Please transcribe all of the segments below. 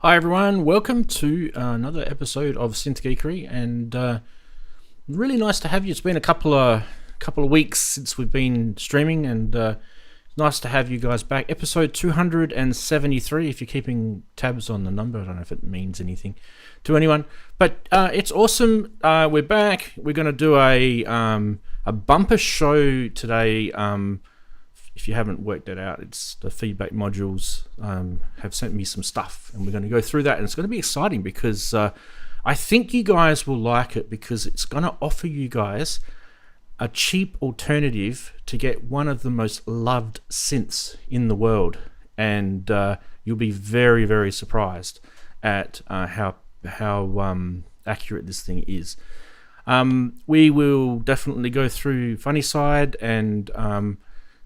Hi everyone, welcome to another episode of Synth Geekery, and really nice to have you. It's been a couple of weeks since we've been streaming, and it's nice to have you guys back. Episode 273, if you're keeping tabs on the number. I don't know if it means anything to anyone, but it's awesome. We're back. We're going to do a bumper show today. If you haven't worked it out, it's the feedback modules have sent me some stuff, and we're going to go through that, and it's going to be exciting because I think you guys will like it, because it's going to offer you guys a cheap alternative to get one of the most loved synths in the world, and you'll be very, very surprised at how accurate this thing is. We will definitely go through Funny Side, and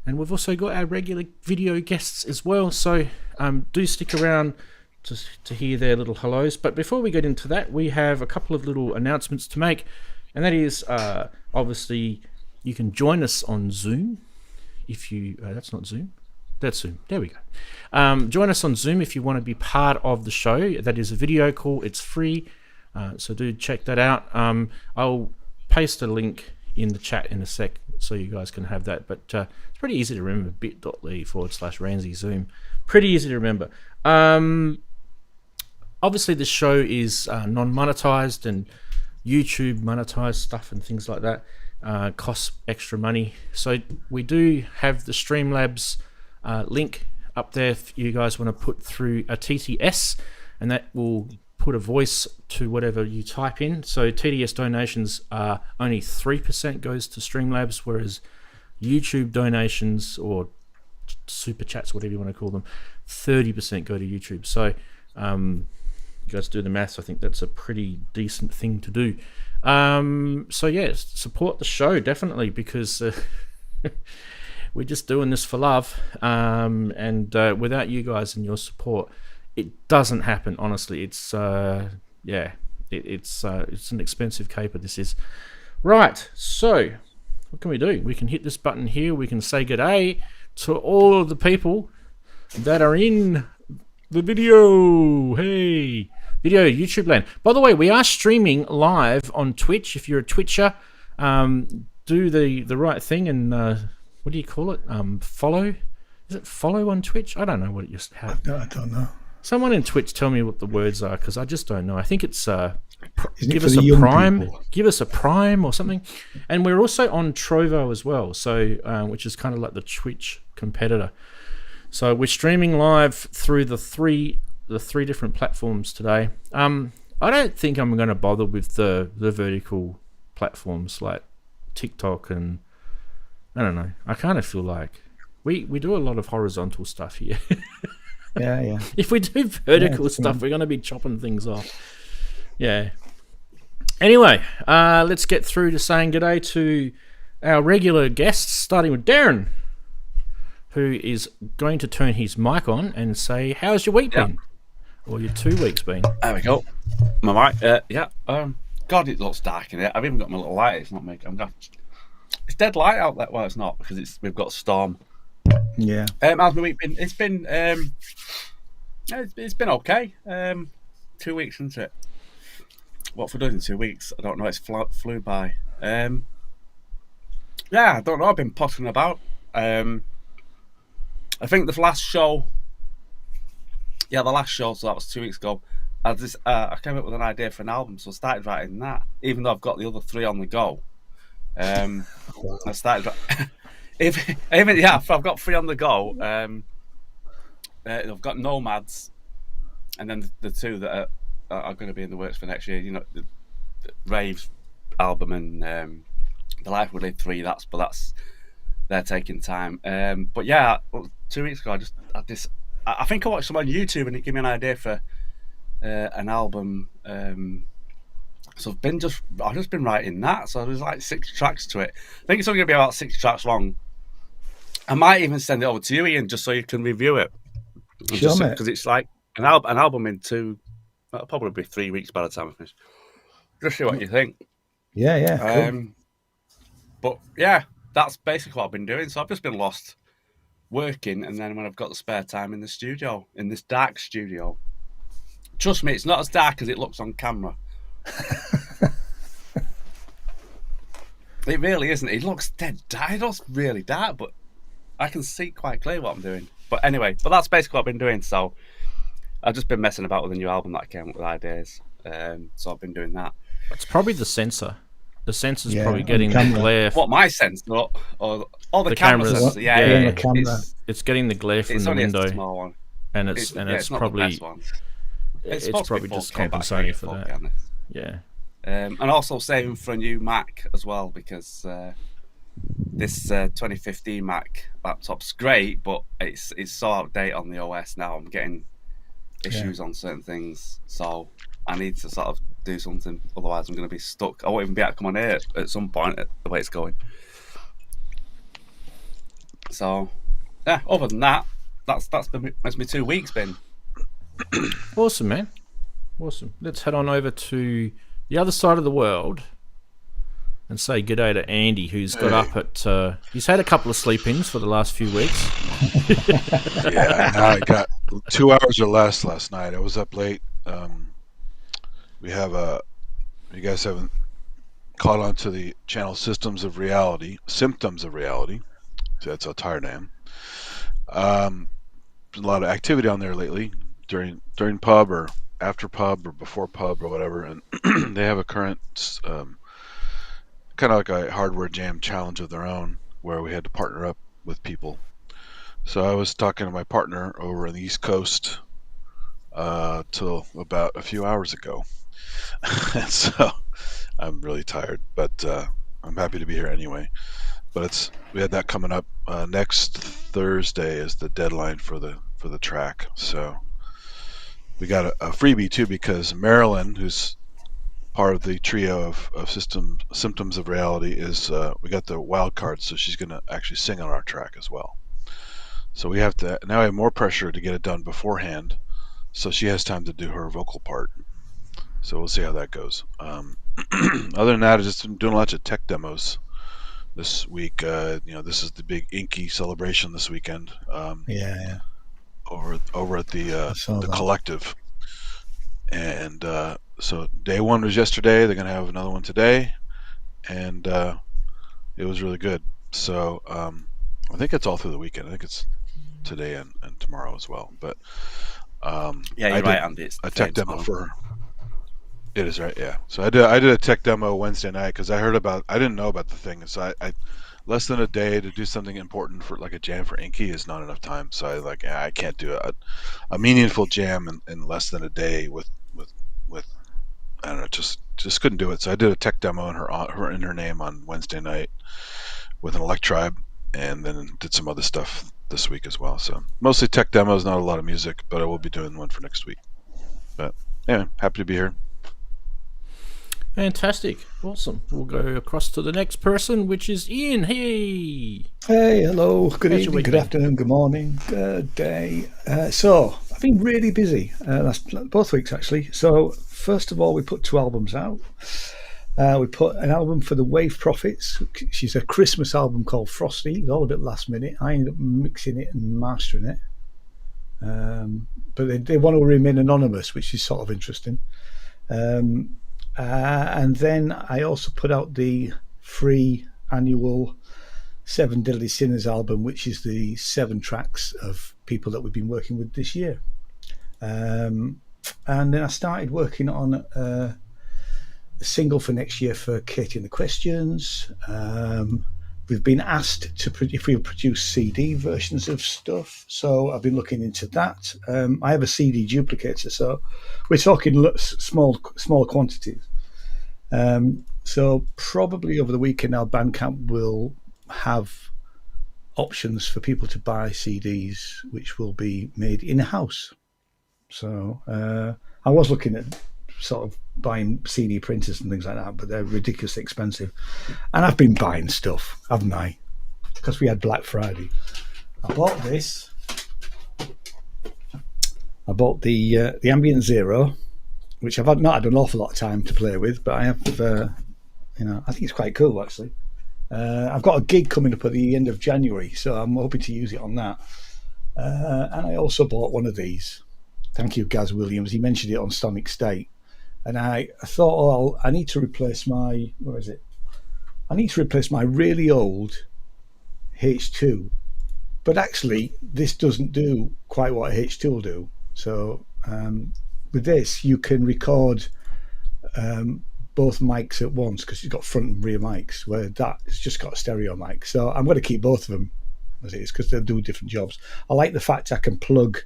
we've also got our regular video guests as well, so do stick around to hear their little hellos. But before we get into that, we have a couple of little announcements to make, and that is obviously you can join us on Zoom. If you that's not Zoom, that's Zoom. There we go. Join us on Zoom if you want to be part of the show. That is a video call. It's free, so do check that out. I'll paste a link in the chat in a sec so you guys can have that, but it's pretty easy to remember. bit.ly/Ranzee Zoom. Pretty easy to remember. Obviously this show is non-monetized, and YouTube monetized stuff and things like that costs extra money, so we do have the Streamlabs link up there if you guys want to put through a TTS, and that will put a voice to whatever you type in. So TDS donations are only 3% goes to Streamlabs, whereas YouTube donations, or super chats, whatever you want to call them, 30% go to YouTube. So you guys do the maths. I think that's a pretty decent thing to do. So yeah, support the show definitely, because we're just doing this for love, and without you guys and your support, it doesn't happen. Honestly, it's it's an expensive caper. This is right. So what can we do? We can hit this button here. We can say g'day to all of the people that are in the video. Hey, video YouTube land. By the way, we are streaming live on Twitch. If you're a Twitcher, do the right thing and what do you call it? Follow. Is it follow on Twitch? I don't know what it used to have. I don't know. Someone in Twitch tell me what the words are, because I just don't know. I think it's give us a prime. People? Give us a prime or something. And we're also on Trovo as well, so which is kind of like the Twitch competitor. So we're streaming live through the three different platforms today. I don't think I'm going to bother with the vertical platforms like TikTok, and I don't know. I kind of feel like we do a lot of horizontal stuff here. Yeah. If we do vertical stuff, we're going to be chopping things off. Yeah. Anyway, let's get through to saying g'day to our regular guests, starting with Daren, who is going to turn his mic on and say, how's your week been? Or your 2 weeks been? There we go. My mic, God, it looks dark in here. I've even got my little light. It's not making. It's dead light out there. Well, it's not, because we've got a storm. Yeah. How's my week been? It's been okay. 2 weeks into it. What have we done in 2 weeks? I don't know. It's flew by. I don't know. I've been pottering about. I think the last show. Yeah, the last show. So that was 2 weeks ago. I came up with an idea for an album, so I started writing that. Even though I've got the other 3 on the go. I started. If I've got 3 on the go. I've got Nomads, and then the 2 that are going to be in the works for next year. You know, the Raves album and the Life We Live 3. They're taking time. But yeah, 2 weeks ago, I think I watched some on YouTube, and it gave me an idea for an album. So I've just been writing that. So there's like 6 tracks to it. I think it's only going to be about 6 tracks long. I might even send it over to you, Ian, just so you can review it. Sure, mate. Because it's like an album in 2, that'll probably be 3 weeks by the time I finish. Just see what you think. Yeah. Cool. But yeah, that's basically what I've been doing. So I've just been lost working, and then when I've got the spare time in the studio, in this dark studio, Trust me, it's not as dark as it looks on camera. It really isn't. It looks dead dark. It looks really dark, but I can see quite clear what I'm doing. But anyway, that's basically what I've been doing. So I've just been messing about with a new album that I came up with ideas. So I've been doing that. It's probably the sensor. The sensor's probably getting the glare. What, my sensor? Or the camera sensor? Yeah, the camera. It's getting the glare from the window. It's a small one. And it's probably it's probably just compensating for that. Yeah. And also saving for a new Mac as well, because this 2015 Mac laptop's great, but it's so outdated on the OS now. I'm getting issues on certain things, so I need to sort of do something. Otherwise, I'm going to be stuck. I won't even be able to come on here at some point the way it's going. So, yeah. Other than that, that's my 2 weeks been. Awesome, man. Awesome. Let's head on over to the other side of the world and say good day to Andy, who's got up at... he's had a couple of sleep-ins for the last few weeks. Yeah, I got 2 hours or less last night. I was up late. We have you guys haven't caught on to the channel Symptoms of Reality. So that's how tired I am. There's a lot of activity on there lately during pub or after pub or before pub or whatever, and they have a current kind of like a hardware jam challenge of their own where we had to partner up with people. So I was talking to my partner over on the East Coast till about a few hours ago. And so I'm really tired, but I'm happy to be here anyway. But we had that coming up. Next Thursday is the deadline for the track. So we got a freebie too, because Marilyn, who's part of the trio of Symptoms of Reality, is we got the wild card, so she's going to actually sing on our track as well. So we have to now have more pressure to get it done beforehand, so she has time to do her vocal part. So we'll see how that goes. Other than that, I've just been doing lots of tech demos this week. This is the big Inky celebration this weekend. Over at the Collective, and so day one was yesterday. They're gonna have another one today, and it was really good. So I think it's all through the weekend. I think it's today and tomorrow as well. But you're right, Andy. It's a tech demo for her. It is, right? Yeah. So I did a tech demo Wednesday night because I didn't know about the thing, so I less than a day to do something important for like a jam for Inky is not enough time. So I can't do a meaningful jam in less than a day with I don't know, just couldn't do it. So I did a tech demo in her name on Wednesday night with an Electribe, and then did some other stuff this week as well. So mostly tech demos, not a lot of music, but I will be doing one for next week. But yeah, happy to be here. Fantastic. Awesome. We'll go across to the next person, which is Ian. Hey, hello. Good evening, good afternoon, good morning, good day. So I've been really busy both weeks, actually. So first of all, we put 2 albums out. We put an album for the Wave Prophets, which is a Christmas album called Frosty. It was all a bit last minute. I ended up mixing it and mastering it. But they want to remain anonymous, which is sort of interesting. And then I also put out the free annual 7 Deadly Sinners album, which is the 7 tracks of people that we've been working with this year. And then I started working on a single for next year for Katie and the Questions. We've been asked if we'll produce CD versions of stuff, so I've been looking into that. I have a CD duplicator, so we're talking small quantities. So probably over the weekend, our Bandcamp will have options for people to buy CDs, which will be made in-house. So I was looking at sort of buying CD printers and things like that, but they're ridiculously expensive. And I've been buying stuff, haven't I? Because we had Black Friday. I bought this. I bought the Ambient Zero, which I've not had an awful lot of time to play with, but I have, I think it's quite cool, actually. I've got a gig coming up at the end of January, so I'm hoping to use it on that. And I also bought one of these, Thank you, Gaz Williams. He mentioned it on Sonic State. And I thought, oh, I need to replace my, where is it? I need to replace my really old H2. But actually, this doesn't do quite what H2 will do. So with this, you can record both mics at once because you've got front and rear mics, where that has just got a stereo mic. So I'm going to keep both of them as it is because they'll do different jobs. I like the fact I can plug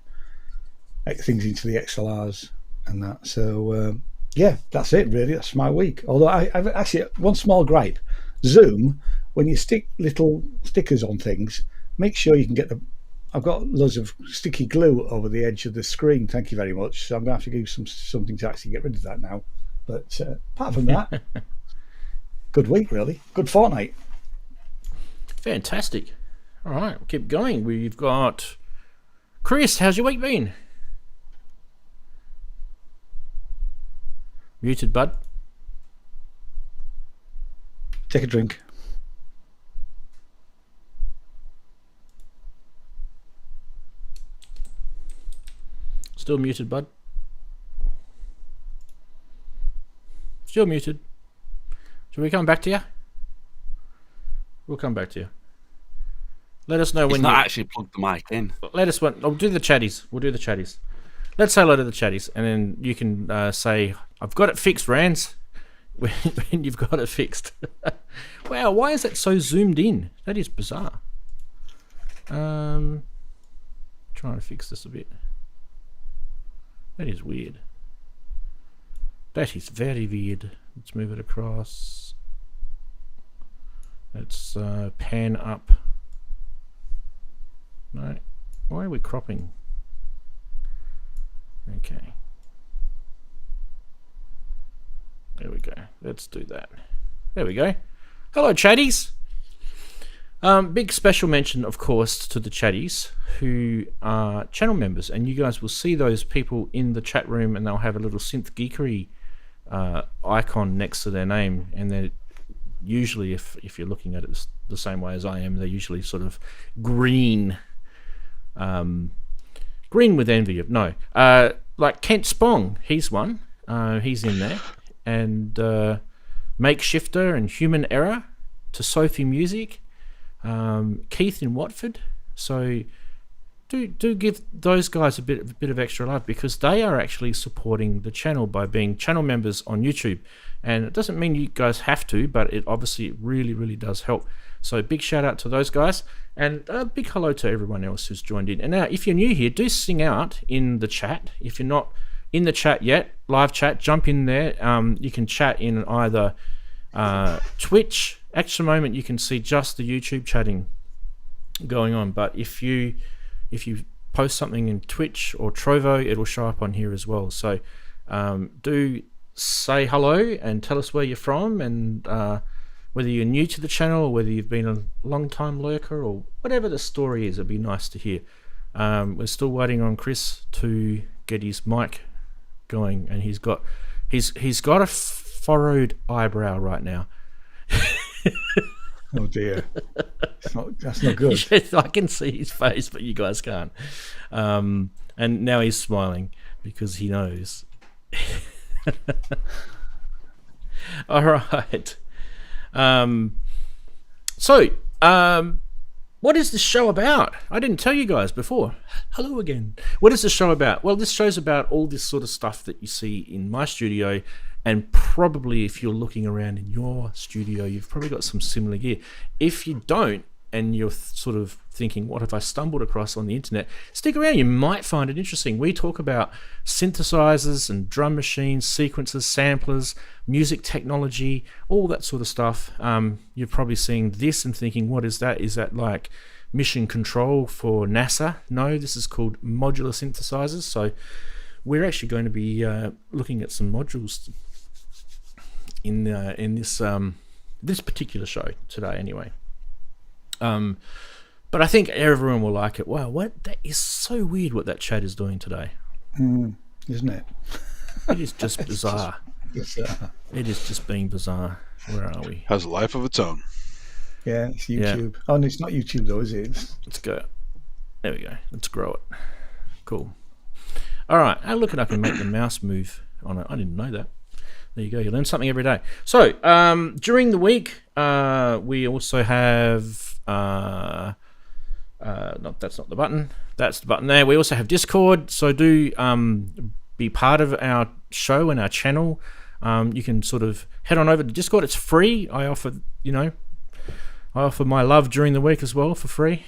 things into the XLRs and that. So yeah, that's it really. That's my week. Although I've actually one small gripe: Zoom, when you stick little stickers on things, make sure you can get the. I've got loads of sticky glue over the edge of the screen. Thank you very much. So I'm going to have to give something to actually get rid of that now. But apart from that, good week really. Good fortnight. Fantastic. All right, we'll keep going. We've got Chris. How's your week been? Muted, bud. Take a drink. Still muted, bud. Still muted. Should we come back to you? We'll come back to you. Let us know when He's not actually plugged the mic in. Let us. I'll do the chatties. We'll do the chatties. Let's say hello to the chatties, and then you can say, "I've got it fixed, Ranz." When you've got it fixed. Wow, why is that so zoomed in? That is bizarre. Trying to fix this a bit. That is weird. That is very weird. Let's move it across. Let's pan up. No, why are we cropping? Okay. There we go. Let's do that. There we go. Hello, chatties. Big special mention, of course, to the chatties who are channel members, and you guys will see those people in the chat room, and they'll have a little Synth Geekery icon next to their name, and they're usually, if you're looking at it the same way as I am, they're usually sort of green, green with envy. No, like Kent Spong, he's one. He's in there, and Maikshifter and Human Error to Sophie Music. Keith in Watford. So do give those guys a bit of extra love, because they are actually supporting the channel by being channel members on YouTube. And it doesn't mean you guys have to, but it obviously really does help. So big shout out to those guys, and a big hello to everyone else who's joined in. And now, if you're new here, do sing out in the chat. If you're not in the chat yet, live chat, jump in there. You can chat in either Twitch. At the moment, you can see just the YouTube chatting going on, but if you post something in Twitch or Trovo, it'll show up on here as well. So do say hello and tell us where you're from, and whether you're new to the channel or whether you've been a long time lurker or whatever the story is. It'd be nice to hear. We're still waiting on Chris to get his mic going, and he's got a furrowed eyebrow right now. Oh dear, that's not good. I can see his face, but you guys can't. And now he's smiling because he knows. All right. So, what is this show about? I didn't tell you guys before. Hello again. What is the show about? Well, this show's about all this sort of stuff that you see in my studio. And probably if you're looking around in your studio, you've probably got some similar gear. If you don't, and you're sort of thinking, what have I stumbled across on the internet? Stick around, you might find it interesting. We talk about synthesizers and drum machines, sequencers, samplers, music technology, all that sort of stuff. You're probably seeing this and thinking, what is that? Is that like mission control for NASA? No, this is called modular synthesizers. So we're actually going to be looking at some modules in this particular show today anyway. But I think everyone will like it. Wow, that is so weird what that chat is doing today. Isn't it? It is just bizarre. It is just being bizarre. Where are we? Has a life of its own. Yeah, it's YouTube. Yeah. Oh, no, it's not YouTube though, is it? Let's go. There we go. Let's grow it. Cool. All right. Oh, look, I can make the mouse move on it. I didn't know that. There you go. You learn something every day. So during the week, we also have that's not the button. That's the button there. We also have Discord. So do be part of our show and our channel. You can sort of head on over to Discord. It's free. I offer my love during the week as well for free.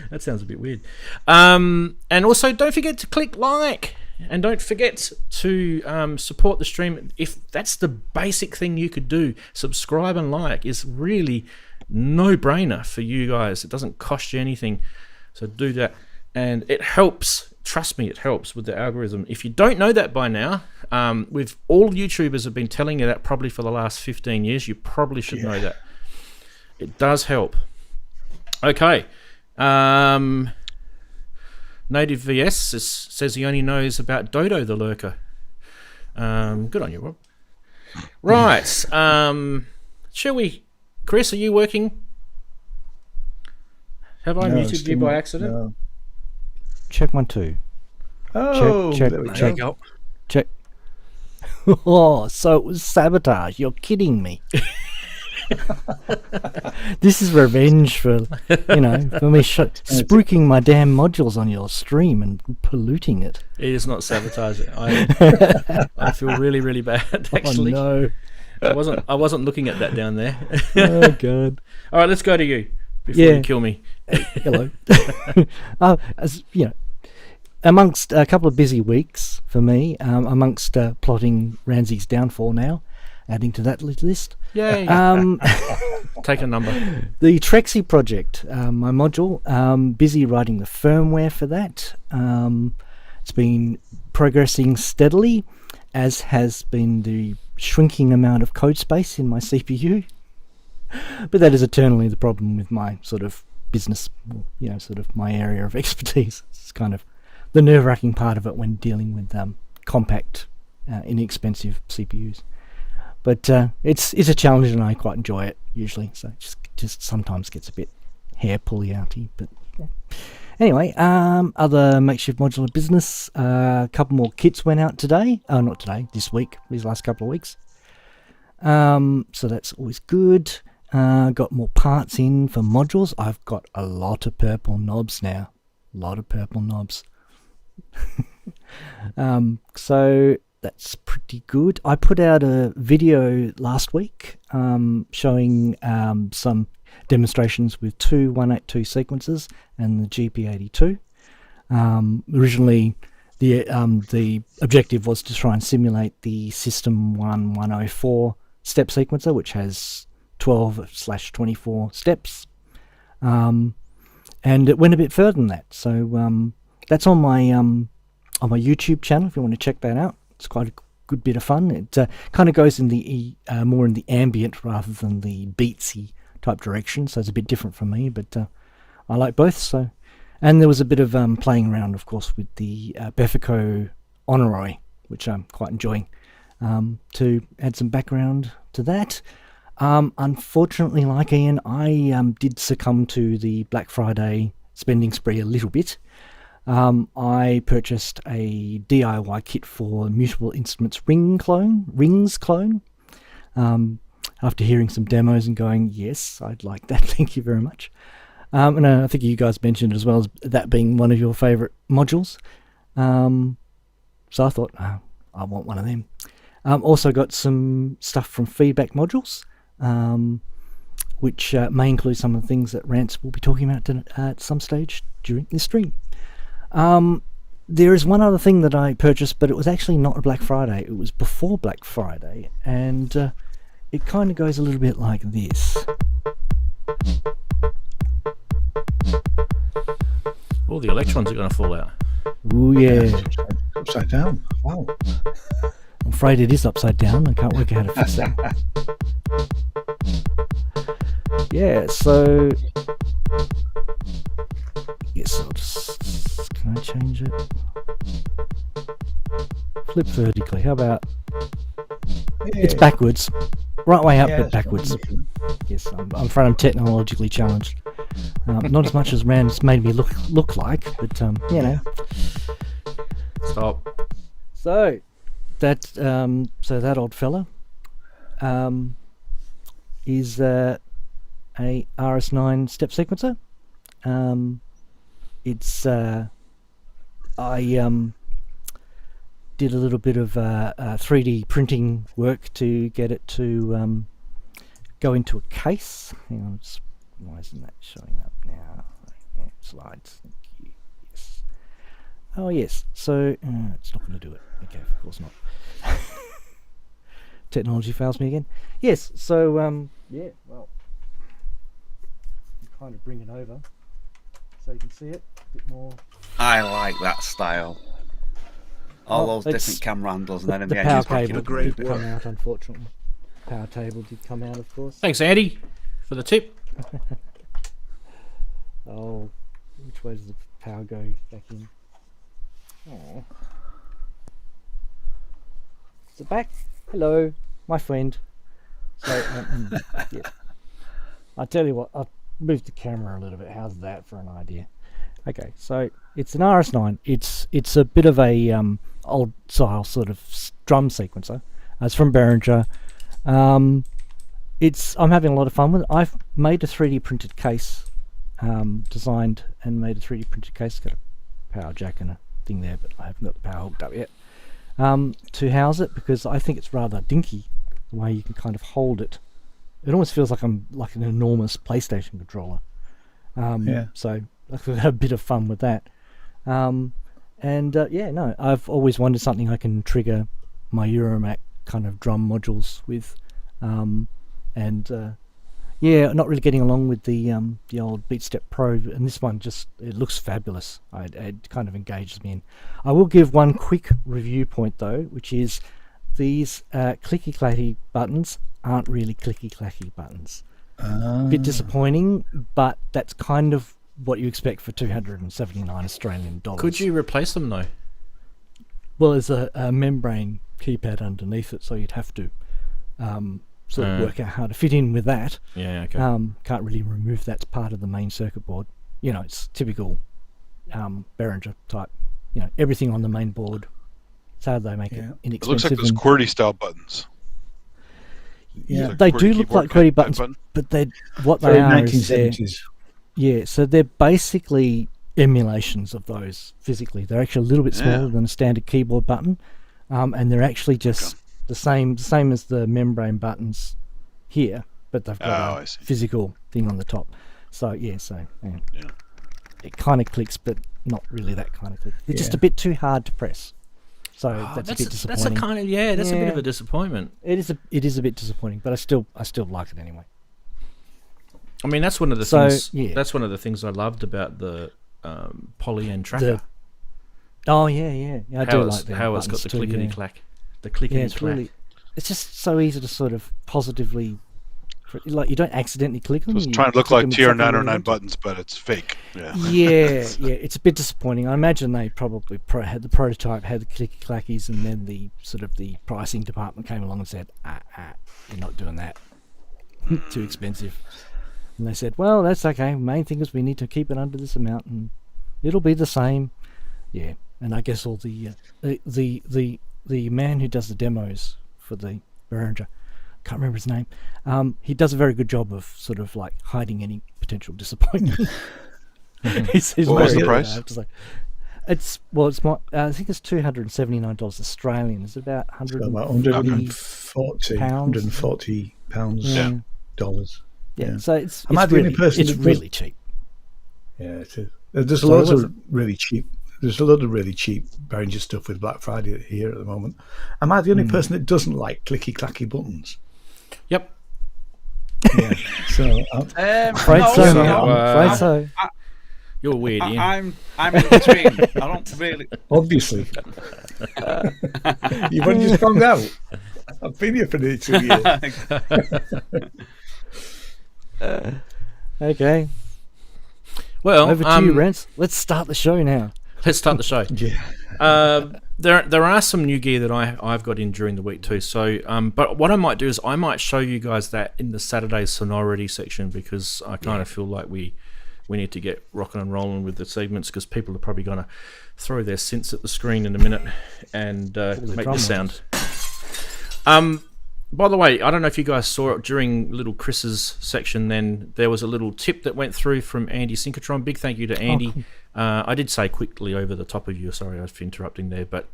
That sounds a bit weird. And also, don't forget to click like, and don't forget to support the stream. If that's the basic thing you could do, subscribe and like is really no-brainer for you guys. It doesn't cost you anything, so do that, and it helps. Trust me, it helps with the algorithm. If you don't know that by now, with all YouTubers have been telling you that probably for the last 15 years, you probably should know that. It does help. Okay. Native VS says he only knows about Dodo the Lurker. Good on you, Rob. Right. Shall we? Chris, are you working? Have I muted you by accident? No. Check 1 2. Oh, check. there we go. Check. Oh, so it was sabotage. You're kidding me. This is revenge for me spruiking my damn modules on your stream and polluting it. It is not sabotage. I feel really, really bad, actually. Oh, no. I wasn't looking at that down there. Oh, God. All right, let's go to you before you kill me. Hello. As you know, amongst a couple of busy weeks for me, amongst plotting Ranzee's downfall now, adding to that list. Yay. Take a number. The Trexie project, my module, busy writing the firmware for that. It's been progressing steadily, as has been the shrinking amount of code space in my CPU. But that is eternally the problem with my sort of business, sort of my area of expertise. It's kind of the nerve-wracking part of it when dealing with compact, inexpensive CPUs. But it's a challenge, and I quite enjoy it usually. So it just sometimes gets a bit hair-pulley-outy. But yeah. Anyway, other makeshift modular business. A couple more kits went out today. Oh, not today. This week. These last couple of weeks. So that's always good. Got more parts in for modules. I've got a lot of purple knobs now. A lot of purple knobs. So that's pretty good. I put out a video last week showing some demonstrations with two 182 sequencers and the GP82. Originally, the objective was to try and simulate the System 104 step sequencer, which has 12/24 steps, and it went a bit further than that. So that's on my YouTube channel if you want to check that out. It's quite a good bit of fun. It kind of goes in the more in the ambient rather than the beatsy type direction, so it's a bit different for me, but I like both. So, and there was a bit of playing around, of course, with the Befico Honoroi, which I'm quite enjoying, to add some background to that. Unfortunately, like Ian, I did succumb to the Black Friday spending spree a little bit. I purchased a DIY kit for Mutable Instruments Rings clone. After hearing some demos and going, yes, I'd like that, thank you very much. And I think you guys mentioned as well as that being one of your favourite modules. So I thought, I want one of them. Also got some stuff from Feedback Modules, which may include some of the things that Rant will be talking about at some stage during this stream. There is one other thing that I purchased, but it was actually not a Black Friday. It was before Black Friday, and it kind of goes a little bit like this. All the electrons are going to fall out. Ooh, yeah. Upside down. Wow. I'm afraid it is upside down. I can't work out how to fix that. Yeah, so... Yes, I'll just... Can I change it? Flip vertically. How about... Yeah. It's backwards. Right way up, Yeah, but backwards. Yes, I'm afraid I'm technologically challenged. Not as much as Rand's made me look like, but, you know. Stop. So that old fella is a RS9 step sequencer. It's I did a little bit of 3D printing work to get it to go into a case. Hang on, why isn't that showing up now? Yeah, slides. Thank you. Yes. Oh yes. So it's not going to do it. Okay, of course not. Technology fails me again. Yes. So yeah. Well, you kind of bring it over so you can see it a bit more. I like that style. All those different camera handles, and then in the end, power he's making cable a great did work. come out, unfortunately. Power table did come out, of course. Thanks, Andy, for the tip. Oh, which way does the power go back in? Oh. Is it back? Hello, my friend. So, yeah. I tell you what, I've moved the camera a little bit. How's that for an idea? Okay, so it's an RS9. It's a bit of a old style sort of drum sequencer. It's from Behringer. I'm having a lot of fun with it. I've made a 3D printed case, designed and made a 3D printed case. Got a power jack and a thing there, but I haven't got the power hooked up yet. To house it, because I think it's rather dinky the way you can kind of hold it. It almost feels like I'm like an enormous PlayStation controller. So I could have a bit of fun with that. I've always wanted something I can trigger my eurorack kind of drum modules with, not really getting along with the old BeatStep Pro, and this one it looks fabulous. It kind of engages me in. I will give one quick review point though, which is these clicky clacky buttons aren't really clicky clacky buttons. A bit disappointing, but that's kind of what you expect for 279 Australian dollars. Could you replace them though? Well, there's a membrane keypad underneath it, so you'd have to sort of work out how to fit in with that. Yeah, okay. Can't really remove that as part of the main circuit board. You know, it's typical Behringer type. You know, everything on the main board. It's how they make it inexpensive. It looks like those QWERTY style buttons. Yeah, like they QWERTY do look like keyboard QWERTY buttons, button. but what they are is 1970s. so they're basically emulations of those physically. They're actually a little bit smaller than a standard keyboard button, and they're actually just the same as the membrane buttons here, but they've got a physical thing on the top. So it kind of clicks, but not really that kind of click. It's just a bit too hard to press. So that's a bit disappointing. That's a kind of a bit of a disappointment. It is a bit disappointing, but I still like it anyway. I mean, that's one of the things. Yeah. That's one of the things I loved about the Polyend tracker. I do like that. How it's got the clickety clack, the clickety clack. It's just so easy to sort of positively, like you don't accidentally click them. So it's trying to look like TR909 buttons, but it's fake. It's a bit disappointing. I imagine they probably had the prototype, had the clicky clackies, and then the pricing department came along and said, you're not doing that. Too expensive. And they said, well, that's okay. Main thing is we need to keep it under this amount, and it'll be the same. Yeah, and I guess all the man who does the demos for the Behringer, can't remember his name. He does a very good job of sort of like hiding any potential disappointment. He's what was the price? I think it's $279 Australian. It's about £140 dollars. Yeah, so it's really really cheap. Yeah, it is. There's a lot of really cheap. There's a lot of really cheap Behringer stuff with Black Friday here at the moment. Am I the only person that doesn't like clicky clacky buttons? Yep. Yeah. So afraid so. You're weird, Ian. I'm in between. I don't really. Obviously. You've only just found out. I've been here for nearly 2 years. Okay. Well, over to you, Rant. Let's start the show now. Let's start the show. There are some new gear that I've got in during the week too. So, but what I might do is I might show you guys that in the Saturday Sonority section, because I kind of feel like we we need to get rocking and rolling with the segments because people are probably going to throw their synths at the screen in a minute and make the sound. By the way, I don't know if you guys saw it during little Chris's section. Then there was a little tip that went through from Andy Synchrotron. Big thank you to Andy. Cool. I did say quickly over the top of you. Sorry, I was interrupting there, but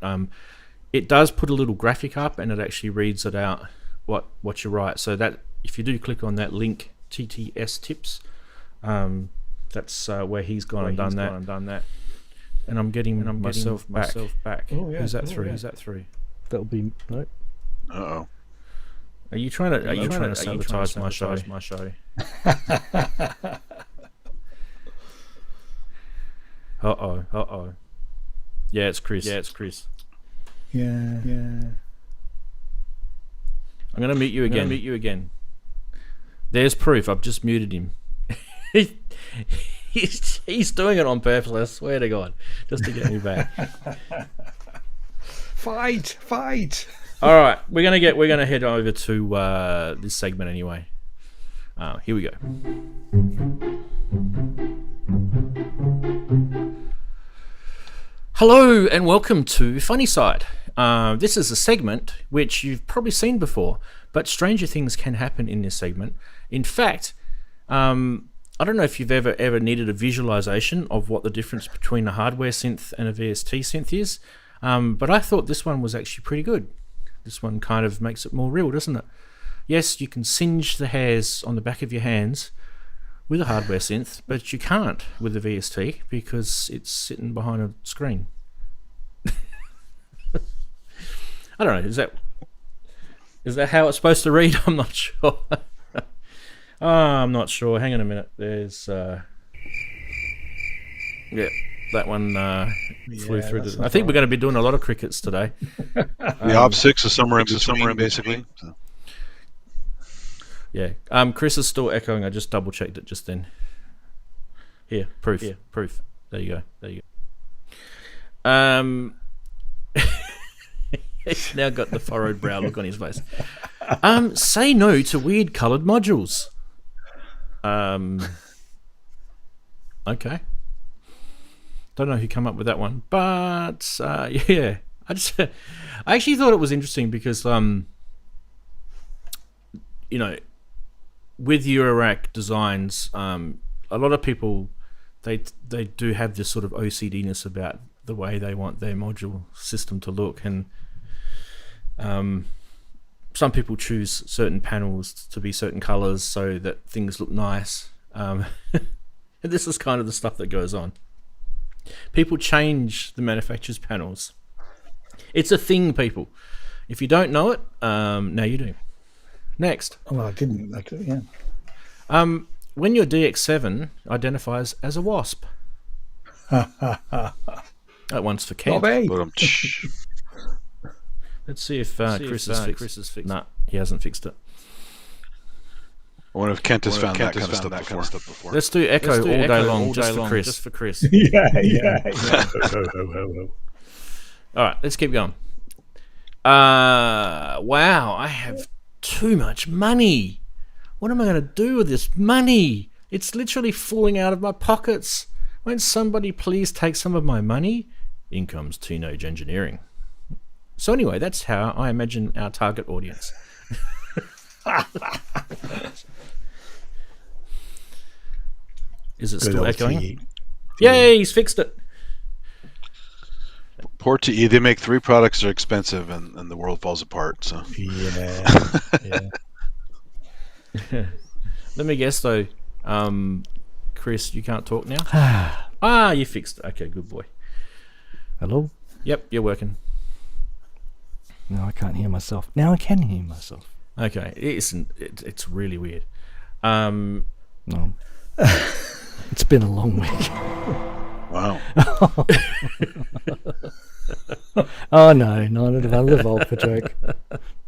it does put a little graphic up, and it actually reads it out what you write. So that if you do click on that link, TTS tips, that's where he's gone and done that. And I'm getting myself back. Oh, yeah. Who's that through? Yeah. Who's that through? That'll be no. Uh-oh. Are you trying to sabotage my show? Uh-oh. Yeah, it's Chris. Yeah. I'm going to mute you again. There's proof. I've just muted him. He's doing it on purpose, I swear to God, just to get me back. Fight! All right, we're gonna head over to this segment anyway. Here we go. Hello and welcome to Funny Side. This is a segment which you've probably seen before, but stranger things can happen in this segment. In fact, I don't know if you've ever needed a visualization of what the difference between a hardware synth and a VST synth is, but I thought this one was actually pretty good. This one kind of makes it more real, doesn't it? Yes, you can singe the hairs on the back of your hands with a hardware synth, but you can't with a VST because it's sitting behind a screen. I don't know, is that how it's supposed to read? I'm not sure. I'm not sure. Hang on a minute. There's yeah, that one flew through. I think we're going to be doing a lot of crickets today. The Op 6 is somewhere in basically. So. Yeah. Chris is still echoing. I just double checked it just then. Here, proof. There you go. He's now got the furrowed brow look on his face. Say no to weird coloured modules. Okay. Don't know who came up with that one, but yeah, I actually thought it was interesting because with Eurorack designs, a lot of people they do have this sort of OCD-ness about the way they want their module system to look, and some people choose certain panels to be certain colors so that things look nice. And this is kind of the stuff that goes on. People change the manufacturer's panels. It's a thing, people. If you don't know it, now you do. Next. Well, I didn't. Yeah. When your DX7 identifies as a wasp. That one's for Kent. Let's see if Chris has fixed it. Nah, he hasn't fixed it. I wonder if Kent has found that kind of stuff before. Let's do echo all day long, just for Chris. Yeah. All right, let's keep going. Wow, I have too much money. What am I going to do with this money? It's literally falling out of my pockets. Won't somebody please take some of my money? In comes Teenage Engineering. So anyway, that's how I imagine our target audience. Is it still echoing? Yay, he's fixed it. Poor TE, they make 3 products that are expensive and the world falls apart. So Yeah. Let me guess though, Chris, you can't talk now? You fixed it. Okay, good boy. Hello? Yep, you're working. No, I can't hear myself. Now I can hear myself. Okay, it's really weird. No. It's been a long week. wow. Oh no, not another Volca joke.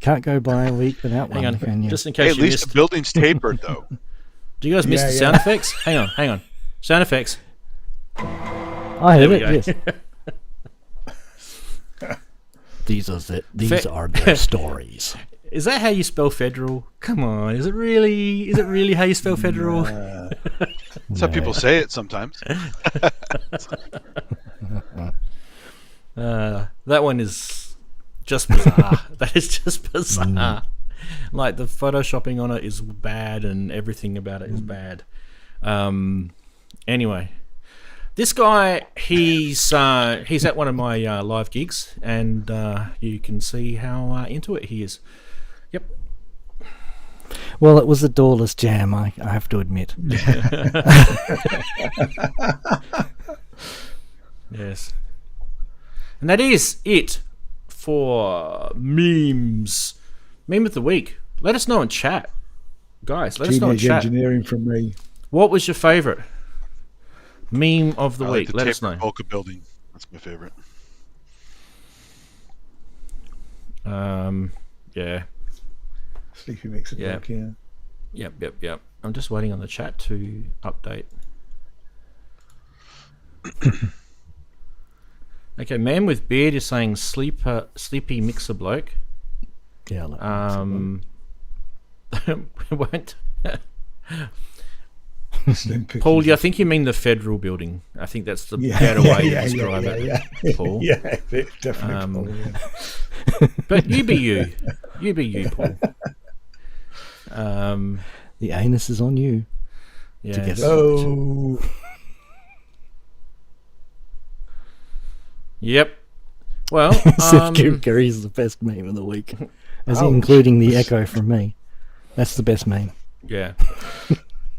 Can't go by a week without one. Hang on, can you? just in Hey, case at you least missed. the building's tapered though. Do you guys miss the sound effects? Hang on. Sound effects. I heard There we it. go. Yes. These are their stories. Is that how you spell federal? Come on, is it really how you spell federal? That's how people say it sometimes. That one is just bizarre. That is just bizarre. Like the photoshopping on it is bad, and everything about it is bad. Anyway, this guy, he's at one of my live gigs, and you can see how into it he is. Yep. Well, it was a doorless jam, I have to admit. Yes. And that is it for memes. Meme of the week. Let us know in chat. Guys, let us know in Teenage chat. engineering from me. What was your favourite meme of the I week? like the Let us know. tapered Volca building. That's my favorite. Yeah. Sleepy mix of Yeah. work, yeah. Yep. I'm just waiting on the chat to update. Okay, man with beard is saying sleepy mixer bloke. Yeah, I like Won't. Slim pickings. Paul, I think you mean the federal building. I think that's the Yeah, better way yeah, to describe it, yeah. Paul. Yeah, definitely. Paul, yeah. But you be you. You be you, Paul. The anus is on you. Yeah. To guess. Oh, Yep. Well, Synth Geekery is the best meme of the week, including the echo from me. That's the best meme. yeah.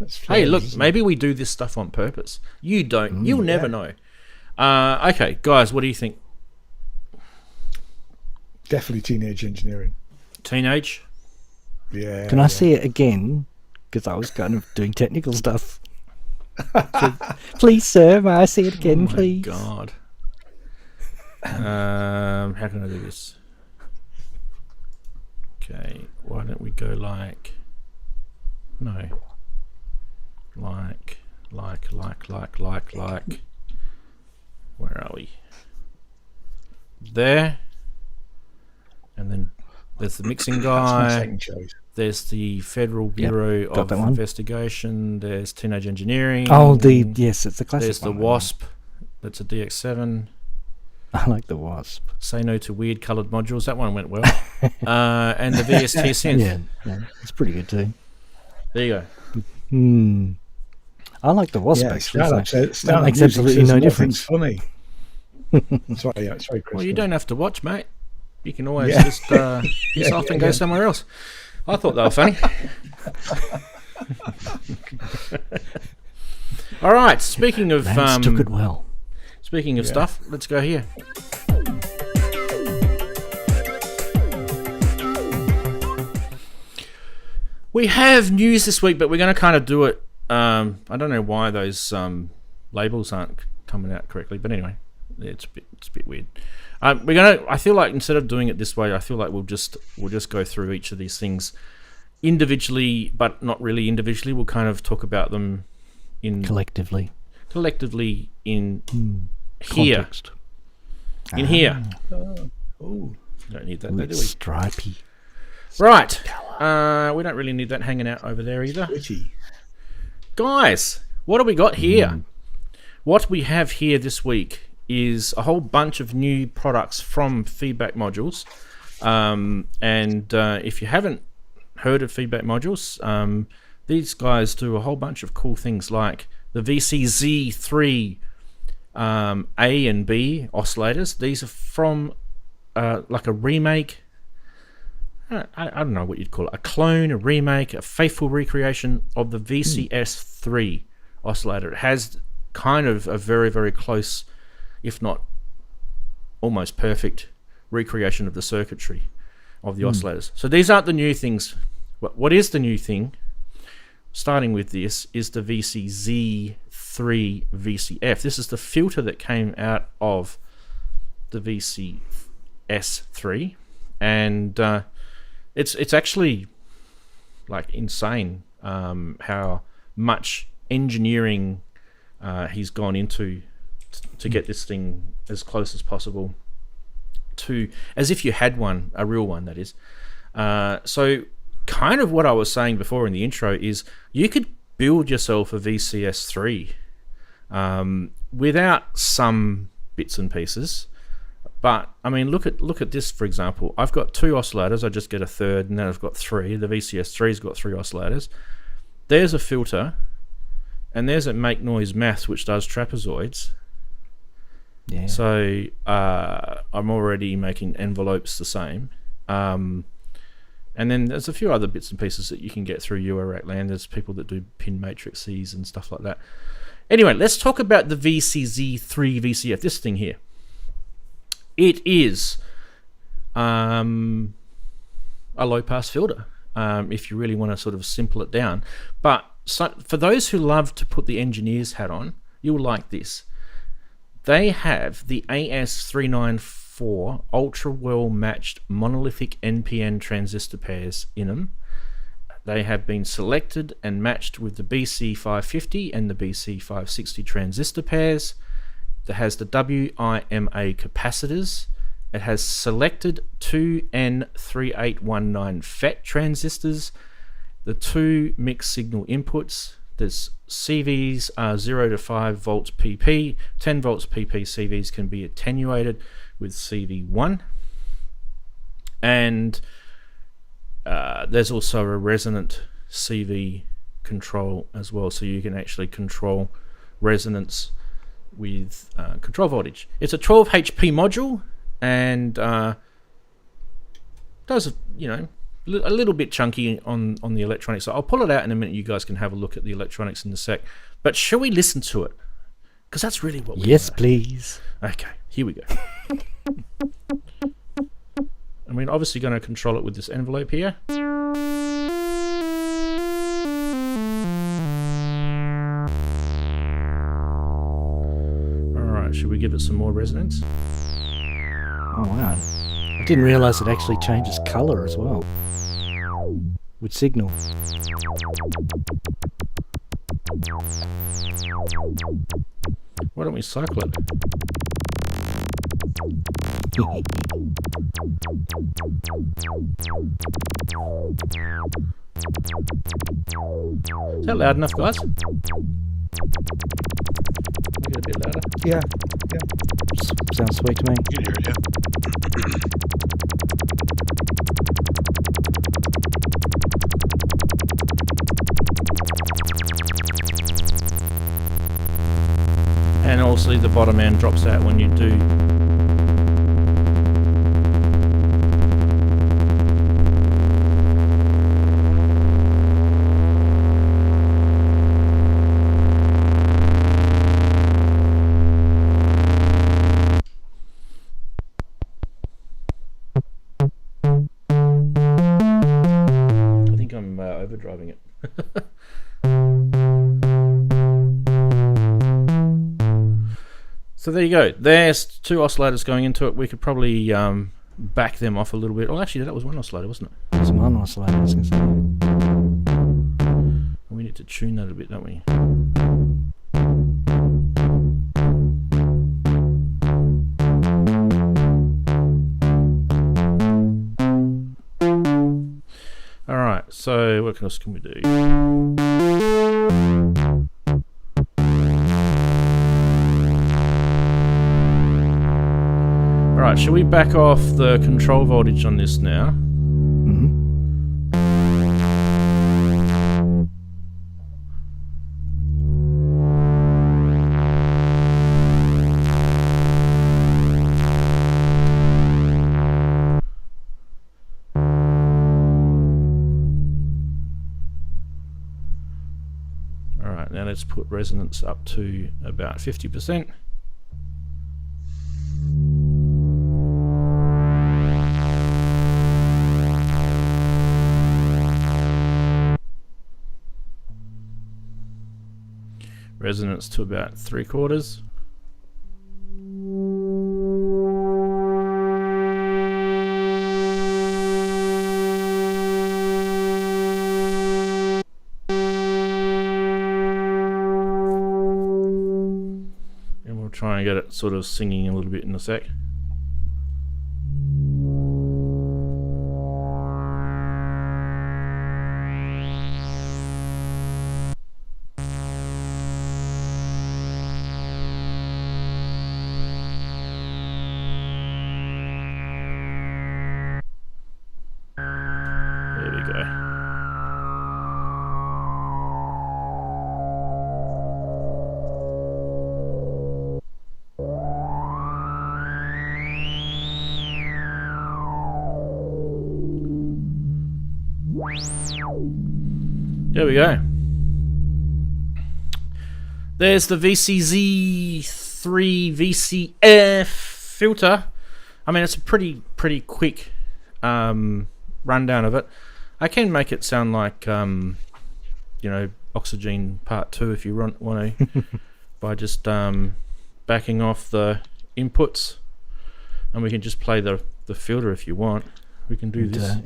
that's Hey, fair, look, isn't it? maybe we do this stuff on purpose. You don't. You'll never yeah. know. Okay, guys, what do you think? Definitely teenage engineering. Teenage? Yeah. Can I see it again? Because I was kind of doing technical stuff. Please, sir, may I see it again, please? God. How can I do this? Okay, why don't we go like... No. Like. Where are we? There. And then there's the mixing That's my guy. second choice. There's the Federal Bureau got of that one. Investigation. There's Teenage Engineering. Oh, yes, it's a classic. There's the one, Wasp. That's a DX7. I like the Wasp. Say no to weird coloured modules. That one went well. And the VST synth. Yeah, it's pretty good too. There you go. I like the Wasp Yeah, actually. Startup that makes absolutely no difference. Funny. Sorry, Chris. Well, you don't have to watch, mate. You can always Yeah. just piss off and go somewhere else. I thought they were funny. All right. Speaking of Rance took it well. speaking of stuff, let's go here. We have news this week, but we're going to kind of do it. I don't know why those labels aren't coming out correctly, but anyway, it's a bit weird. We're gonna. I feel like instead of doing it this way, I feel like we'll just go through each of these things individually, but not really individually. We'll kind of talk about them in Collectively. in here. Context. In here. Oh, Don't need that, though, do It's we? stripy. Right. We don't really need that hanging out over there either. witty. Guys, what have we got here? What we have here this week is a whole bunch of new products from Feedback Modules. And if you haven't heard of Feedback Modules, these guys do a whole bunch of cool things like the VCZIII A and B oscillators. These are from like a remake. I don't know what you'd call it. A clone, a remake, a faithful recreation of the VCS3 oscillator. It has kind of a very, very close, if not almost perfect, recreation of the circuitry of the oscillators. So these aren't the new things. What is the new thing, starting with this, is the VCZIII VCF. This is the filter that came out of the VCS3, and it's actually like insane how much engineering he's gone into to get this thing as close as possible to as if you had one, a real one, that is. So kind of what I was saying before in the intro is you could build yourself a VCS3 without some bits and pieces. But I mean, look at this, for example. I've got 2 oscillators. I just get a third, and then I've got 3. The VCS3's got 3 oscillators. There's a filter, and there's a Make Noise Math, which does trapezoids. Yeah. So I'm already making envelopes the same. And then there's a few other bits and pieces that you can get through Eurorack land. There's people that do pin matrices and stuff like that. Anyway, let's talk about the VCZIII VCF, this thing here. It is a low-pass filter, if you really want to sort of simple it down. But for those who love to put the engineer's hat on, you'll like this. They have the AS394 ultra well matched monolithic NPN transistor pairs in them. They have been selected and matched with the BC550 and the BC560 transistor pairs. It has the WIMA capacitors. It has selected 2N3819 FET transistors, the 2 mixed signal inputs. There's CVs are 0 to 5 volts PP. 10 volts PP CVs can be attenuated with CV1. And there's also a resonant CV control as well, so you can actually control resonance with control voltage. It's a 12 HP module, and does, you know, a little bit chunky on the electronics. So I'll pull it out in a minute. You guys can have a look at the electronics in a sec. But shall we listen to it? Because that's really what we Yes, please. Okay, here we go. And we're obviously going to control it with this envelope here. Alright, should we give it some more resonance? Oh, wow. I didn't realise it actually changes colour as well. With signal. Why don't we cycle it? Is that loud enough, guys? Get a bit louder. Yeah. Sounds sweet to me. You can hear it, yeah. And also the bottom end drops out when you do. I think I'm overdriving it. So there you go. There's 2 oscillators going into it. We could probably back them off a little bit. Oh, actually, that was 1 oscillator, wasn't it? There's one oscillator, I was going to say. We need to tune that a bit, don't we? Alright, so what else can we do? Alright, shall we back off the control voltage on this now? Mm-hmm. Alright, now let's put resonance up to about 50%. Resonance to about 3/4. And we'll try and get it sort of singing a little bit in a sec. we go. There we go. There's the VCZIII VCF filter. I mean, it's a pretty quick rundown of it. I can make it sound like, you know, Oxygen Part 2 if you want to, by just backing off the inputs, and we can just play the filter if you want. We can do this.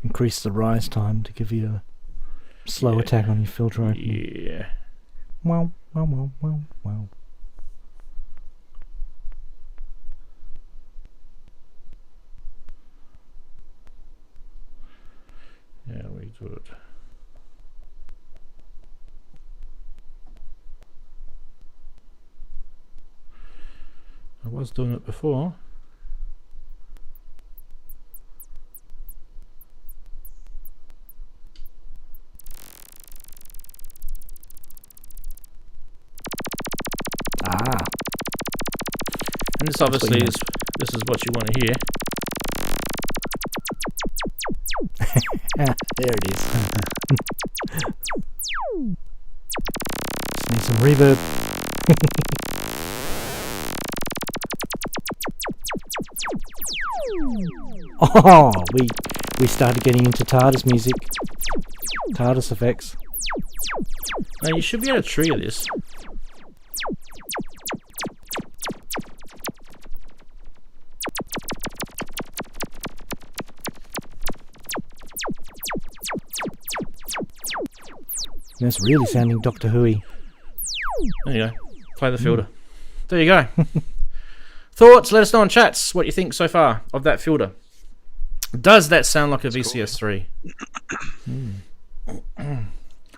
Increase the rise time to give you a slow attack on your filter opening. Yeah. Wow, wow, wow, wow, wow. Yeah, we do it. I was doing it before. And this obviously is what you want to hear. There it is. Just need some reverb. Oh, we started getting into TARDIS music. TARDIS effects. Now you should be able to trigger this. That's really sounding Doctor Who-y. There you go. Play the filter. There you go. Thoughts? Let us know in chats what you think so far of that filter. Does that sound like a VCS3?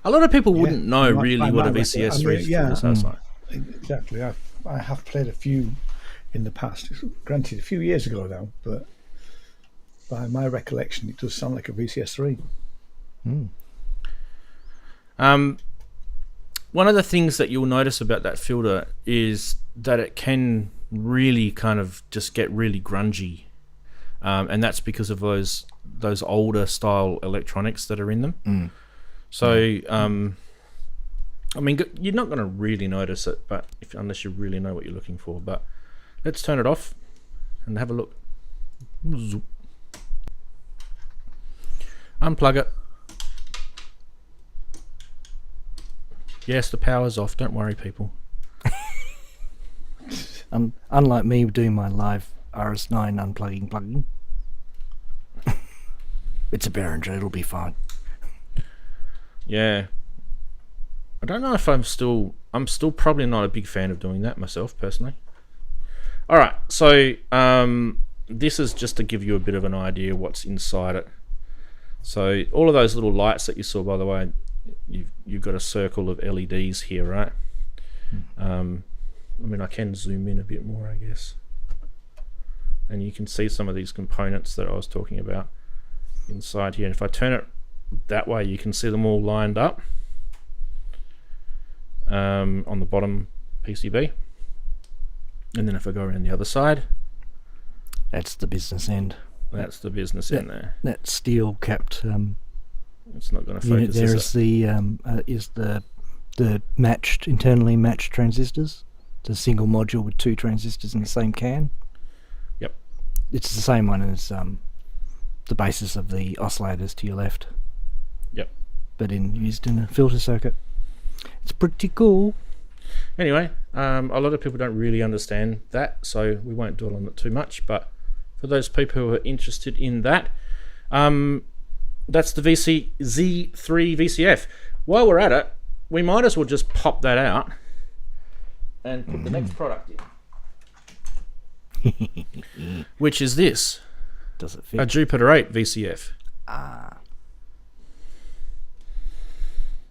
A lot of people wouldn't know really what a VCS3 filter sounds like. Exactly. I have played a few in the past. Granted, a few years ago now, but by my recollection, it does sound like a VCS3. One of the things that you'll notice about that filter is that it can really kind of just get really grungy, and that's because of those older style electronics that are in them. So I mean, you're not going to really notice it, but unless you really know what you're looking for. But let's turn it off and have a look. Zoop. Unplug it. Yes, the power's off. Don't worry, people. Unlike me doing my live RS9 plugging. It's a Behringer, it'll be fine. Yeah. I don't know if I'm still probably not a big fan of doing that myself, personally. Alright, so this is just to give you a bit of an idea what's inside it. So all of those little lights that you saw, by the way, you've got a circle of LEDs here, right? I mean, I can zoom in a bit more, I guess, and you can see some of these components that I was talking about inside here. And if I turn it that way, you can see them all lined up on the bottom PCB. And then if I go around the other side, that's the business end. That's the business end there. That steel capped. It's not going to focus. There is the matched, internally matched transistors. It's a single module with two transistors in the same can. Yep. It's the same one as the basis of the oscillators to your left. Yep. But used in a filter circuit. It's pretty cool. Anyway, a lot of people don't really understand that, so we won't dwell on it too much. But for those people who are interested in that, that's the VCZIII VCF. While we're at it, we might as well just pop that out and put the next product in. Which is this. Does it fit? A JP8 VCF.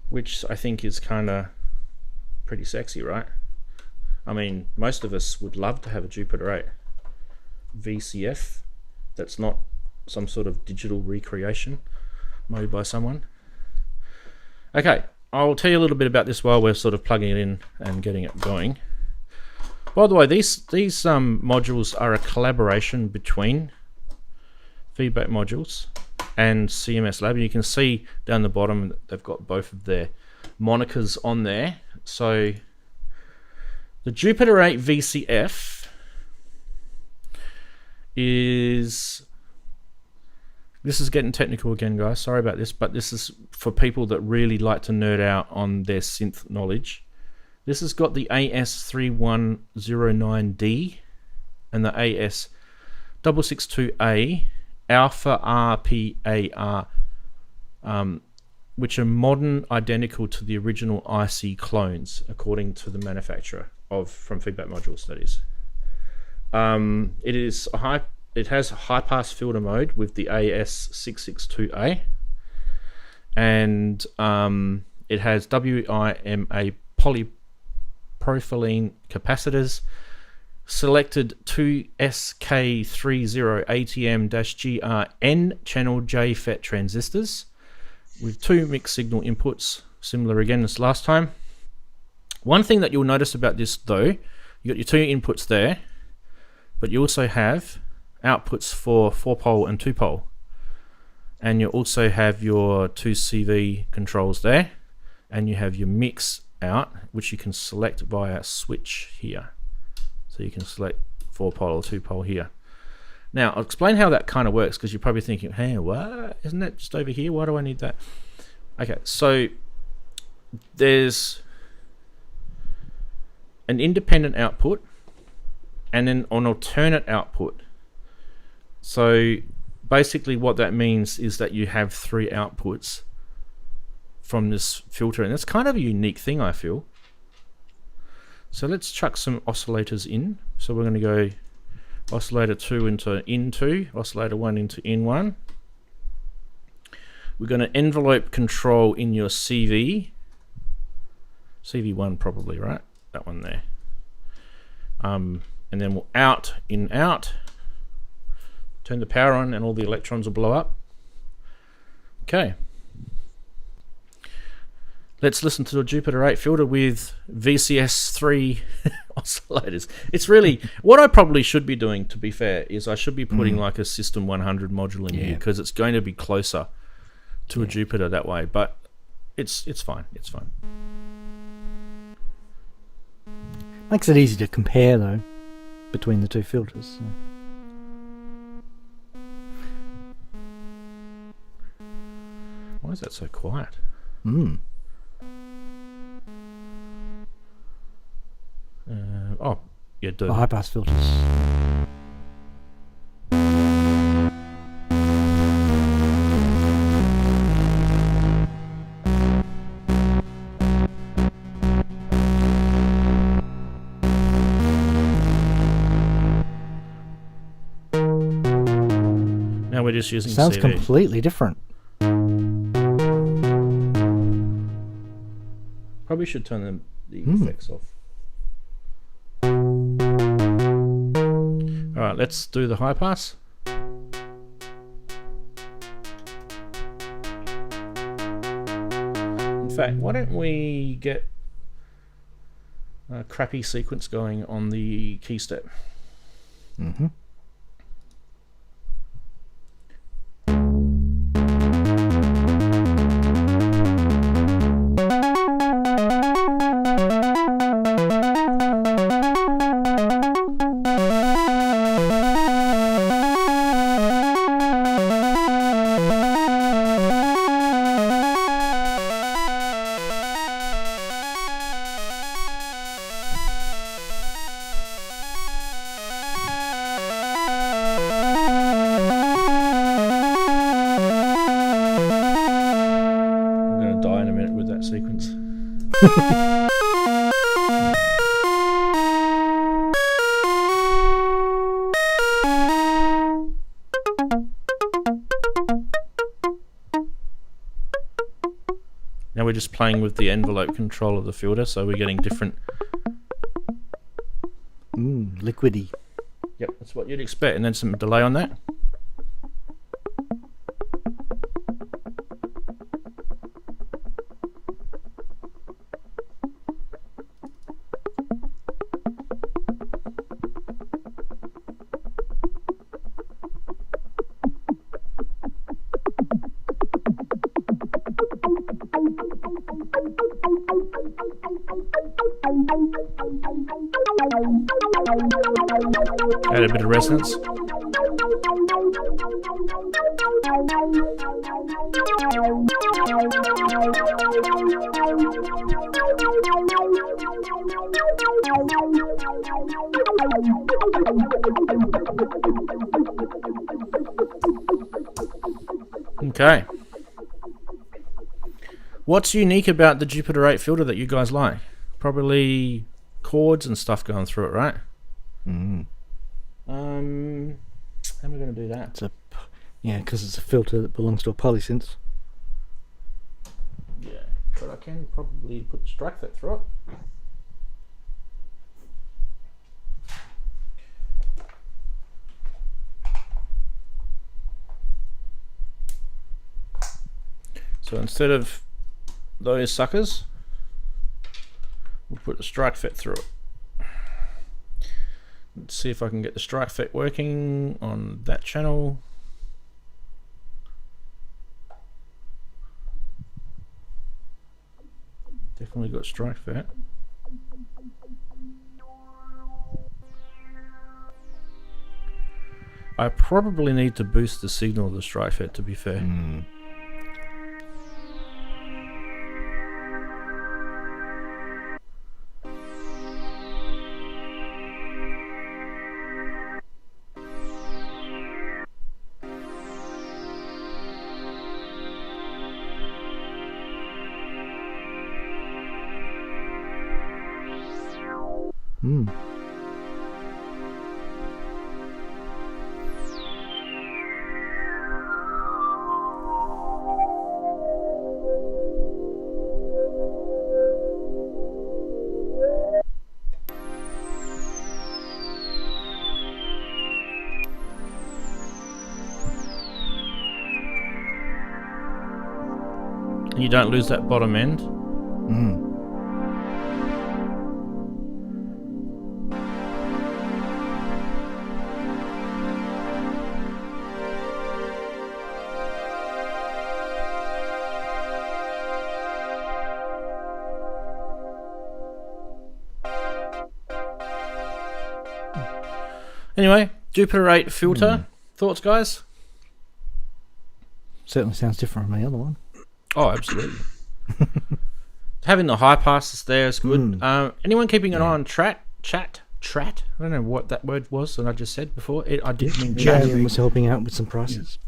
Which I think is kind of pretty sexy, right? I mean, most of us would love to have a JP8 VCF that's not some sort of digital recreation mode by someone. Okay, I'll tell you a little bit about this while we're sort of plugging it in and getting it going. By the way, these modules are a collaboration between Feedback Modules and CMS Lab. You can see down the bottom they've got both of their monikers on there. So the JP8 VCF is... This is getting technical again, guys. Sorry about this, but this is for people that really like to nerd out on their synth knowledge. This has got the AS3109D and the AS662A Alpha RPAR, which are modern, identical to the original IC clones, according to the manufacturer from Feedback Modules. That is. It has a high-pass filter mode with the AS662A, and it has WIMA polypropylene capacitors, selected 2SK30 ATM-GRN channel JFET transistors with 2 mixed signal inputs, similar again as last time. One thing that you'll notice about this though, you got your 2 inputs there, but you also have outputs for 4-pole and 2-pole, and you also have your 2 CV controls there, and you have your mix out, which you can select via a switch here. So you can select 4-pole or 2-pole here. Now I'll explain how that kind of works, because you're probably thinking, hey, what? Isn't that just over here? Why do I need that? Okay, so there's an independent output and then an alternate output. So basically what that means is that you have 3 outputs from this filter, and that's kind of a unique thing, I feel. So let's chuck some oscillators in. So we're going to go oscillator 2 into in 2, oscillator 1 into in 1. We're going to envelope control in your CV. CV1 probably, right? That one there. And then we'll out, in, out. Turn the power on and all the electrons will blow up. Okay. Let's listen to the JP8 filter with VCS3 oscillators. It's really, what I probably should be doing, to be fair, is I should be putting like a System 100 module in here, because it's going to be closer to a Jupiter that way, but it's fine. It's fine. Makes it easy to compare though between the 2 filters. So. Why is that so quiet? Oh, yeah, the high pass filters. Now we're just using Sounds CV. completely different. Probably should turn the effects off. Alright, let's do the high pass. In fact, why don't we get a crappy sequence going on the key step? Now we're just playing with the envelope control of the filter, so we're getting different... liquidy. Yep, that's what you'd expect, and then some delay on that. Add a bit of resonance. Okay. What's unique about the Jupiter 8 filter that you guys like? Probably chords and stuff going through it, right? Mm. How am I going to do that? Because it's a filter that belongs to a polysynth. Yeah, but I can probably put the strike fit through it. So instead of those suckers, we'll put the strike fit through it. Let's see if I can get the strike fit working on that channel. Definitely got strike fit. I probably need to boost the signal of the strike fit, to be fair. Mm. Mm. And you don't lose that bottom end. Mm. Anyway, Jupiter 8 filter. Thoughts, guys? Certainly sounds different from the other one. Oh, absolutely. Having the high passes there is good. Anyone keeping an eye on chat? I don't know what that word was that I just said before. I didn't mean chat. Jalen was helping out with some prices.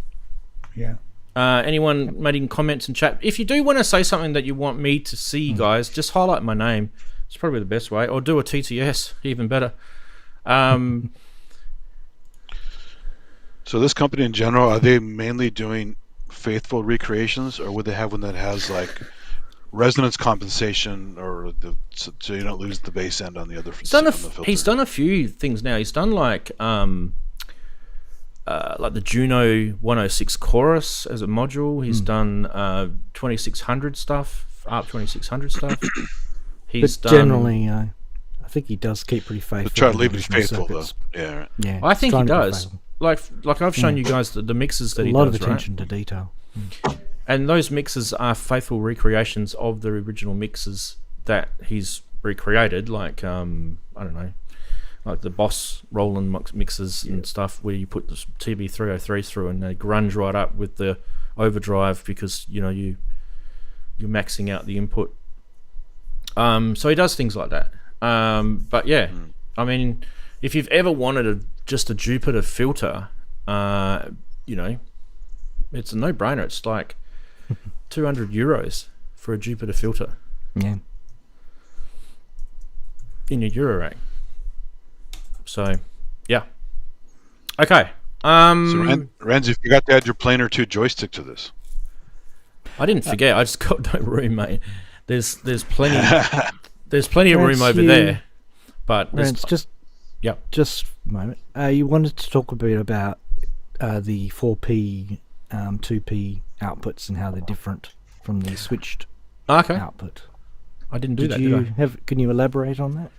Yeah. Anyone making comments in chat? If you do want to say something that you want me to see, guys, just highlight my name. It's probably the best way. Or do a TTS, even better. So this company in general, are they mainly doing faithful recreations, or would they have one that has like resonance compensation, or so you don't lose the bass end on the other? He's done a few things now. He's done like the Juno 106 chorus as a module. He's done 2600 stuff, ARP 2600 stuff. He's but generally, I think he does keep pretty faithful. Try to leave it faithful, though. Yeah. Yeah, I think he does. Like I've shown you guys the mixes that he does. A lot of attention to detail. And those mixes are faithful recreations of the original mixes that he's recreated. Like I don't know, like the Boss Roland mixes and stuff, where you put the TB303s through and they grunge right up with the overdrive because you're maxing out the input. So he does things like that. But yeah, I mean, if you've ever wanted just a Jupiter filter, it's a no-brainer. It's like €200 for a Jupiter filter. Yeah. In your eurorack. So, yeah. Okay. So Ranzee, you forgot to add your planar 2 joystick to this. I didn't forget. I just got no room, mate. There's plenty. There's plenty of room over there. But Rance, just a moment. You wanted to talk a bit about the 4P, 2P outputs and how they're different from the switched output. I didn't do that, did I? Can you elaborate on that?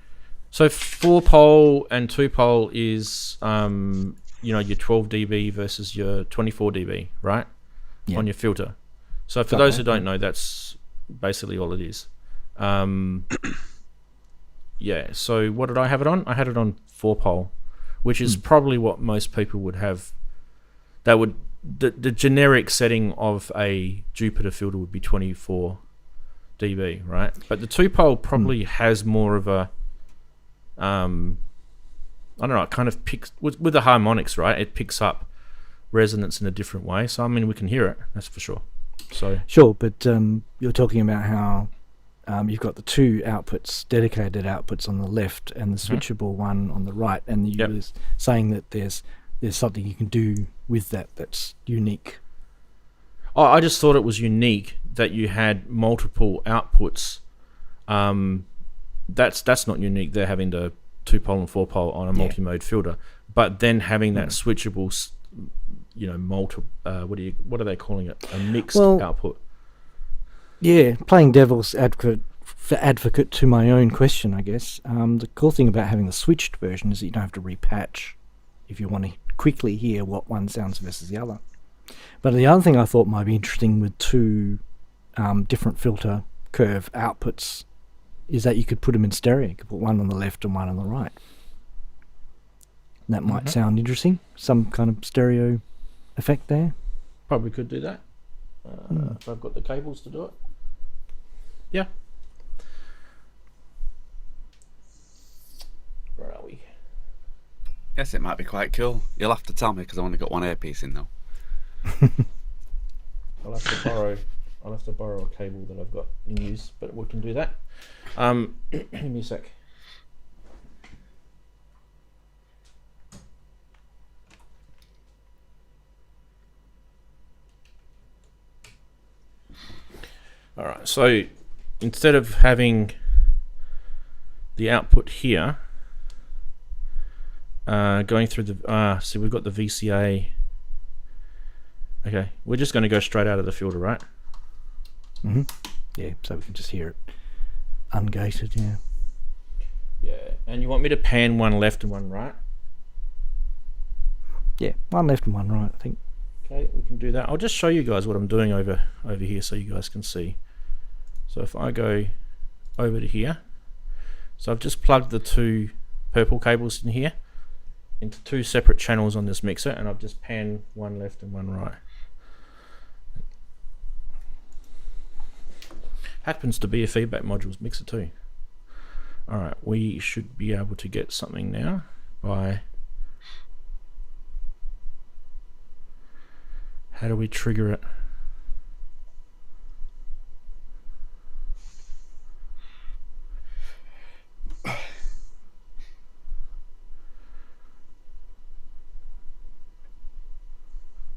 So 4-pole and 2-pole is, your 12 dB versus your 24 dB, right? Yeah. On your filter. So for those who don't know, that's basically all it is. Yeah, so what did I have it on? I had it on 4-pole, which is probably what most people would have. That would the generic setting of a Jupiter filter would be 24 dB, right? But the 2-pole probably has more of a I don't know, it kind of picks with the harmonics, right? It picks up resonance in a different way. So I mean, we can hear it, that's for sure. So sure, but you're talking about how you've got the two outputs, dedicated outputs on the left, and the switchable one on the right, and you were saying that there's something you can do with that's unique. Oh, I just thought it was unique that you had multiple outputs. That's not unique. They're having the 2-pole and 4-pole on a multi-mode filter, but then having that switchable, multiple. What are they calling it? A mixed output. Yeah, playing devil's advocate to my own question, I guess. The cool thing about having the switched version is that you don't have to repatch if you want to quickly hear what one sounds versus the other. But the other thing I thought might be interesting with two different filter curve outputs is that you could put them in stereo. You could put one on the left and one on the right. That might sound interesting. Some kind of stereo effect there. Probably could do that. If I've got the cables to do it. Yeah. Where are we? Guess it might be quite cool. You'll have to tell me because I've only got one earpiece in though. I'll have to borrow a cable that I've got in use, but we can do that. Give me a sec. All right, so instead of having the output here, going through the so we've got the VCA. Okay, we're just going to go straight out of the filter, right? Yeah, so we can just hear it ungated. Yeah, and you want me to pan one left and one right? Yeah, one left and one right, I think. Okay, we can do that. I'll just show you guys what I'm doing over here so you guys can see. So if I go over to here, so I've just plugged the two purple cables in here into two separate channels on this mixer, and I've just panned one left and one right. Happens to be a feedback modules mixer too. Alright, we should be able to get something now by... How do we trigger it?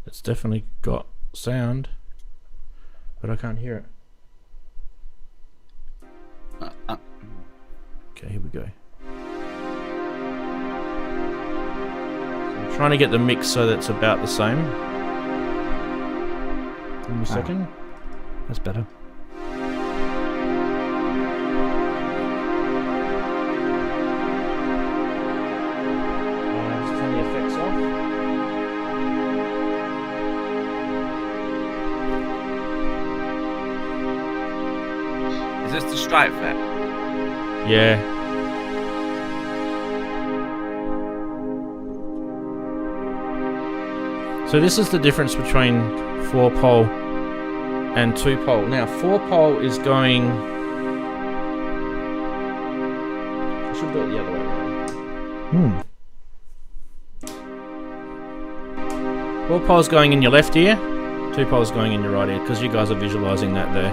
It's definitely got sound, but I can't hear it. Okay, here we go. So I'm trying to get the mix so that it's about the same. Give me a second. That's better. Just turn the effects off. Is this the stripe effect? Yeah. So this is the difference between 4-pole and 2-pole. Now 4-pole is going... I should do it the other way around. 4-pole's going in your left ear, 2-pole's going in your right ear, because you guys are visualizing that there.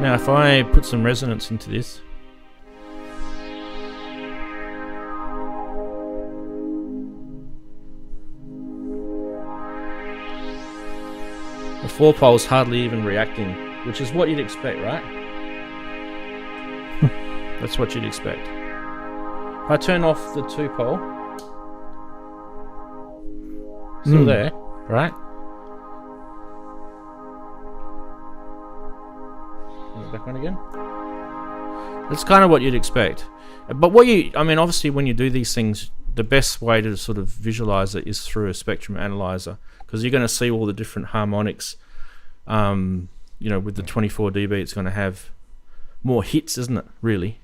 Now if I put some resonance into this, the 4-pole's hardly even reacting, which is what you'd expect, right? That's what you'd expect. If I turn off the 2-pole, still there, right? Back on again. That's kind of what you'd expect. But obviously when you do these things, the best way to sort of visualize it is through a spectrum analyzer, because you're going to see all the different harmonics. With the 24 dB, it's going to have more hits, isn't it, really?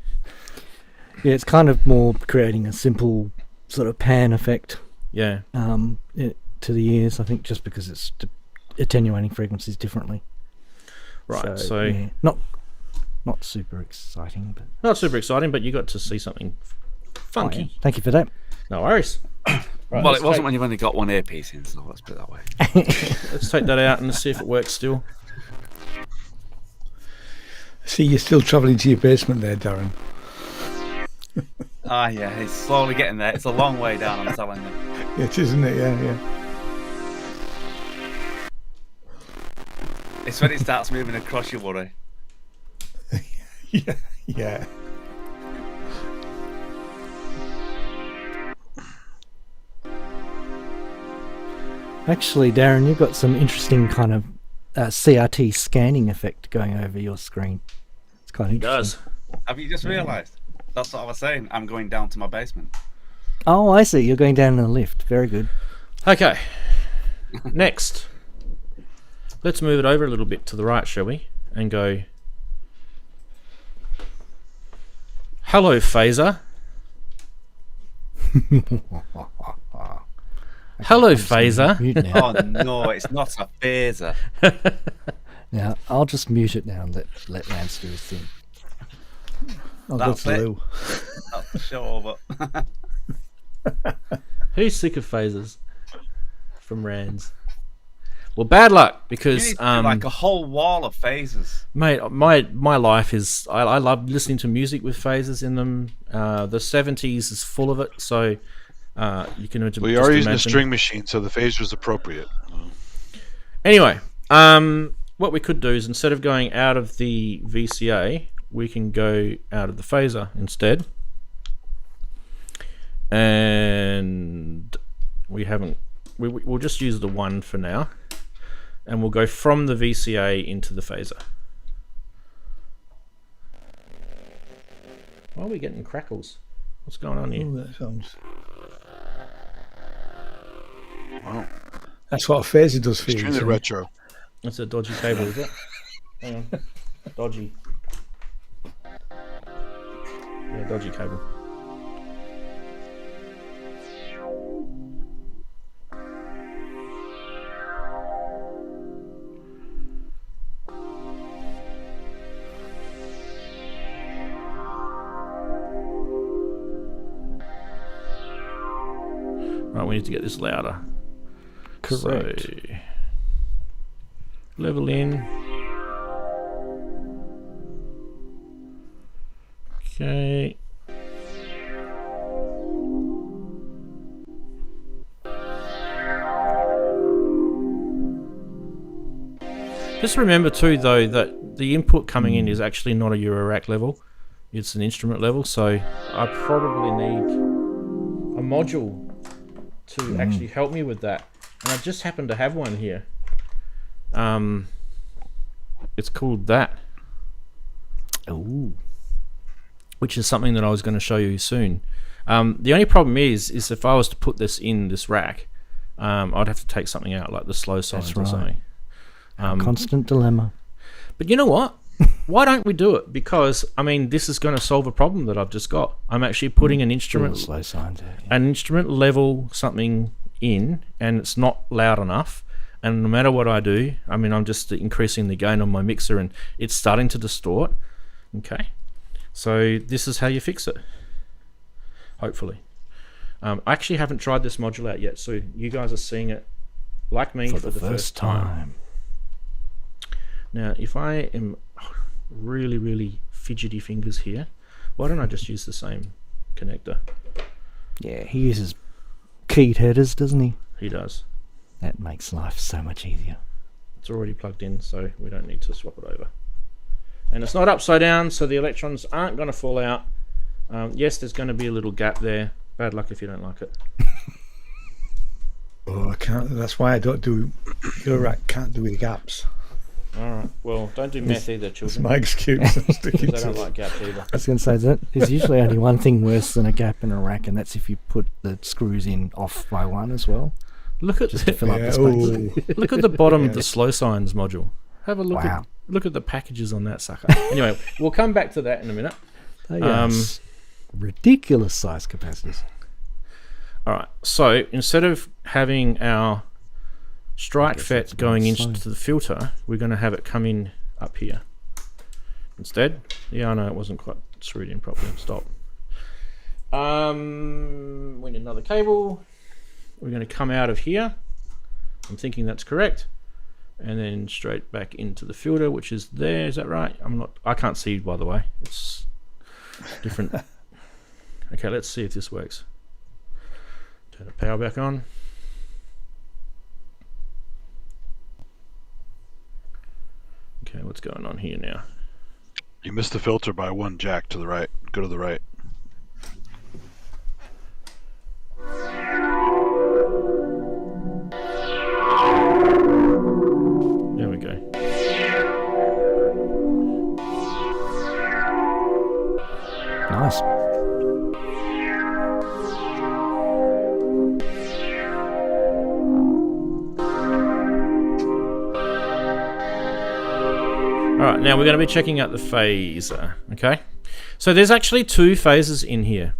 Yeah, it's kind of more creating a simple sort of pan effect. Yeah. To the ears, I think, just because it's attenuating frequencies differently. Right. So yeah, not super exciting, but not super exciting, but you got to see something funky. Oh, yeah. Thank you for that. No worries. Right, Well, it wasn't when you've only got one earpiece in, so let's put it that way. Let's take that out and see if it works still. See, you're still travelling to your basement there, Daren. Yeah, it's slowly getting there. It's a long way down, I'm telling you. It is, isn't it? Yeah. It's when it starts moving across, you worry. Yeah. Actually, Daren, you've got some interesting kind of CRT scanning effect going over your screen. It's quite interesting. It does. Have you just realised? That's what I was saying. I'm going down to my basement. Oh, I see. You're going down in the lift. Very good. Okay. Next. Let's move it over a little bit to the right, shall we? And go... Hello, Phazer. Hello, Phazer. Oh, no, it's not a phaser. Now, I'll just mute it now and let Rant do his thing. That's it. That's for sure, but... Who's sick of phasers from Ranzee? Well, bad luck, because you need to do like a whole wall of phasers. Mate, my life is I love listening to music with phasers in them. The 70s is full of it, so you can just We are using imagine. a string machine, so the phaser is appropriate. Anyway, what we could do is, instead of going out of the VCA, we can go out of the phaser instead. And we'll just use the one for now, and we'll go from the VCA into the phaser. Why are we getting crackles? What's going on here? Oh, that sounds... Wow. That's what a phaser does for you. Extremely isn't it? retro. That's a dodgy cable, is it? Hang on. Dodgy. Yeah, dodgy cable. Right, we need to get this louder. Correct. So, level in. Okay. Just remember too, though, that the input coming in is actually not a eurorack level. It's an instrument level, so I probably need a module to actually help me with that. And I just happen to have one here. It's called that. Ooh. Which is something that I was going to show you soon. The only problem is if I was to put this in this rack, I'd have to take something out, like the Slosines or something. Constant dilemma. But you know what? Why don't we do it? Because, I mean, this is going to solve a problem that I've just got. I'm actually putting an instrument, Slow signs, yeah. an instrument level something in, and it's not loud enough. And no matter what I do, I mean, I'm just increasing the gain on my mixer, and it's starting to distort. Okay, so this is how you fix it. Hopefully, I actually haven't tried this module out yet, so you guys are seeing it like me for the first time. Now, if I am really, really fidgety fingers here, why don't I just use the same connector? Yeah, he uses keyed headers, doesn't he? He does. That makes life so much easier. It's already plugged in, so we don't need to swap it over. And it's not upside down, so the electrons aren't going to fall out. Yes, there's going to be a little gap there. Bad luck if you don't like it. Oh, I can't. That's why I don't do Eurorack. Can't do the gaps. All right. Well, don't do meth either, That's children. my excuse. I'm sticking Because they to don't it. like gaps either. I was going to say that there's usually only one thing worse than a gap in a rack, and that's if you put the screws in off by one as well, Look at just to fill up Yeah, the space. ooh. look at the bottom of Yeah. the Slosines module. Have a look Wow. look at the packages on that sucker. Anyway, we'll come back to that in a minute. They are ridiculous size capacitors. All right. So instead of having our strike guess FET that's going about into so. the filter, we're going to have it come in up here. Instead, yeah, I know it wasn't quite screwed in properly. Stop. We need another cable. We're going to come out of here. I'm thinking that's correct, and then straight back into the filter, which is there. Is that right? I can't see, by the way. It's different. Okay, let's see if this works. Turn the power back on. Okay, what's going on here now? You missed the filter by one jack to the right. Go to the right. There we go. Nice. Alright, now we're going to be checking out the phaser, okay? So there's actually two phasers in here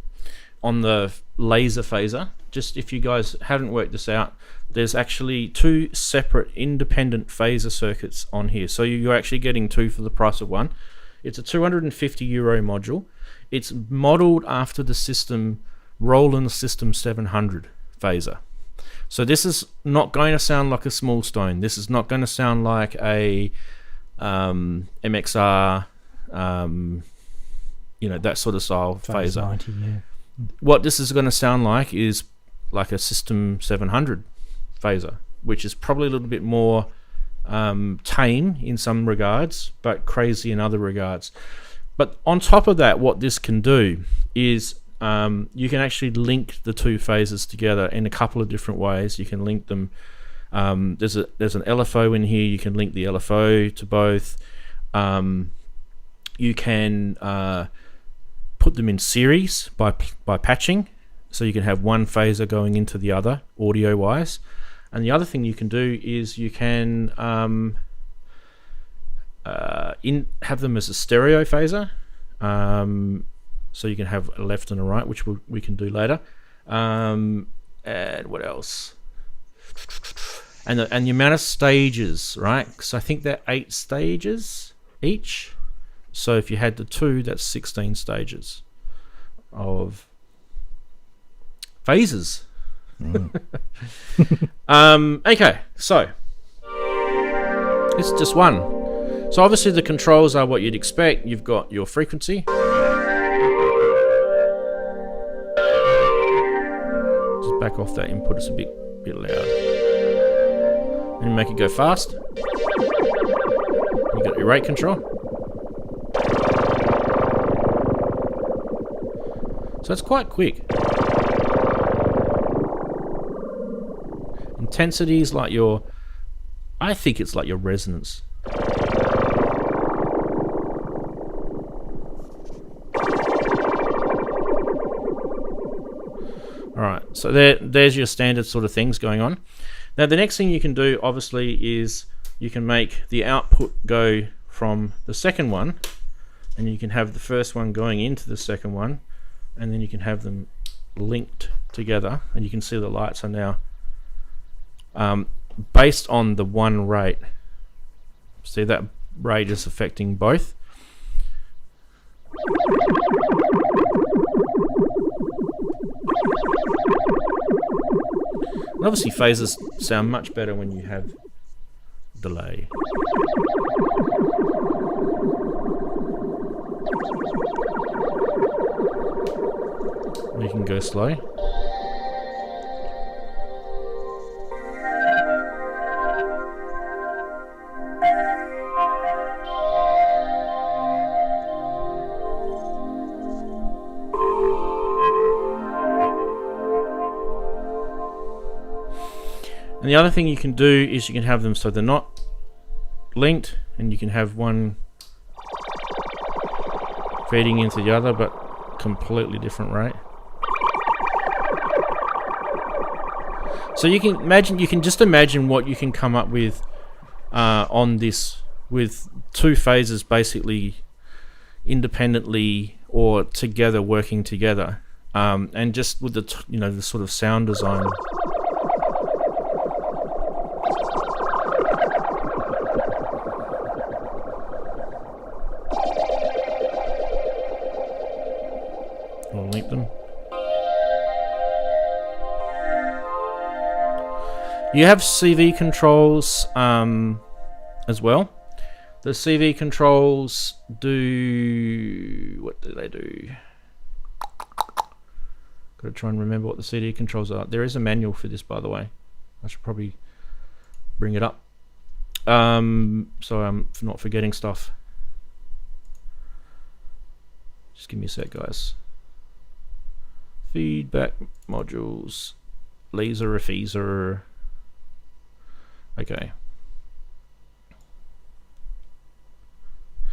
on the Lazer Phazer. Just if you guys haven't worked this out, there's actually two separate independent phaser circuits on here. So you're actually getting two for the price of one. It's a €250 module. It's modeled after the system Roland System 700 phaser. So this is not going to sound like a small stone. This is not going to sound like a MXR, that sort of style Phase phaser. 90, yeah. What this is going to sound like is like a System 700 phaser, which is probably a little bit more tame in some regards, but crazy in other regards. But on top of that, what this can do is you can actually link the two phasers together in a couple of different ways. You can link them. There's an LFO in here. You can link the LFO to both. You can put them in series by patching, so you can have one phaser going into the other audio wise. And the other thing you can do is you can have them as a stereo phaser, so you can have a left and a right, which we can do later. And what else? And the amount of stages, right? Because I think they're 8 stages each. So if you had the two, that's 16 stages of phases. Okay, so it's just one. So obviously the controls are what you'd expect. You've got your frequency. Just back off that input, it's a bit loud. And make it go fast. You got your rate control. So it's quite quick. Intensity is like your, I think it's like your resonance. Alright, so there's your standard sort of things going on. Now the next thing you can do obviously is you can make the output go from the second one, and you can have the first one going into the second one, and then you can have them linked together, and you can see the lights are now based on the one rate. See, that rate is affecting both. And obviously phasers sound much better when you have delay. We can go slow. And the other thing you can do is you can have them so they're not linked, and you can have one feeding into the other, but completely different rate. So you can just imagine what you can come up with on this, with two phases basically independently or together, working together, and just with the the sort of sound design. I'll link them. You have CV controls as well. The CV controls do... what do they do? Got to try and remember what the CD controls are. There is a manual for this, by the way. I should probably bring it up, so I'm not forgetting stuff. Just give me a sec, guys. Feedback modules, Lazer Phazer. Okay.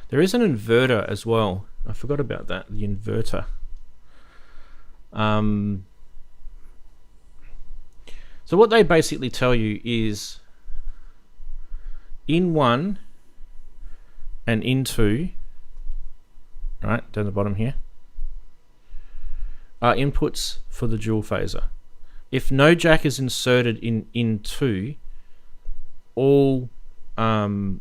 There is an inverter as well. I forgot about that. The inverter. So what they basically tell you is in 1 and in 2, right down the bottom here, are inputs for the dual phaser. If no jack is inserted in 2, all the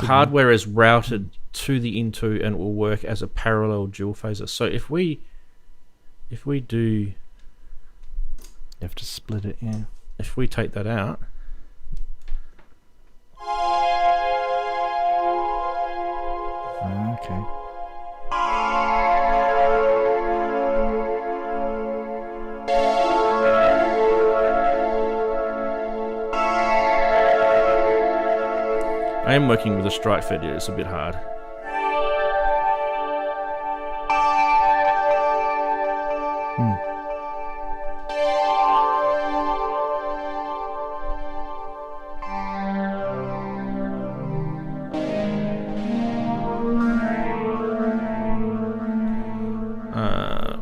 hardware is routed to the in2 and will work as a parallel dual phaser. So if we do, you have to split it, yeah. If we take that out, okay. I am working with a strike fed here. It's a bit hard.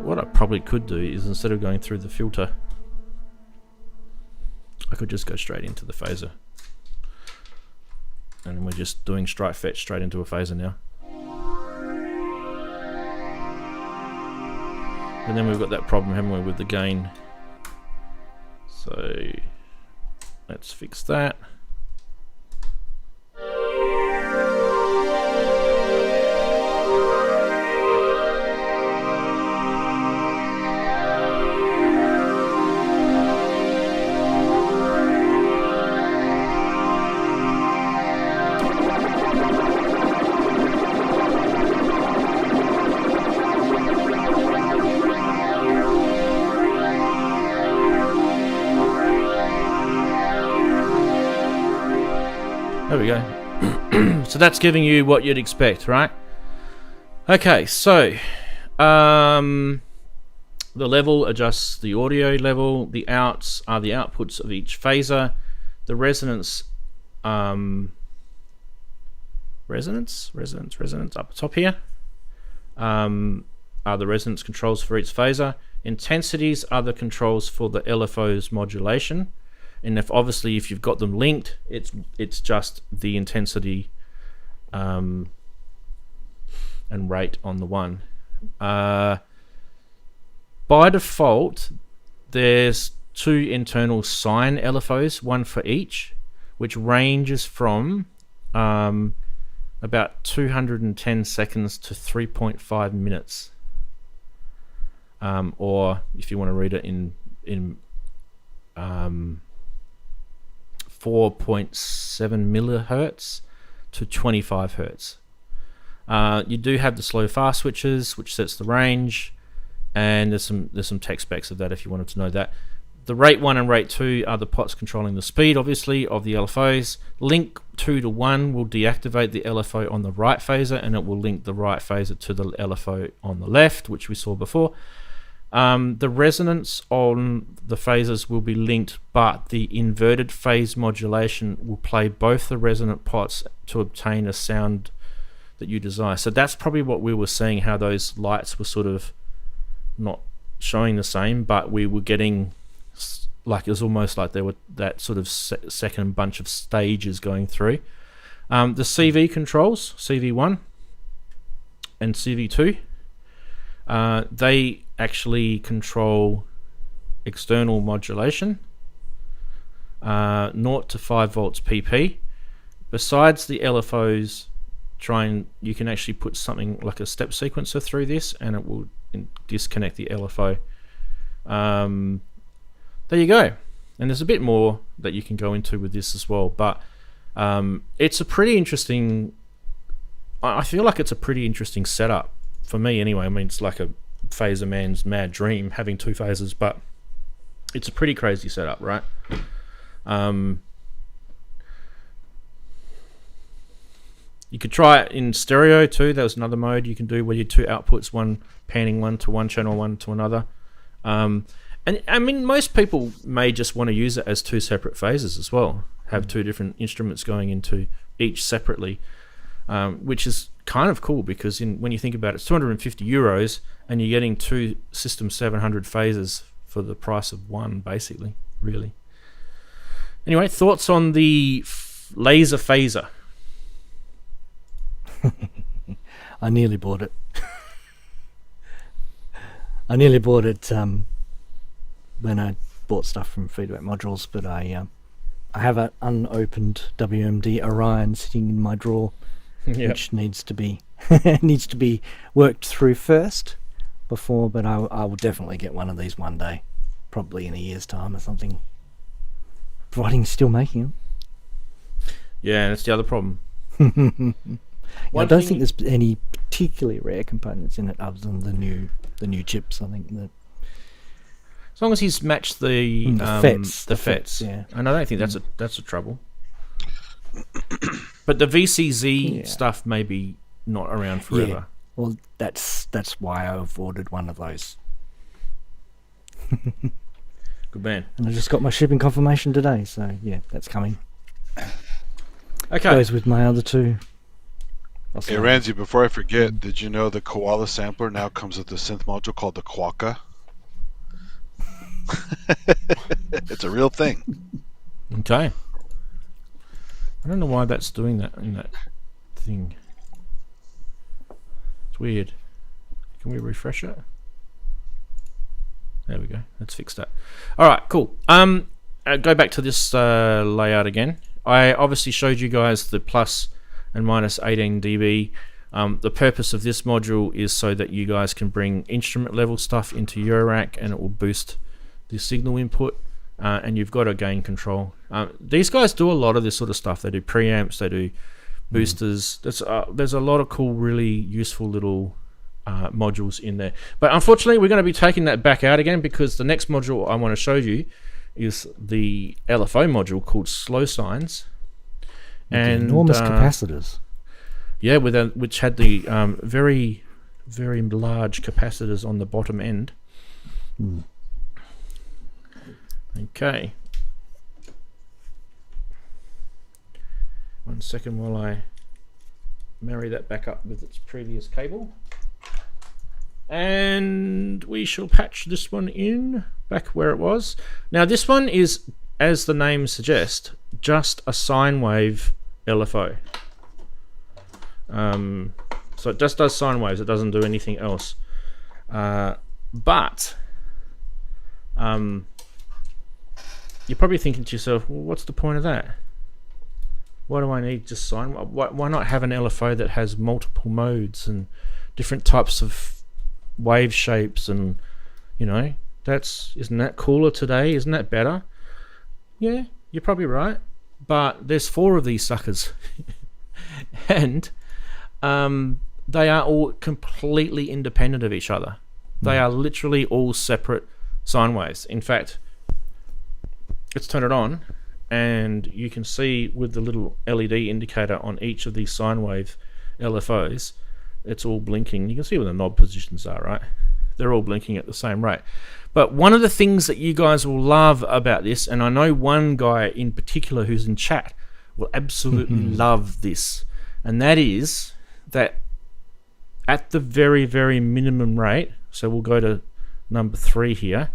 What I probably could do is, instead of going through the filter, I could just go straight into the phaser. And we're just doing strike fetch straight into a phaser now. And then we've got that problem, haven't we, with the gain. So let's fix that. There we go. So that's giving you what you'd expect, right? Okay, so the level adjusts the audio level. The outs are the outputs of each phaser. The resonance, resonance up the top here are the resonance controls for each phaser. Intensities are the controls for the LFO's modulation. And if you've got them linked, it's just the intensity and rate on the one. By default, there's 2 internal sine LFOs, one for each, which ranges from about 210 seconds to 3.5 minutes. Or if you want to read it in 4.7 millihertz to 25 hertz. You do have the slow fast switches, which sets the range, and there's some tech specs of that if you wanted to know that. The rate 1 and rate 2 are the pots controlling the speed, obviously, of the LFOs. Link 2 to 1 will deactivate the LFO on the right phaser, and it will link the right phaser to the LFO on the left, which we saw before. The resonance on the phasers will be linked, but the inverted phase modulation will play both the resonant pots to obtain a sound that you desire. So that's probably what we were seeing, how those lights were sort of not showing the same, but we were getting, like, it was almost like there were that sort of second bunch of stages going through. The CV controls, CV1 and CV2, they actually control external modulation, 0 to 5 volts PP. Besides the LFOs, you can actually put something like a step sequencer through this, and it will disconnect the LFO. There you go. And there's a bit more that you can go into with this as well, but it's a pretty interesting, I feel like it's a pretty interesting setup for me anyway. I mean, it's like a phaser man's mad dream having 2 phasers, but it's a pretty crazy setup, right? You could try it in stereo too. There was another mode you can do where you 2 outputs, one panning one to one channel, one to another. And I mean, most people may just want to use it as 2 separate phasers as well, have 2 different instruments going into each separately, which is kind of cool, because when you think about it, it's €250 and you're getting 2 System 700 phasers for the price of one, basically, really. Anyway, thoughts on the Lazer Phazer? I nearly bought it. I nearly bought it when I bought stuff from Feedback Modules, but I have an unopened WMD Orion sitting in my drawer, Yep. which needs to be worked through first before. But I will definitely get one of these one day, probably in a year's time or something, providing he's still making them. Yeah, and it's the other problem. I don't think there's any particularly rare components in it other than the new chips. I think that as long as he's matched the FETs, yeah. And I don't think that's a trouble. But the VCZ stuff may be not around forever. Yeah. Well, that's why I've ordered one of those. Good man. And I just got my shipping confirmation today, so yeah, that's coming. Okay. Goes with my other 2. Hey, Ranzee, before I forget, did you know the Koala sampler now comes with a synth module called the Quokka? It's a real thing. Okay. I don't know why that's doing that in that thing. It's weird. Can we refresh it? There we go. Let's fix that. All right, cool. Go back to this layout again. I obviously showed you guys the plus and minus 18 dB. The purpose of this module is so that you guys can bring instrument level stuff into eurorack, and it will boost the signal input, and you've got a gain control. These guys do a lot of this sort of stuff. They do preamps, they do boosters. There's a lot of cool, really useful little modules in there. But unfortunately, we're going to be taking that back out again, because the next module I want to show you is the LFO module called Slosines. And enormous capacitors. Yeah, which had the very, very large capacitors on the bottom end. Okay. 1 second while I marry that back up with its previous cable. And we shall patch this one in back where it was. Now this one is, as the name suggests, just a sine wave LFO. So it just does sine waves, it doesn't do anything else. But you're probably thinking to yourself, well, what's the point of that? Why do I need just sine? Why not have an LFO that has multiple modes and different types of wave shapes, and isn't that cooler today? Isn't that better? Yeah, you're probably right. But there's 4 of these suckers, and they are all completely independent of each other. They are literally all separate sine waves. In fact, let's turn it on, and you can see with the little LED indicator on each of these sine wave LFOs, it's all blinking. You can see where the knob positions are, right? they're all blinking at the same rate. But one of the things that you guys will love about this, and I know one guy in particular who's in chat will absolutely love this, and that is that at the very, very minimum rate, so we'll go to number 3 here,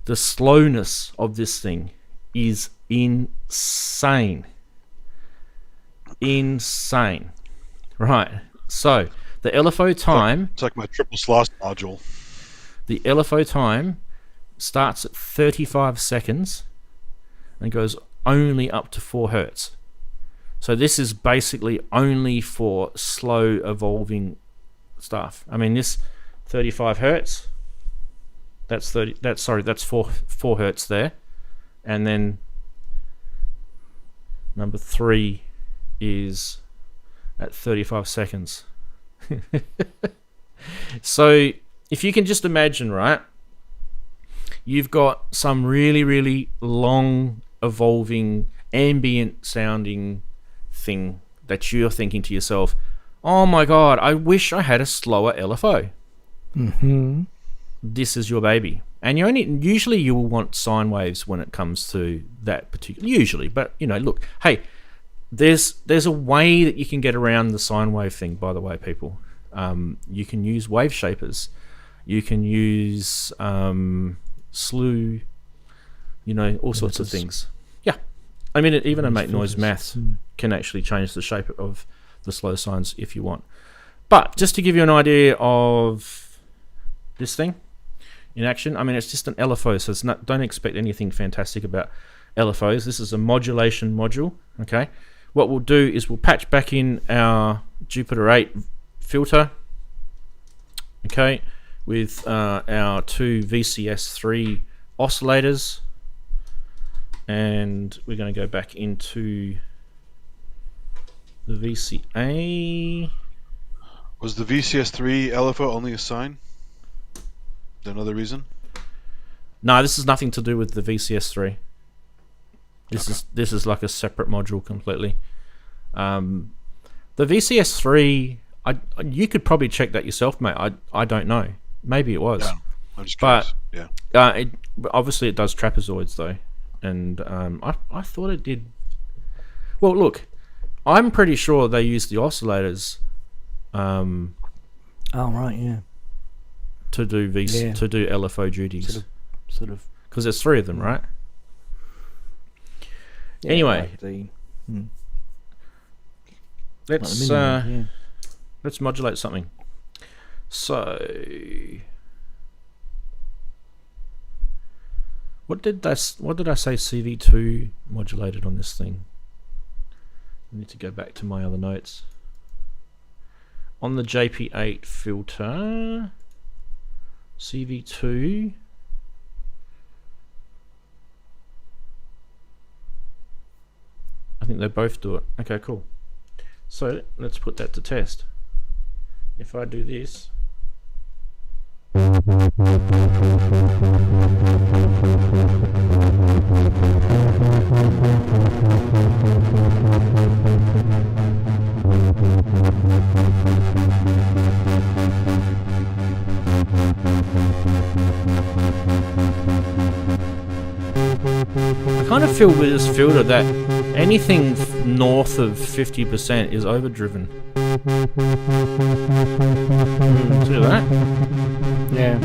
the slowness of this thing is insane. Insane. Right. So the LFO time... It's like my triple sloss module. The LFO time starts at 35 seconds and goes only up to 4 hertz. So this is basically only for slow evolving stuff. I mean, this 35 hertz, that's 4 hertz there, and then number 3 is at 35 seconds. So if you can just imagine, right, you've got some really, really long evolving ambient sounding thing that you're thinking to yourself, oh my god, I wish I had a slower LFO. This is your baby. And usually you will want sine waves when it comes to that particular, usually, but look, hey, there's a way that you can get around the sine wave thing, by the way, people. You can use wave shapers. You can use slew, all sorts of things. Yeah. I mean, even a make noise maths can actually change the shape of the slow sines if you want. But just to give you an idea of this thing in action, I mean, it's just an LFO, so don't expect anything fantastic about LFOs. This is a modulation module, okay? What we'll do is we'll patch back in our JP8 filter, okay, with our 2 VCS3 oscillators, and we're going to go back into the VCA. Was the VCS3 LFO only a sine? Is there another reason? No, this has nothing to do with the VCS3. This is like a separate module completely. The VCS3, you could probably check that yourself, mate. I don't know. Maybe it was. Yeah, I'm just curious. Obviously it does trapezoids though, and I thought it did. Well, look, I'm pretty sure they use the oscillators. Oh right, yeah. To do to do LFO duties. Sort of. Because there's 3 of them, right? Yeah, anyway, like let's modulate something. So, what did I say CV2 modulated on this thing? I need to go back to my other notes. On the JP8 filter, CV2. I think they both do it. Okay, cool. So let's put that to test. If I do this, I kind of feel with this filter that anything north of 50% is overdriven. See that? Yeah.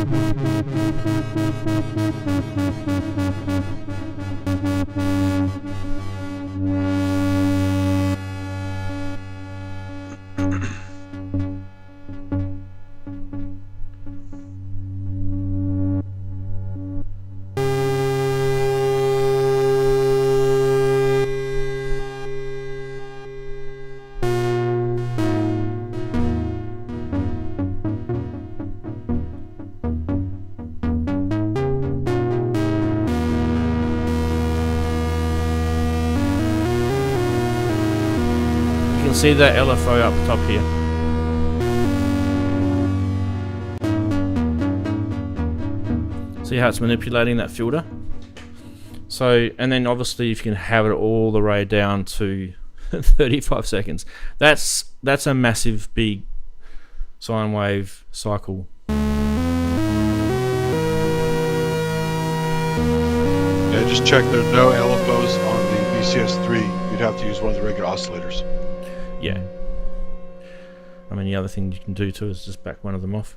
See that LFO up top here. See how it's manipulating that filter? So, and then obviously if you can have it all the way down to 35 seconds. That's a massive big sine wave cycle. just checked. There are no LFOs on the VCS3. You'd have to use one of the regular oscillators. Yeah. I mean, the other thing you can do too is just back one of them off.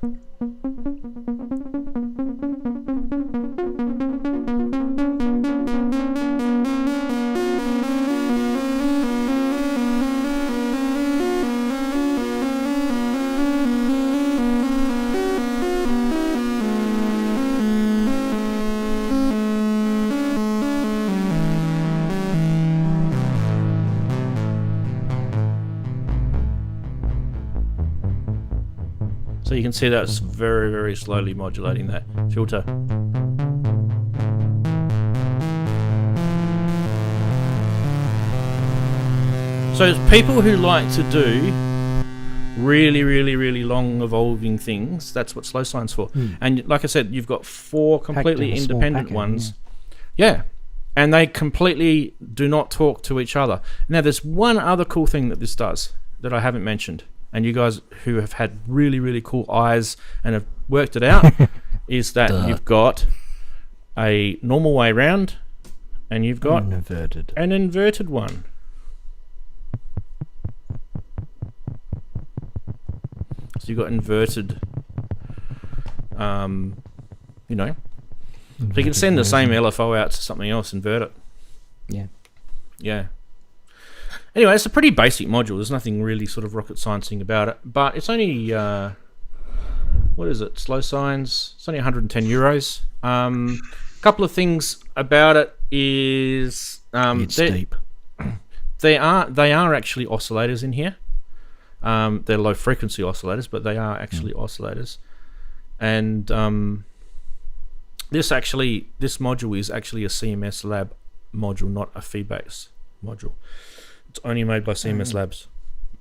So you can see that's very, very slowly modulating that filter. So people who like to do really, really, really long evolving things, that's what Slosines for. And like I said, you've got 4 completely independent ones. Yeah. And they completely do not talk to each other. Now there's one other cool thing that this does that I haven't mentioned. And you guys who have had really, really cool eyes and have worked it out, is that you've got a normal way round and you've got an inverted one. So you've got inverted, you know. So you can send the same LFO out to something else, invert it. Yeah. Yeah. Anyway, it's a pretty basic module. There's nothing really sort of rocket sciencing about it. But it's only, what is it, Slosines? It's only 110 euros. A couple of things about it is... it's deep. They are actually oscillators in here. They're low frequency oscillators, but they are actually oscillators. And this module is actually a CMS Lab module, not a feedbacks module. It's only made by CMS Labs,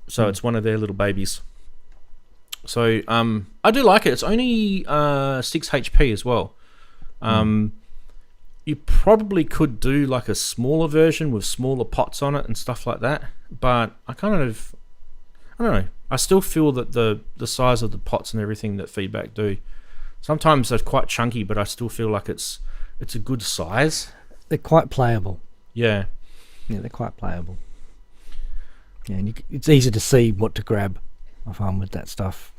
so it's one of their little babies. So I do like it. It's only 6 HP as well. You probably could do like a smaller version with smaller pots on it and stuff like that, but I don't know. I still feel that the size of the pots and everything that feedback do, sometimes they're quite chunky, but I still feel like it's a good size. They're quite playable. Yeah. Yeah, they're quite playable. Yeah, and it's easy to see what to grab. I find with that stuff,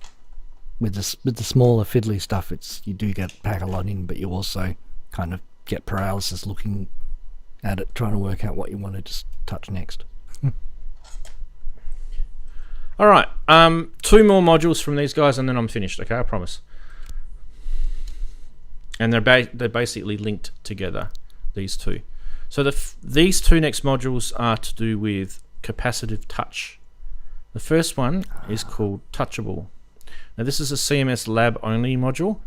with the smaller fiddly stuff, you do get pack a lot in, but you also kind of get paralysis looking at it, trying to work out what you want to just touch next. All right, 2 more modules from these guys, and then I'm finished. Okay, I promise. And they're basically linked together. These 2. So these 2 next modules are to do with capacitive touch. The first one is called Touchable. Now this is a CMS Lab only module.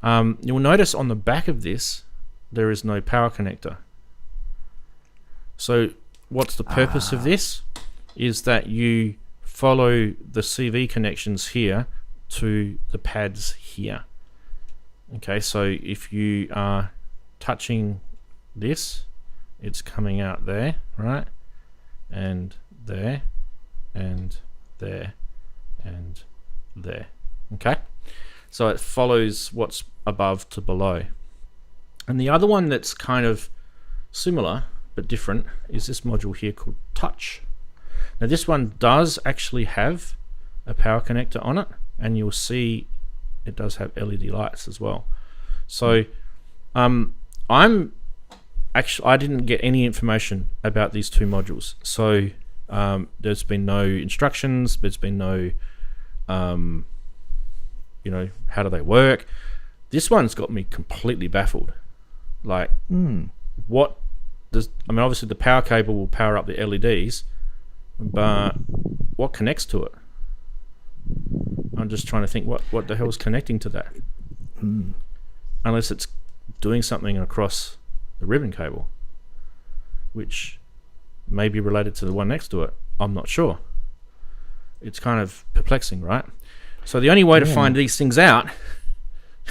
You'll notice on the back of this there is no power connector. So what's the purpose of this? Is that you follow the CV connections here to the pads here. Okay, so if you are touching this, it's coming out there, right? And there, and there, and there. Okay? So it follows what's above to below. And the other one that's kind of similar but different is this module here called Touch. Now this one does actually have a power connector on it, and you'll see it does have LED lights as well. So I didn't get any information about these 2 modules, so there's been no instructions, there's been no you know, how do they work. This one's got me completely baffled. Like, what does, I mean, obviously the power cable will power up the LEDs, but what connects to it? I'm just trying to think what the hell is connecting to that. Unless it's doing something across the ribbon cable, which may be related to the one next to it. I'm not sure. It's kind of perplexing, right? So the only way to find these things out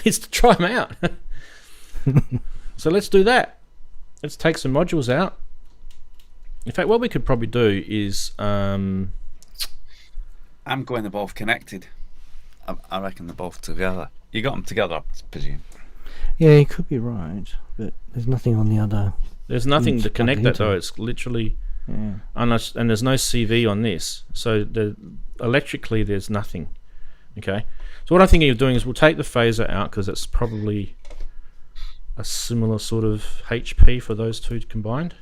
is to try them out. So let's do that. Let's take some modules out. In fact, what we could probably do is I'm going, they're both connected. I reckon they're both together. You got them together, I presume. Yeah, you could be right, but there's nothing on the other. There's nothing to plug connect it that into. though. It's literally, Yeah. and there's no CV on this, so electrically there's nothing. Okay, so what I'm thinking of doing is we'll take the phaser out because it's probably a similar sort of HP for those two combined.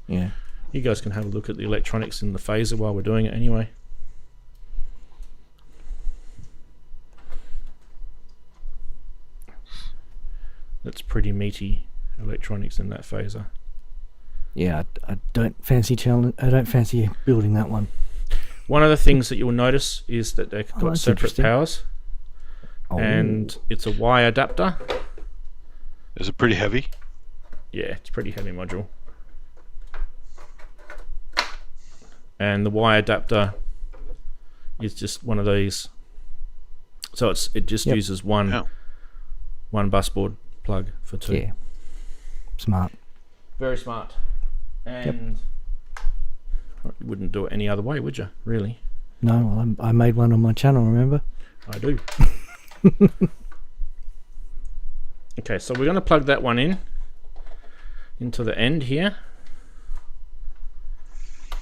Yeah. You guys can have a look at the electronics in the phaser while we're doing it anyway. That's pretty meaty electronics in that phaser. Yeah, I don't fancy building that one. One of the things that you'll notice is that they've got that's separate interesting. powers, Oh. and it's a Y adapter. Is it pretty heavy? Yeah, it's a pretty heavy module. And the Y adapter is just one of these. So it just Yep. uses one busboard plug for two. Yeah. Smart. Very smart. And you wouldn't do it any other way, would you? Really? No, well, I made one on my channel, remember? I do. Okay, so we're going to plug that one into the end here.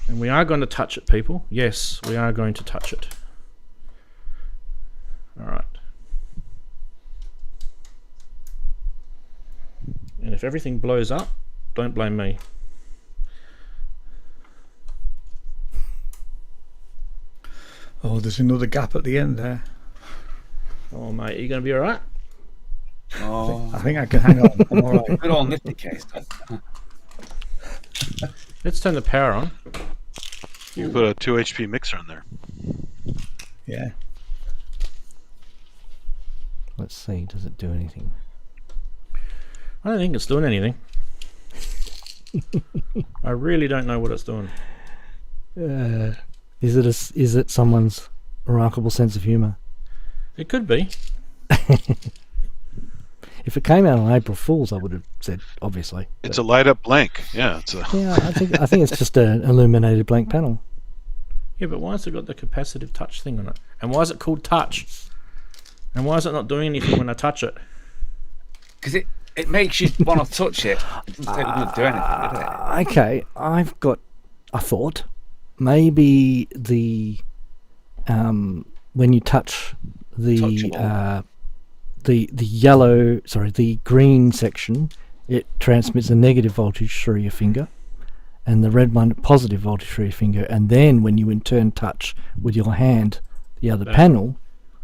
And we are going to touch it, people. Yes, we are going to touch it. All right. And if everything blows up, don't blame me. Oh, there's another gap at the end there. Oh, mate, are you going to be all right? Oh, I think I can hang on. I'm all right. good old nifty case. Let's turn the power on. You put a 2 HP mixer in there. Yeah. Let's see, does it do anything? I don't think it's doing anything. I really don't know what it's doing. Is it someone's remarkable sense of humour? It could be. If it came out on April Fool's, I would have said, obviously. It's a light up blank. Yeah, it's a. Yeah, I think it's just an illuminated blank panel. Yeah, but why has it got the capacitive touch thing on it? And why is it called touch? And why is it not doing anything when I touch it? Because it makes you want to touch it. It doesn't take long to do anything, does it? Okay, I've got a thought. Maybe the when you touch the the green section, it transmits a negative voltage through your finger, and the red one positive voltage through your finger, and then when you in turn touch with your hand the other panel,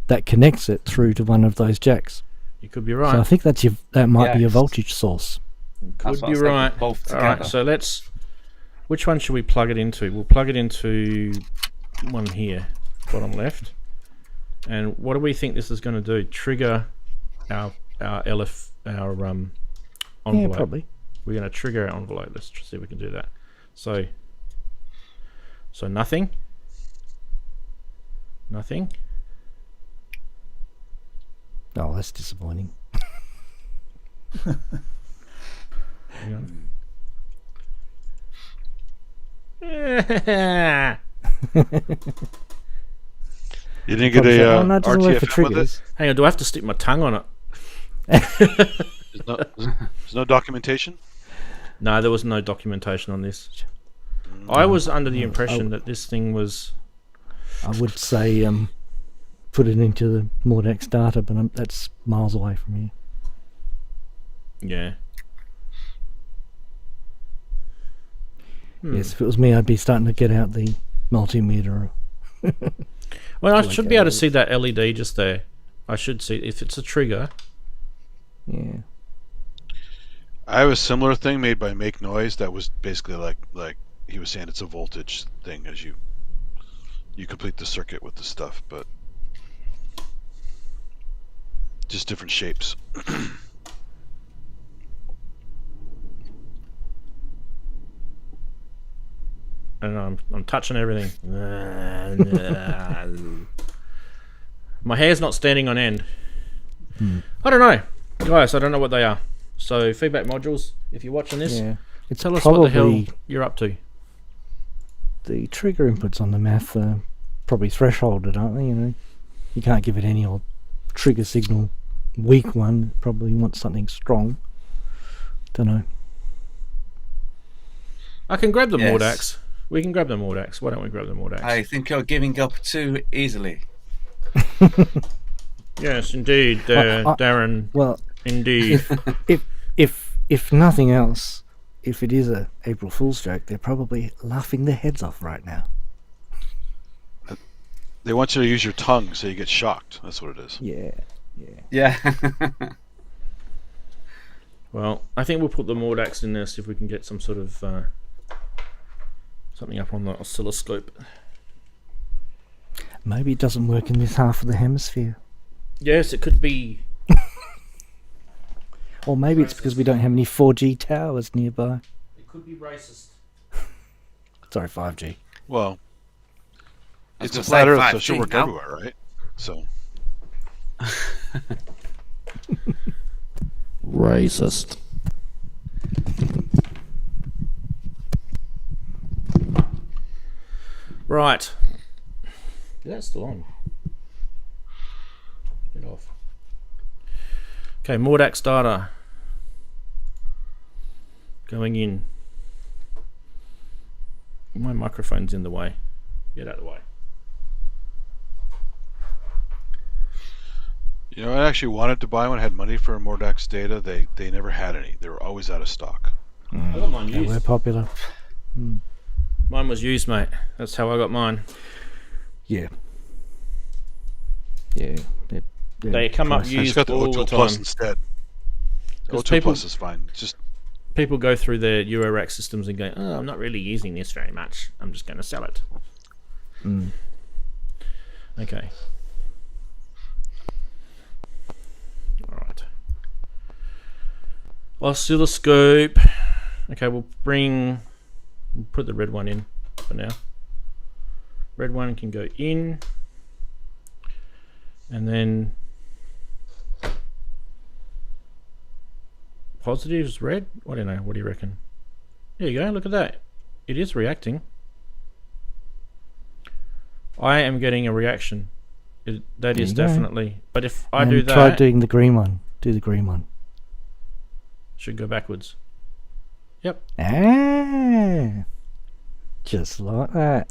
that connects it through to one of those jacks. You could be right. So I think that might be a Yes. voltage source. Could That's what be I was thinking, right. both All right, together. so which one should we plug it into? We'll plug it into one here, bottom left. And what do we think this is going to do? Trigger our envelope. Yeah, probably. We're going to trigger our envelope. Let's see if we can do that. So nothing. Nothing. Oh, that's disappointing. Hang on. You didn't get Probably a say, "Oh, no, it doesn't work for RTFM with it? triggers." Hang on, do I have to stick my tongue on it? There's no documentation? No, there was no documentation on this. I was under the impression that this thing was... I would say put it into the Mordex data, but that's miles away from here. Yeah. Yes, if it was me, I'd be starting to get out the multimeter. Well, I Like should be able to a- see that LED just there. I should see if it's a trigger. Yeah. I have a similar thing made by Make Noise that was basically like he was saying, it's a voltage thing as you complete the circuit with the stuff, but just different shapes. And I'm touching everything. My hair's not standing on end. I don't know, guys. I don't know what they are. So feedback modules. If you're watching this, Yeah. It's tell us what the hell probably you're up to. the trigger inputs on the math are probably thresholded, aren't they? You know, you can't give it any old trigger signal weak one probably wants something strong. Don't know. I can grab the Yes. Mordax. We can grab the Mordax. Why don't we grab the Mordax? I think you're giving up too easily. Yes, indeed, Daren. Well, Indeed. if nothing else, if it is a April Fool's joke, they're probably laughing their heads off right now. They want you to use your tongue so you get shocked. That's what it is. Yeah. Yeah. Well, I think we'll put the Mordax in there, see if we can get some sort of something up on the oscilloscope. Maybe it doesn't work in this half of the hemisphere. Yes, it could be. Or maybe it's because we don't have any 4G towers nearby. It could be racist. Sorry, 5G. Well, I was it's a gonna flat say Earth, so it 5G should work now. everywhere, right? So Racist. Right. Is that still on? Get off. Okay, Mordax data. Going in. My microphone's in the way. Get out of the way. you know, I actually wanted to buy one. I had money for Mordax data. They never had any. They were always out of stock. I got mine Yeah, used. we're popular. Mine was used, mate. That's how I got mine. Yeah. Yeah. They come up pricey. I just used got the all O2 the Plus time. instead. The 'Cause O2 people- Plus is fine. It's just People go through their eurorack systems and go, oh, I'm not really using this very much. I'm just going to sell it. Mm. Okay. All right. Oscilloscope. Okay, we'll put the red one in for now. Red one can go in. And then positives red? I don't know. What do you reckon? There you go. Look at that. It is reacting. I am getting a reaction. That There is you go. definitely. But if I And do try that, doing the green one. Do the green one. should go backwards. Yep. Ah, just like that.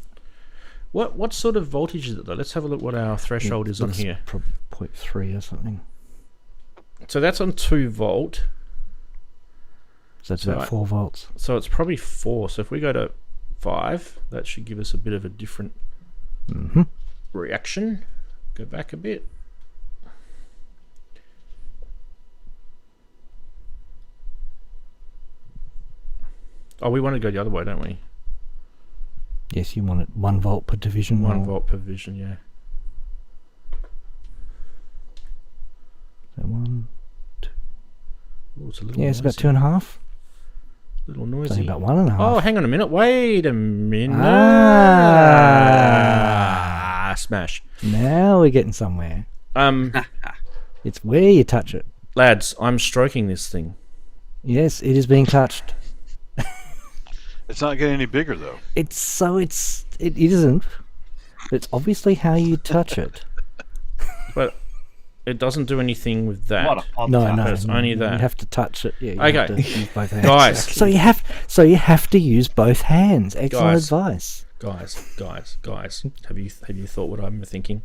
What sort of voltage is it though? Let's have a look what our threshold is on That's here. Probably 0.3 or something. So that's on 2 volt. So that's Right. about 4 volts. So it's probably 4. So if we go to 5, that should give us a bit of a different Mm-hmm. reaction. Go back a bit. Oh, we want to go the other way, don't we? Yes, you want it 1 volt per division. 1 or- volt per vision, yeah. So 1. Oh, it's a little Yeah, it's about noisy. 2.5. Little It's noisy. only about 1.5. Oh, hang on a minute. Wait a minute. Ah. Smash. Now we're getting somewhere. It's where you touch it. Lads, I'm stroking this thing. Yes, it is being touched. it's not getting any bigger though. It isn't. It's obviously how you touch it. But it doesn't do anything with that. What a podcast. No, It's only that. You have to touch it. Yeah, you Okay. have to use both hands. Guys. So you have to use both hands. Excellent Guys. advice. Guys. Have you thought what I'm thinking?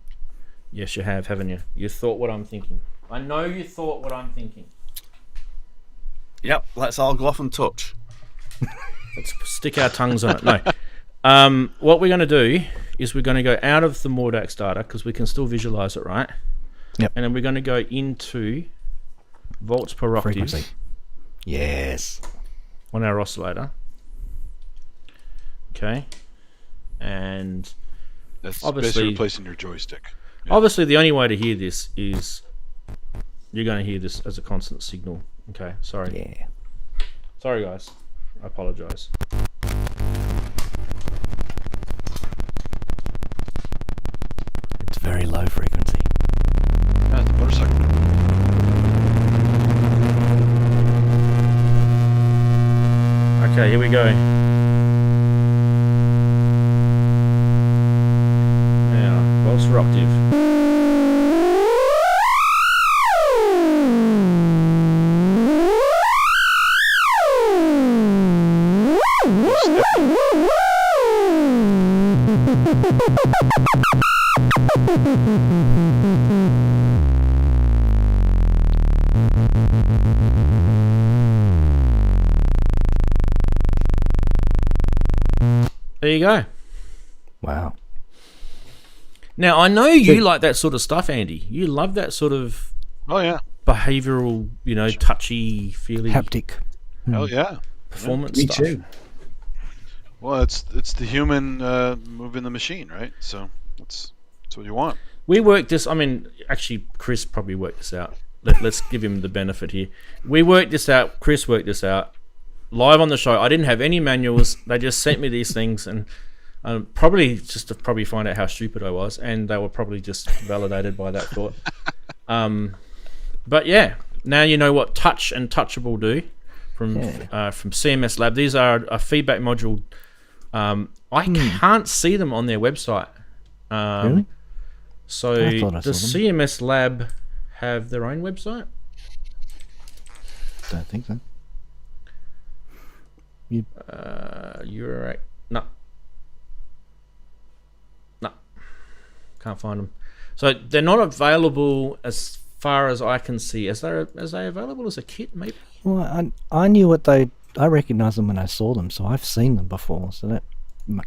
Yes, you have, haven't you? You thought what I'm thinking. I know you thought what I'm thinking. Yep, let's all go off and touch. Let's stick our tongues on it. No. What we're going to do is we're going to go out of the Mordax data because we can still visualize it, right? Yep. And then we're going to go into volts per octave Frequency. Yes. on our oscillator. Okay. And That's Obviously- basically replacing your joystick. Yeah. obviously the only way to hear this is you're going to hear this as a constant signal. Okay, sorry. Yeah. Sorry, guys. I apologize. It's very low frequency. Yeah, the motorcycle. Okay, here we go. Now, volts per octave. go. Wow. Now, I know you like that sort of stuff, Andy. You love that sort of Oh yeah. behavioural, touchy, feely Haptic. Hell yeah. performance Me stuff. too. Well, it's the human moving the machine, right? So that's what you want. We worked this. I mean, actually, Chris probably worked this out. Let's give him the benefit here. We worked this out. Chris worked this out live on the show. I didn't have any manuals. They just sent me these things, and probably just to find out how stupid I was, and they were probably just validated by that thought. But yeah, now you know what Touch and Touchable do from CMS Lab. These are a feedback module. I can't see them on their website. Really? So I thought I does saw CMS Lab have their own website? Don't think so. Eurorack? No, can't find them. So they're not available as far as I can see. Is they available as a kit? Maybe. Well, I knew what I recognised them when I saw them, so I've seen them before. So that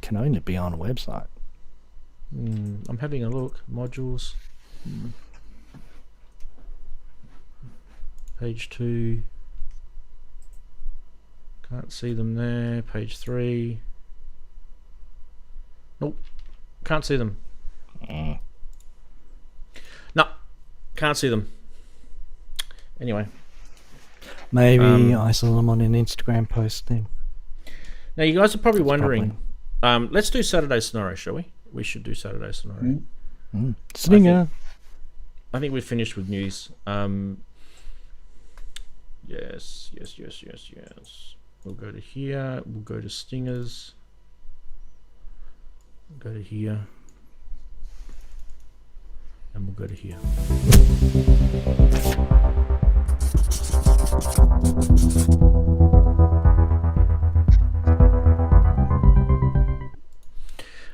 can only be on a website. I'm having a look. Modules. Page 2. Can't see them there. Page 3. Nope. Can't see them. No. Can't see them. Anyway. Maybe I saw them on an Instagram post then. Now you guys are probably wondering. Let's do Saturday Sonoro, shall we? We should do Saturday Sonoro. Stinger. I think we've finished with news. Yes. We'll go to here. We'll go to Stingers. We'll go to here. And we'll go to here.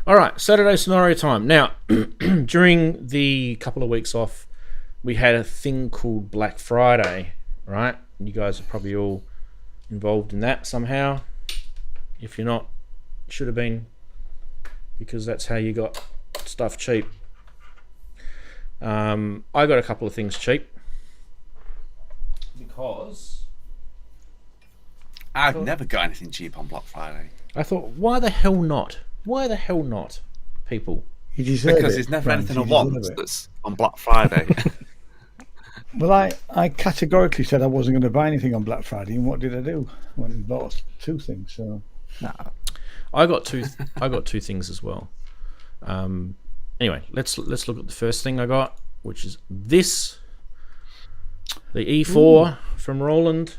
All right, Saturday Sonoro time. Now, during the couple of weeks off, we had a thing called Black Friday, right? You guys are probably all involved in that somehow. If you're not, you should have been, because that's how you got stuff cheap. I got a couple of things cheap because I've never got anything cheap on Black Friday. I thought, why the hell not? Why the hell not, people? You deserve Because it, there's never Rant, anything I you want deserve it. that's on Black Friday. Well, I categorically said I wasn't going to buy anything on Black Friday, and what did I do? Went and bought 2 things. So I got two things as well. Anyway, let's look at the first thing I got, which is this, the E4 from Roland.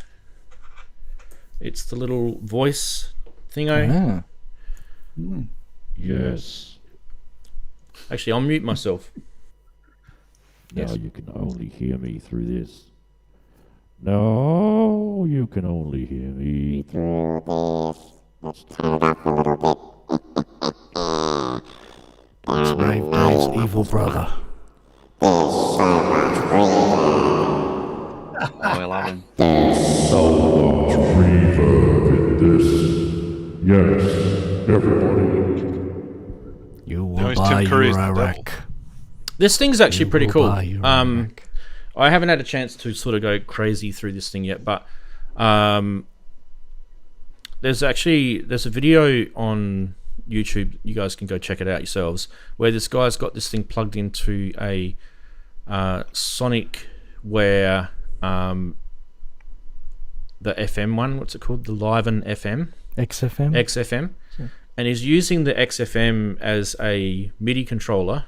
It's the little voice thingo. Yes. Actually, I'll mute myself. Now you can only hear me through this. No, you can only hear me through this. Let's turn it up a little bit. It's Rave Day's evil brother. There's so much reverb. I'll have him. There's so much reverb in this. Yes, everybody. You No, will he's buy Tim Curry's the eurorack. This thing's actually pretty cool. buy Eurorack. I haven't had a chance to sort of go crazy through this thing yet, but there's a video on YouTube. You guys can go check it out yourselves, where this guy's got this thing plugged into a Sonic, where the FM one, what's it called? The Liven FM? XFM? XFM. And he's using the XFM as a MIDI controller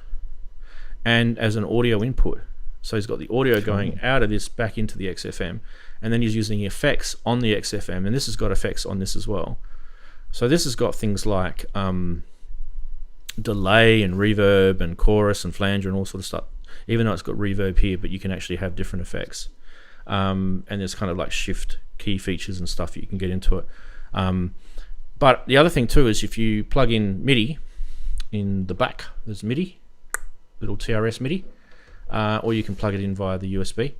and as an audio input. So he's got the audio going out of this back into the XFM, and then he's using effects on the XFM, and this has got effects on this as well. So this has got things like delay and reverb and chorus and flanger and all sort of stuff, even though it's got reverb here, but you can actually have different effects. And there's kind of like shift key features and stuff you can get into it. But the other thing too is if you plug in MIDI in the back, there's MIDI, little TRS MIDI, or you can plug it in via the USB.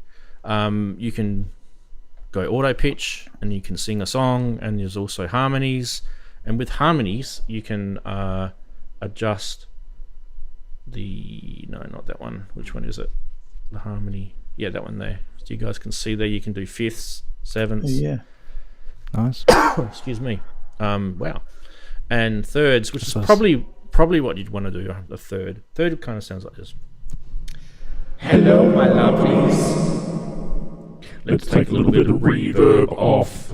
You can go auto pitch and you can sing a song, and there's also harmonies And with harmonies, you can adjust not that one. Which one is it? The harmony. Yeah, that one there. So you guys can see there. You can do fifths, sevenths. Yeah. Nice. Excuse me. Wow. And thirds, which is Nice. probably what you'd want to do. The third. Third kind of sounds like this. Hello, my lovelies. Let's take a little bit of reverb off.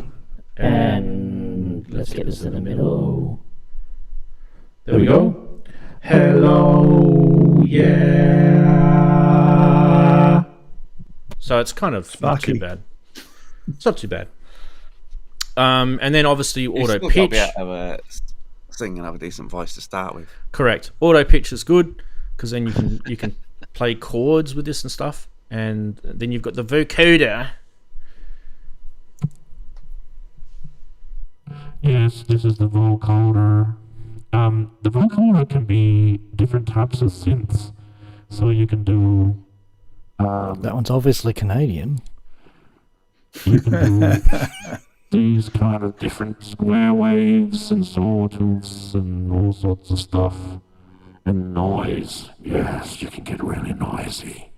And let's get this in the middle. There we go. Hello, yeah. So it's kind of not too Sparky. bad. It's not too bad. And then obviously You've auto still got to pitch. be able to sing and have a decent voice to start with. Correct. Auto pitch is good because then you can play chords with this and stuff. And then you've got the vocoder. Yes, this is the vocoder. The vocoder can be different types of synths. So you can do That one's obviously Canadian. you can do these kind of different square waves and sawtooths and all sorts of stuff. And noise. Yes, you can get really noisy.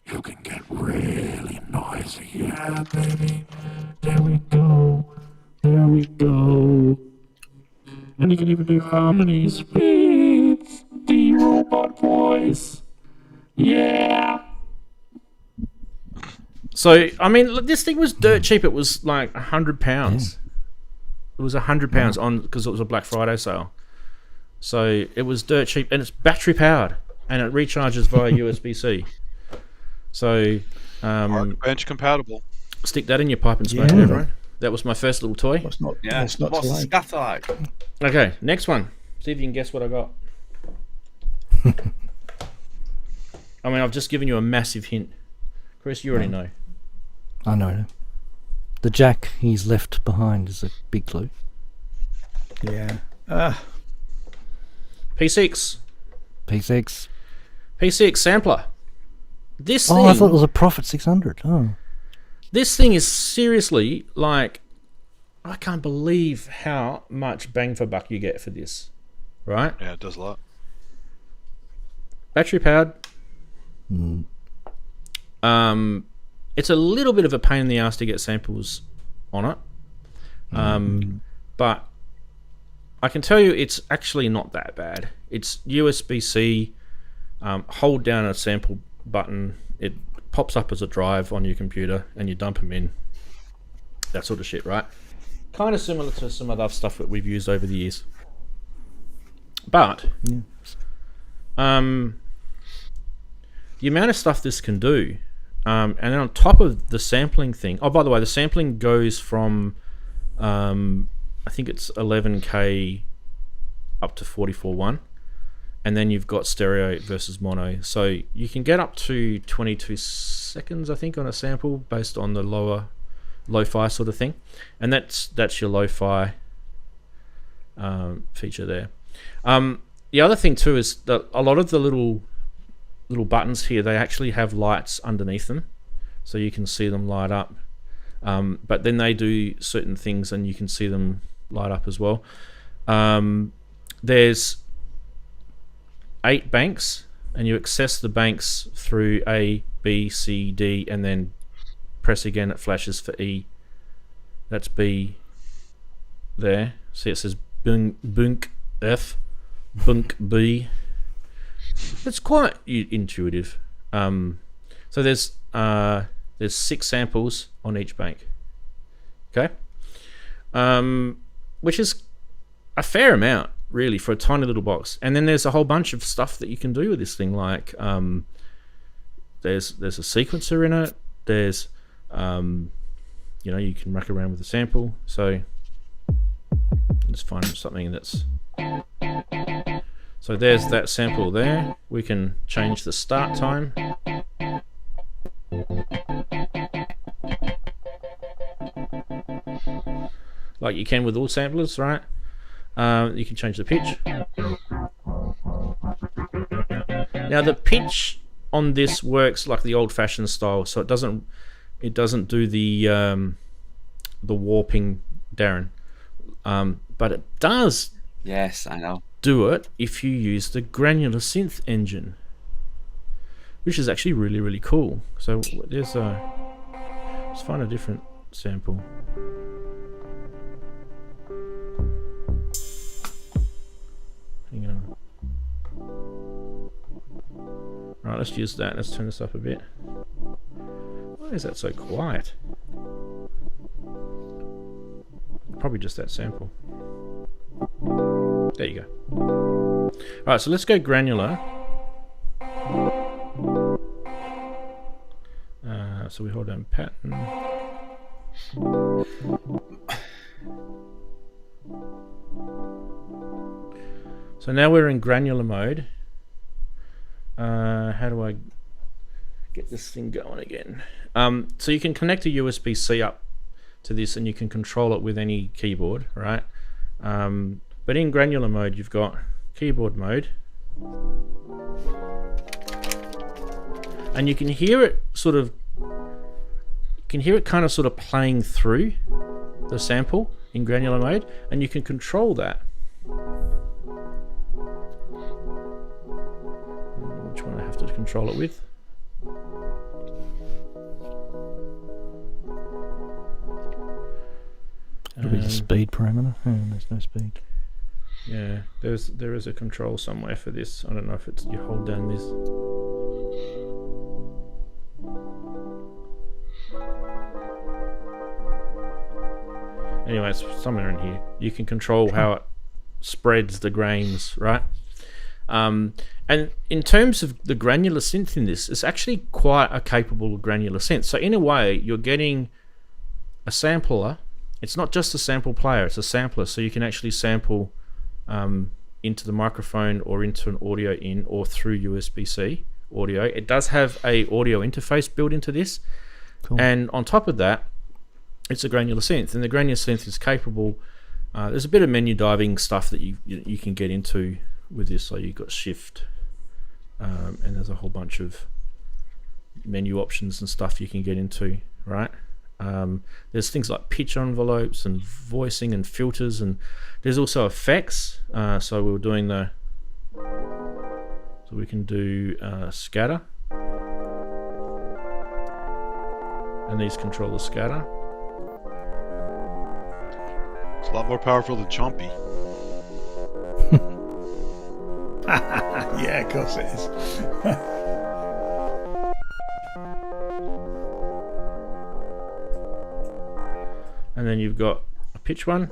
You can get really noisy. Yeah, baby. There we go. There we go. And you can even do harmonies with the robot voice. Yeah. So I mean, look, this thing was dirt cheap. It was like £100. It was £100 on because it was a Black Friday sale. So it was dirt cheap, and it's battery powered, and it recharges via USB-C. So Bench compatible. stick that in your pipe and smoke it, Yeah. everyone. That was my first little toy. What's not? Yeah. What's not to What's the like? scatter like? Okay, next one. See if you can guess what I got. I mean, I've just given you a massive hint. Chris, you already know. I know. The jack he's left behind is a big clue. Yeah. P6. P6. P6 sampler. This Oh, thing, I thought it was a Prophet 600. Oh. this thing is seriously like, I can't believe how much bang for buck you get for this, right? Yeah, it does a lot. Battery powered. It's a little bit of a pain in the ass to get samples on it, but I can tell you it's actually not that bad. It's USB-C. Hold down a sample button. It pops up as a drive on your computer, and you dump them in. That sort of shit, right? Kind of similar to some other stuff that we've used over the years. But the amount of stuff this can do, and then on top of the sampling thing. Oh, by the way, the sampling goes from I think it's 11K up to 44.1, and then you've got stereo versus mono. So you can get up to 22 seconds, I think, on a sample based on the lo-fi sort of thing, and that's your lo-fi feature there. The other thing too is that a lot of the little buttons here, they actually have lights underneath them, so you can see them light up. But then they do certain things, and you can see them light up as well. There's 8 banks, and you access the banks through A, B, C, D, and then press again, it flashes for E. That's B there. See, it says bunk F, bunk B. It's quite intuitive. So there's 6 samples on each bank. Okay, which is a fair amount, really, for a tiny little box. And then there's a whole bunch of stuff that you can do with this thing, like there's a sequencer in it. There's you can muck around with the sample. So let's find something that's. So there's that sample there. We can change the start time. Like you can with all samplers, right? You can change the pitch. Now the pitch on this works like the old-fashioned style, so it doesn't do the warping, Daren. but it does Yes, I know. do it if you use the granular synth engine, which is actually really, really cool. So let's find a different sample. Hang on. Right, let's use that. Let's turn this up a bit. Why is that so quiet? Probably just that sample. There you go. Alright, so let's go granular. So we hold down pattern. So now we're in granular mode. How do I get this thing going again? So you can connect a USB-C up to this and you can control it with any keyboard, right? But in granular mode, you've got keyboard mode. And you can hear it kind of sort of playing through the sample in granular mode, and you can control that. Which one I have to control it with? It'll be the speed parameter. Oh, there's no speed. Yeah, there is a control somewhere for this. I don't know if it's you hold down this. Anyway, it's somewhere in here. You can control how it spreads the grains, right? And in terms of the granular synth in this, it's actually quite a capable granular synth. So in a way, you're getting a sampler. It's not just a sample player, it's a sampler. So you can actually sample into the microphone or into an audio in or through USB-C audio. It does have a audio interface built into this. Cool. And on top of that, it's a granular synth, and the granular synth is capable. There's a bit of menu diving stuff that you can get into with this. So you've got shift, and there's a whole bunch of menu options and stuff you can get into, right? There's things like pitch envelopes and voicing and filters, and there's also effects. So we were doing so we can do scatter, and these control the scatter. It's a lot more powerful than Chompy. Yeah, of course it is. And then you've got a pitch one.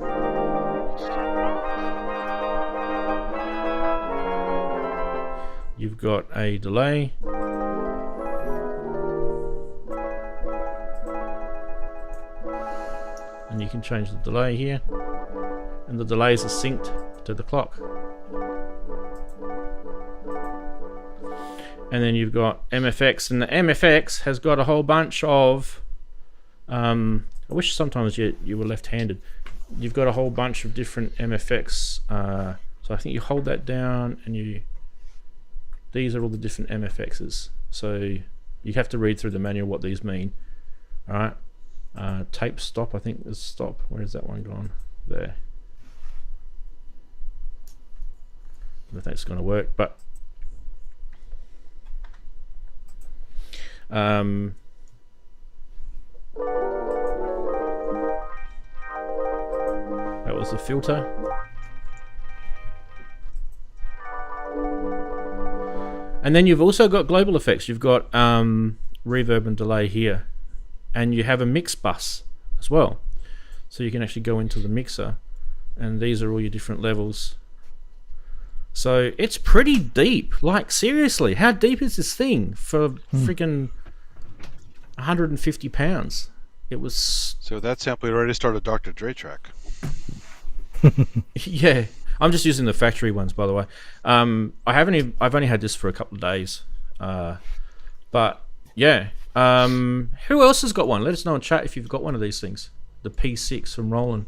You've got a delay. And you can change the delay here. And the delays are synced to the clock. And then you've got MFX, and the MFX has got a whole bunch of I wish sometimes you were left-handed. You've got a whole bunch of different MFX. So I think you hold that down and these are all the different MFXs. So you have to read through the manual what these mean. Alright. Tape stop, I think is stop. Where is that one gone? There. I don't know if that's going to work, but that was the filter. And then you've also got global effects. You've got reverb and delay here. And you have a mix bus as well. So you can actually go into the mixer, and these are all your different levels. So it's pretty deep. Like, seriously, how deep is this thing for freaking 150 pounds? It was... So that sample you already started a Dr. Dre track. Yeah. I'm just using the factory ones, by the way. I've only had this for a couple of days. But, yeah. Who else has got one? Let us know in chat if you've got one of these things. The P6 from Roland.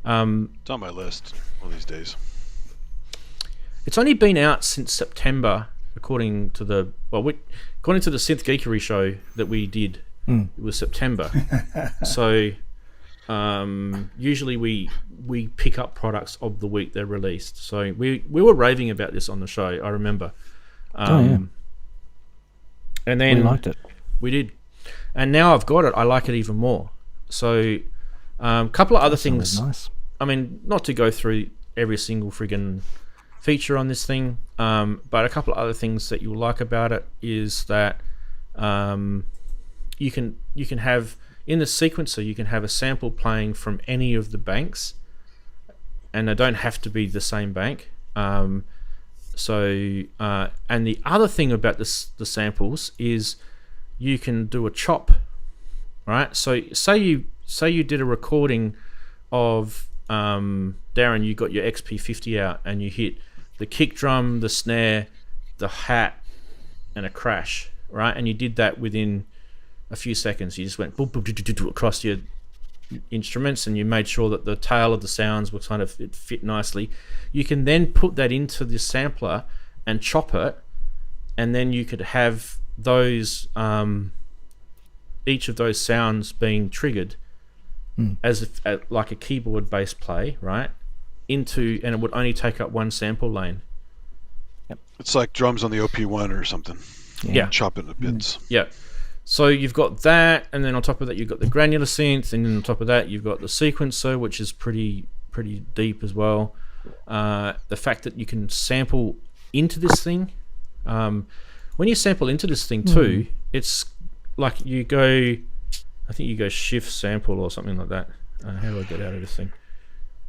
It's on my list one of these days. It's only been out since September, according to the Synth Geekery show that we did. It was September. So usually we pick up products of the week they're released. So we were raving about this on the show, I remember. And then We liked it. we did. And now I've got it, I like it even more. So a couple of other things. Nice. I mean, not to go through every single friggin' feature on this thing, but a couple of other things that you'll like about it is that you can have, in the sequencer, you can have a sample playing from any of the banks, and they don't have to be the same bank. And the other thing about the samples is you can do a chop, right? So say you did a recording of Daren, you got your XP50 out and you hit the kick drum, the snare, the hat, and a crash, right? And you did that within a few seconds. You just went boop, boop, boop, boop, boop, across your instruments, and you made sure that the tail of the sounds were kind of, it fit nicely. You can then put that into the sampler and chop it, and then you could have those each of those sounds being triggered as if, like a keyboard bass play, right? And it would only take up one sample lane. It's like drums on the OP1 or something. Yeah. Chop it into bits. Yeah. So you've got that, and then on top of that you've got the granular synth, and then on top of that you've got the sequencer, which is pretty deep as well. The fact that you can sample into this thing, when you sample into this thing too, it's like you go shift sample or something like that. How do I get out of this thing?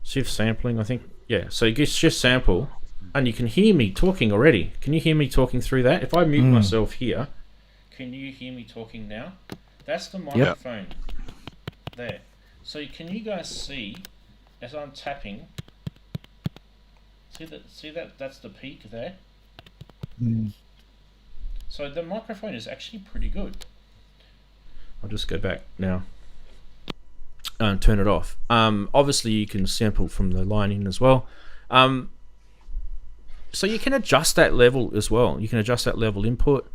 Shift sampling, I think. Yeah, so you get shift sample, and you can hear me talking already. Can you hear me talking through that? If I mute myself here, can you hear me talking now? That's the microphone there. So can you guys see as I'm tapping? See that? That's the peak there. So the microphone is actually pretty good. I'll just go back now and turn it off. Obviously you can sample from the line in as well. So you can adjust that level as well. You can adjust that level input.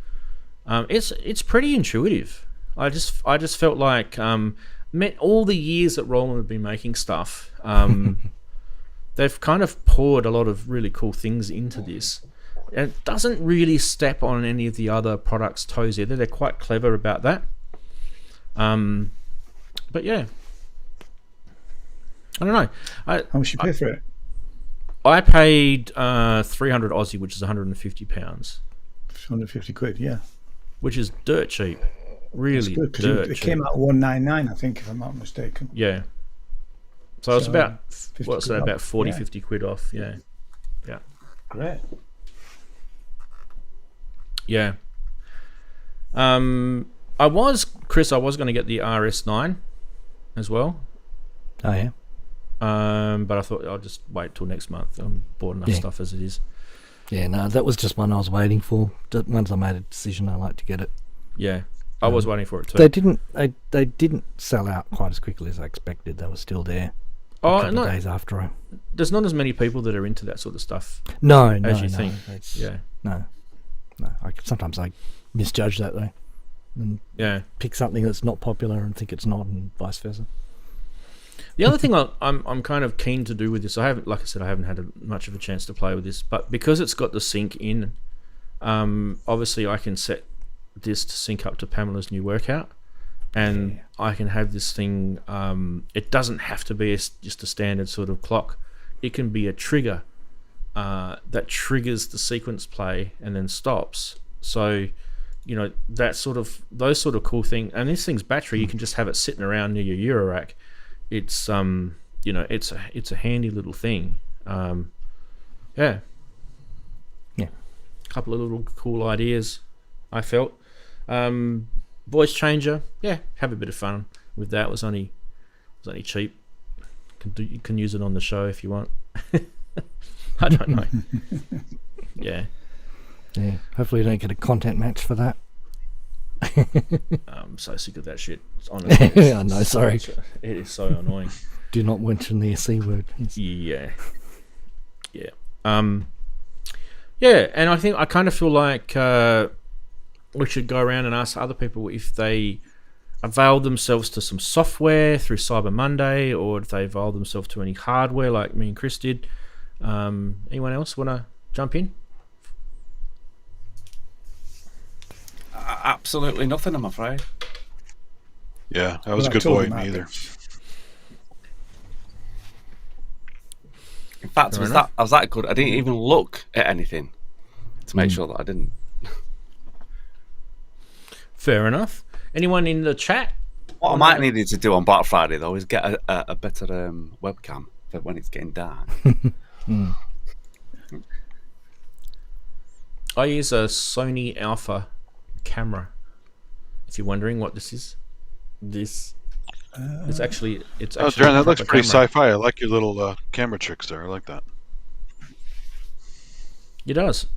It's pretty intuitive. I just felt like met all the years that Roland have been making stuff. They've kind of poured a lot of really cool things into this. And it doesn't really step on any of the other products' toes either. They're quite clever about that. But yeah, I don't know. How much you pay for it? I paid 300 Aussie, which is £150, 150 quid, yeah. which is dirt cheap. Really good, dirt it cheap. came out 199, I think, if I'm not mistaken. Yeah. So it's about 40, yeah. 50 quid off. Yeah. Yeah. Great. Yeah. I was going to get the RS9 as well. Oh yeah. But I thought I'll just wait till next month. I'm bought enough stuff as it is. Yeah, no, that was just one I was waiting for. Once I made a decision, I like to get it. Yeah, I was waiting for it too. They didn't sell out quite as quickly as I expected. They were still there. Oh, a couple of days after. There's not as many people that are into that sort of stuff. No, as you think. No. Sometimes I misjudge that though, and pick something that's not popular and think it's not, and vice versa. The other thing I'm kind of keen to do with this, I haven't had much of a chance to play with this, but because it's got the sync in, obviously I can set this to sync up to Pamela's new workout, and I can have this thing. It doesn't have to be just a standard sort of clock. It can be a trigger that triggers the sequence play and then stops. So, those sort of cool thing. And this thing's battery, you can just have it sitting around near your eurorack. It's it's a handy little thing. Yeah. Couple of little cool ideas, I felt. Voice changer, have a bit of fun with that. It was only cheap. You can use it on the show if you want. I don't know. Yeah. Hopefully you don't get a content match for that. I'm so sick of that shit. Honestly, I know, sorry. It is so annoying. Do not mention the C word. Yeah. And I kind of feel like we should go around and ask other people if they availed themselves to some software through Cyber Monday, or if they availed themselves to any hardware like me and Chris did. Anyone else want to jump in? Absolutely nothing, I'm afraid. Yeah, that was a I good told boy. him Me that. either. In fact, Fair I was that good. I didn't even look at anything to make sure that I didn't. Fair enough. Anyone in the chat? What I might need to do on Black Friday though is get a better webcam for when it's getting dark. I use a Sony Alpha camera. If you're wondering what this is, it's actually Oh, a Daren, that looks proper pretty camera. sci-fi. I like your little camera tricks there. I like that. It does.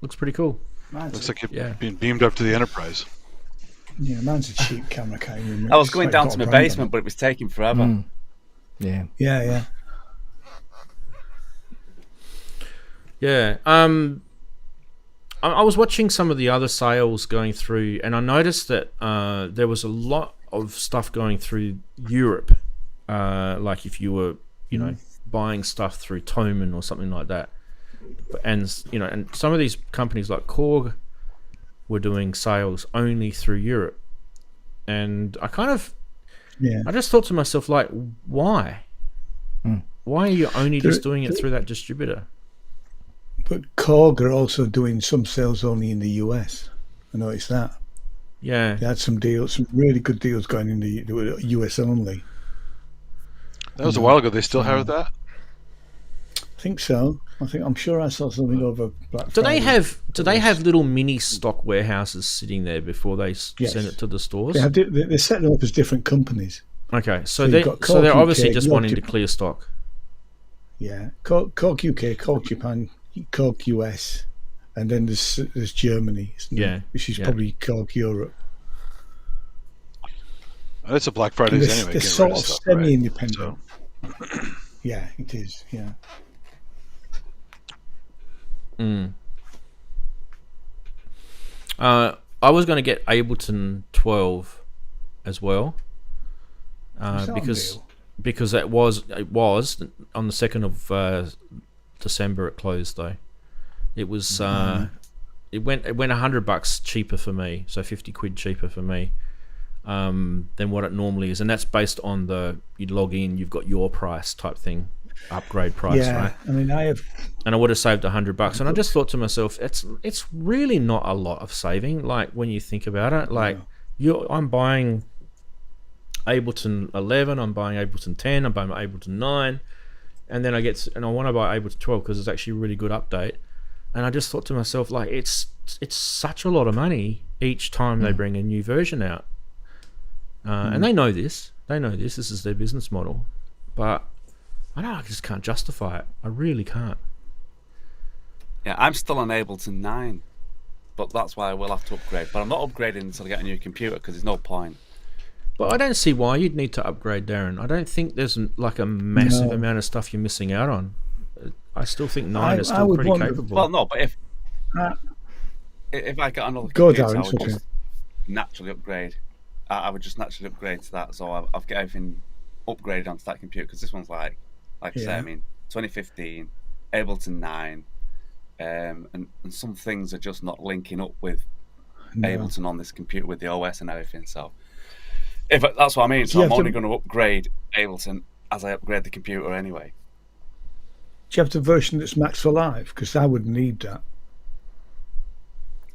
Looks pretty cool. Looks like you're Yeah. being beamed up to the Enterprise. Yeah, mine's a cheap camera. Can't even remember. I was going It's down got to a my brand on basement, it. but it was taking forever. Yeah. Yeah. Yeah. I was watching some of the other sales going through, and I noticed that there was a lot of stuff going through Europe. Like if you were, buying stuff through Thomann or something like that, and and some of these companies like Korg were doing sales only through Europe, and I just thought to myself, like, why? Why are you only just doing it through that distributor? But Korg are also doing some sales only in the US. I noticed that. Yeah. They had some deals, some really good deals going in the US only. That was a while ago. They still have that? I think so. I'm sure I saw something over Black Do Friday. they have little mini stock warehouses sitting there before they send it to the stores? They set them up as different companies. Okay, so you've they're got Korg obviously UK, just Korg wanting to Japan. clear stock. Yeah, Korg UK, Korg Japan, Korg US, and then there's Germany, isn't there? Yeah, Which is yeah. probably Korg Europe. It's a Black Fridays They're, anyway. they're getting sort rid of stuff, right? semi-independent. So, Yeah, it is. Yeah. I was going to get Ableton 12 as well, Is that on deal? because it was on the 2nd of December. It closed though. It was it went $100 cheaper for me, so 50 quid cheaper for me than what it normally is, and that's based on you log in, you've got your price type thing, upgrade price, Yeah, right? I mean, I have. And I would have saved $100, and I just thought to myself, it's really not a lot of saving. Like when you think about it, like I'm buying Ableton 11, I'm buying Ableton 10, I'm buying Ableton 9, and then I want to buy Ableton 12 because it's actually a really good update. And I just thought to myself, like, it's such a lot of money each time they bring a new version out, and they know this. This is their business model, but I just can't justify it. I really can't. Yeah, I'm still on Ableton 9, but that's why I will have to upgrade. But I'm not upgrading until I get a new computer because there's no point. But I don't see why you'd need to upgrade, Daren. I don't think there's like a massive amount of stuff you're missing out on. I still think 9 is I still would pretty wonder- capable. Well, no, but if Uh, I got another Go, computer, Daren, I it's would okay. just naturally upgrade. I would just naturally upgrade to that, so I've got everything upgraded onto that computer because this one's like I say, I mean, 2015, Ableton 9, and some things are just not linking up with Ableton on this computer with the OS and everything. So that's what I mean. So I'm only going to upgrade Ableton as I upgrade the computer anyway. Do you have the version that's Max for Live? Because I would need that.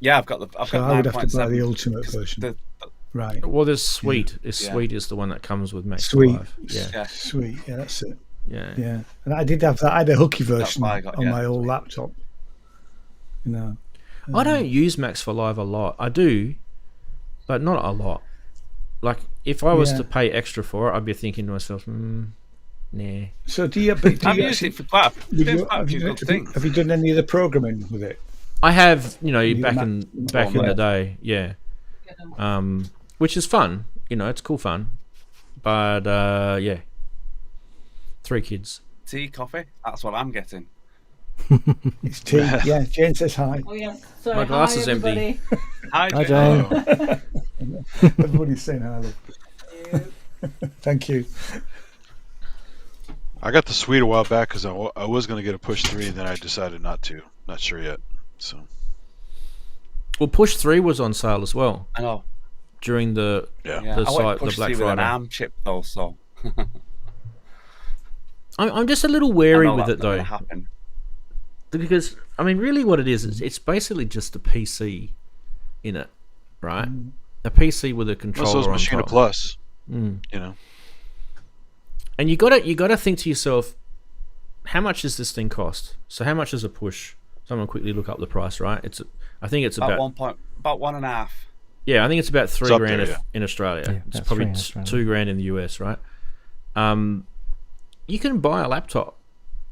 Yeah, I've got So I would have to buy the 9.7, ultimate version. Right. Well, there's Sweet. Yeah. Sweet is the one that comes with Max Sweet. Live. Yeah. Sweet. Yeah, that's it. Yeah. Yeah. And I did have that. I had a hooky version why I got- on yeah, my old Sweet. laptop. You know. I don't use Max for Live a lot. I do, but not a lot. Like, if I was Yeah. to pay extra for it, I'd be thinking to myself, nah. So do you? But do I've you used actually, it for quite a have few good things. you done any of the programming with it? I have, the back Mac- in the Mac. day, yeah. Which is fun. It's cool fun. But, yeah. 3 kids. Tea, coffee, that's what I'm getting. It's tea. Yeah, Jane says hi. Oh yeah. Sorry, My glass hi, is empty. everybody. Hi, Hi, Jane. Jane. Everybody's saying hi, love. Thank you. I got the Suite a while back because I was going to get a Push 3, and then I decided not to. Not sure yet. So. Well, Push 3 was on sale as well I know. during the I the went Push Black 3 with an Friday. ARM chip though, so I'm just a little I wary know with that's it not gonna though, happen. because I mean, really, what it is it's basically just a PC in it, right? A PC with a Most of controller those on Machina top. Plus, Mm. you know. And you gotta think to yourself, how much does this thing cost? So how much is a Push? Someone quickly look up the price, right? I think it's about About 1.5. yeah, I think it's about It's $3 up grand there, yeah. in Australia. Yeah, It's about probably $3 in Australia. $2 grand in the US, right? You can buy a laptop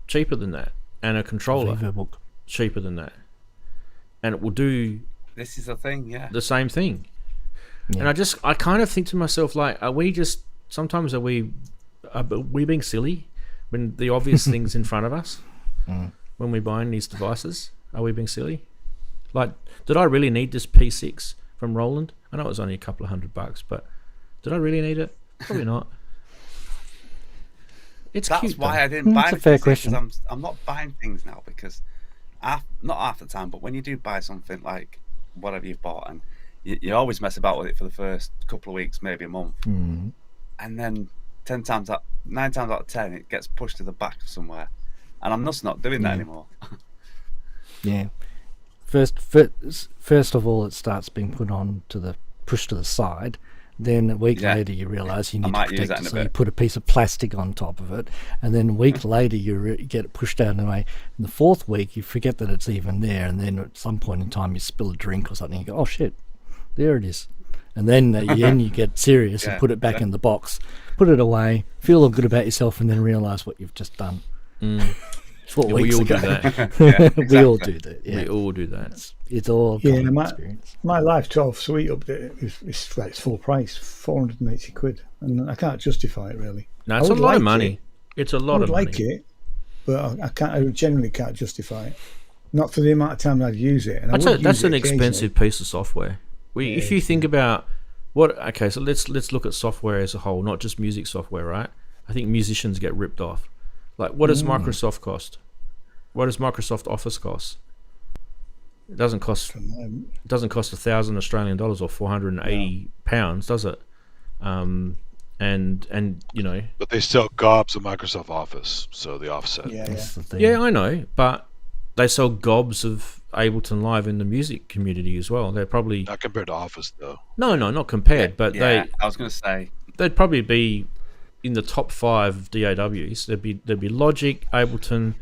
cheaper than that, and a controller VivoBook. cheaper than that, and it will do This is the thing, yeah. the same thing. Yeah. And I kind of think to myself, like, are we being silly when the obvious things in front of us when we're buying these devices? Are we being silly? Like, did I really need this P6 from Roland? I know it was only a couple of $100, but did I really need it? Probably not. It's That's cute. why though. I didn't buy It's a the fair PC, question. 'cause I'm not buying things now because not half the time, but when you do buy something like whatever you've bought, and you always mess about with it for the first couple of weeks, maybe a month, and then 9 times out of 10 it gets pushed to the back somewhere, and I'm just not doing that anymore. Yeah. First of all, it starts being pushed to the side. Then a week Yeah. later, you realise you need to might use protect that it, in a so you bit. put a piece of plastic on top of it. And then a week later, you get it pushed out of the way. In the fourth week, you forget that it's even there. And then at some point in time, you spill a drink or something. You go, oh shit, there it is. And then you get serious and Yeah, put it back in the box, put it away, feel all good about yourself, and then realise what you've just done. 4 Yeah, we weeks all ago. do that. Yeah, We all exactly. do that. Yeah. We all do that. It's all Yeah, common my- experience. My Live 12 Suite update it's full price, 480 quid, and I can't justify it really. No, I it's a would lot of like money. it. It's a I lot would of money. like it, but I genuinely can't justify it. Not for the amount of time I'd use it. And That's I would that's use an it occasionally. expensive piece of software. If you think about okay, so let's look at software as a whole, not just music software, right? I think musicians get ripped off. Like, what does Microsoft cost? What does Microsoft Office cost? It doesn't cost $1,000 Australian dollars or 480 pounds, does it? And you know. But they sell gobs of Microsoft Office, so the offset. Yeah, That's the thing. Yeah, I know, but they sell gobs of Ableton Live in the music community as well. They're probably Not compared to Office, though. no, not compared, but Yeah, I was going to say, they'd probably be in the top 5 of DAWs. There'd be Logic, Ableton,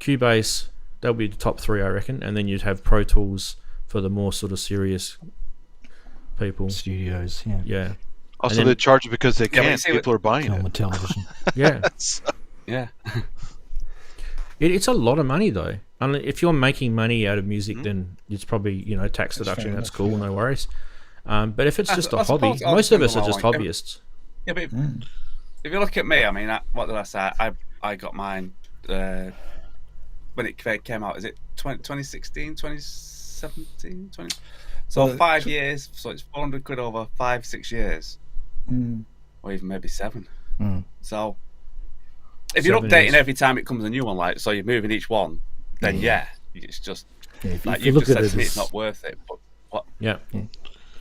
Cubase. That'll be the top 3, I reckon, and then you'd have Pro Tools for the more sort of serious people. Studios, yeah. Yeah, Also, then- they charge it because they Yeah, but you can't. see People are buying On the it. television. yeah. yeah. It's a lot of money though. And if you're making money out of music, then it's probably tax deduction. fair That's enough, cool, yeah. no worries. But if it's just a I hobby, suppose I'll most of do us are them just all, hobbyists. Yeah, but if you look at me, I mean, what did I say? I got mine when it came out. Is it 2016, 2017? So Well, 5 years. So it's 400 quid over 5-6 years, or even maybe 7. So if you're 7 updating years. every time it comes a new one, like so you're moving each one, then it's just Yeah, if like you you've look just at said it to me, as it's not worth it. But what? Yeah.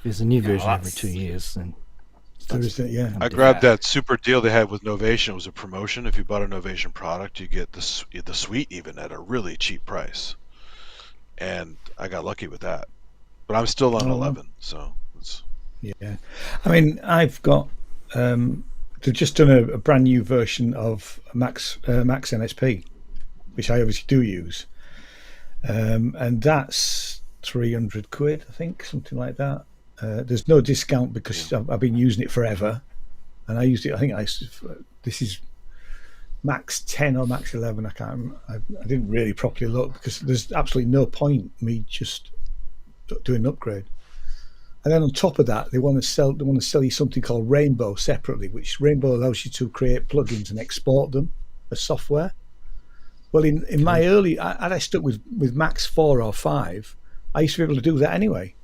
there's a new version every that's- 2 years, then There is that, yeah. I grabbed that super deal they had with Novation. It was a promotion. If you bought a Novation product, you get the suite even at a really cheap price. And I got lucky with that. But I'm still on 11, so it's... Yeah, I mean, I've got. They've just done a brand new version of Max NSP, which I obviously do use, and that's 300 quid, I think, something like that. There's no discount because I've been using it forever, and I used it. I think this is Max 10 or Max 11. I can't remember. I didn't really properly look because there's absolutely no point me just doing an upgrade. And then on top of that, they want to sell you something called Rainbow separately, which Rainbow allows you to create plugins and export them as software. Well, in my early, I stuck with Max 4 or 5. I used to be able to do that anyway.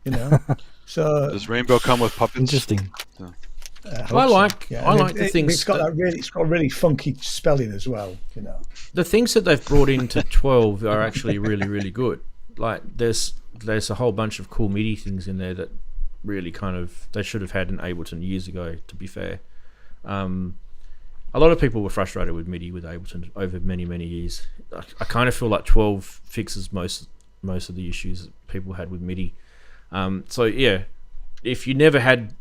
You know, so Does Rainbow come with puppets? Interesting. I like the things It's got it's got really funky spelling as well. You know, the things that they've brought into 12 are actually really, really good. Like there's a whole bunch of cool MIDI things in there that really kind of they should have had in Ableton years ago. To be fair, a lot of people were frustrated with MIDI with Ableton over many, many years. I kind of feel like 12 fixes most of the issues that people had with MIDI. So yeah, if you never had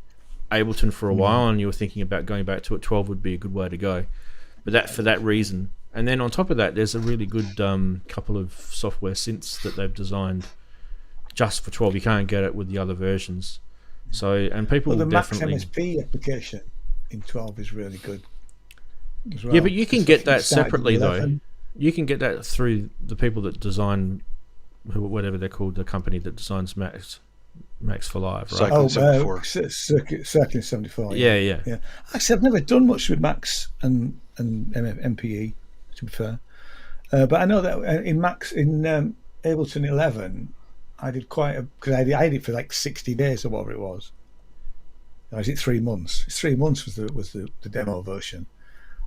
Ableton for a while and you were thinking about going back to it, 12 would be a good way to go. But that for that reason, and then on top of that, there's a really good couple of software synths that they've designed just for 12. You can't get it with the other versions. So and people the definitely Max MSP application in 12 is really good as well. Yeah, but you can get that Started separately with though. 11. You can get that through the people that design whatever they're called, the company that designs Max for Live, right? Cycling 74. Circuit 74. Yeah. Actually, I've never done much with Max and MPE, to be fair. But I know that in Ableton 11, I did because I had it for like 60 days or whatever it was. Or is it 3 months? 3 months was the demo version,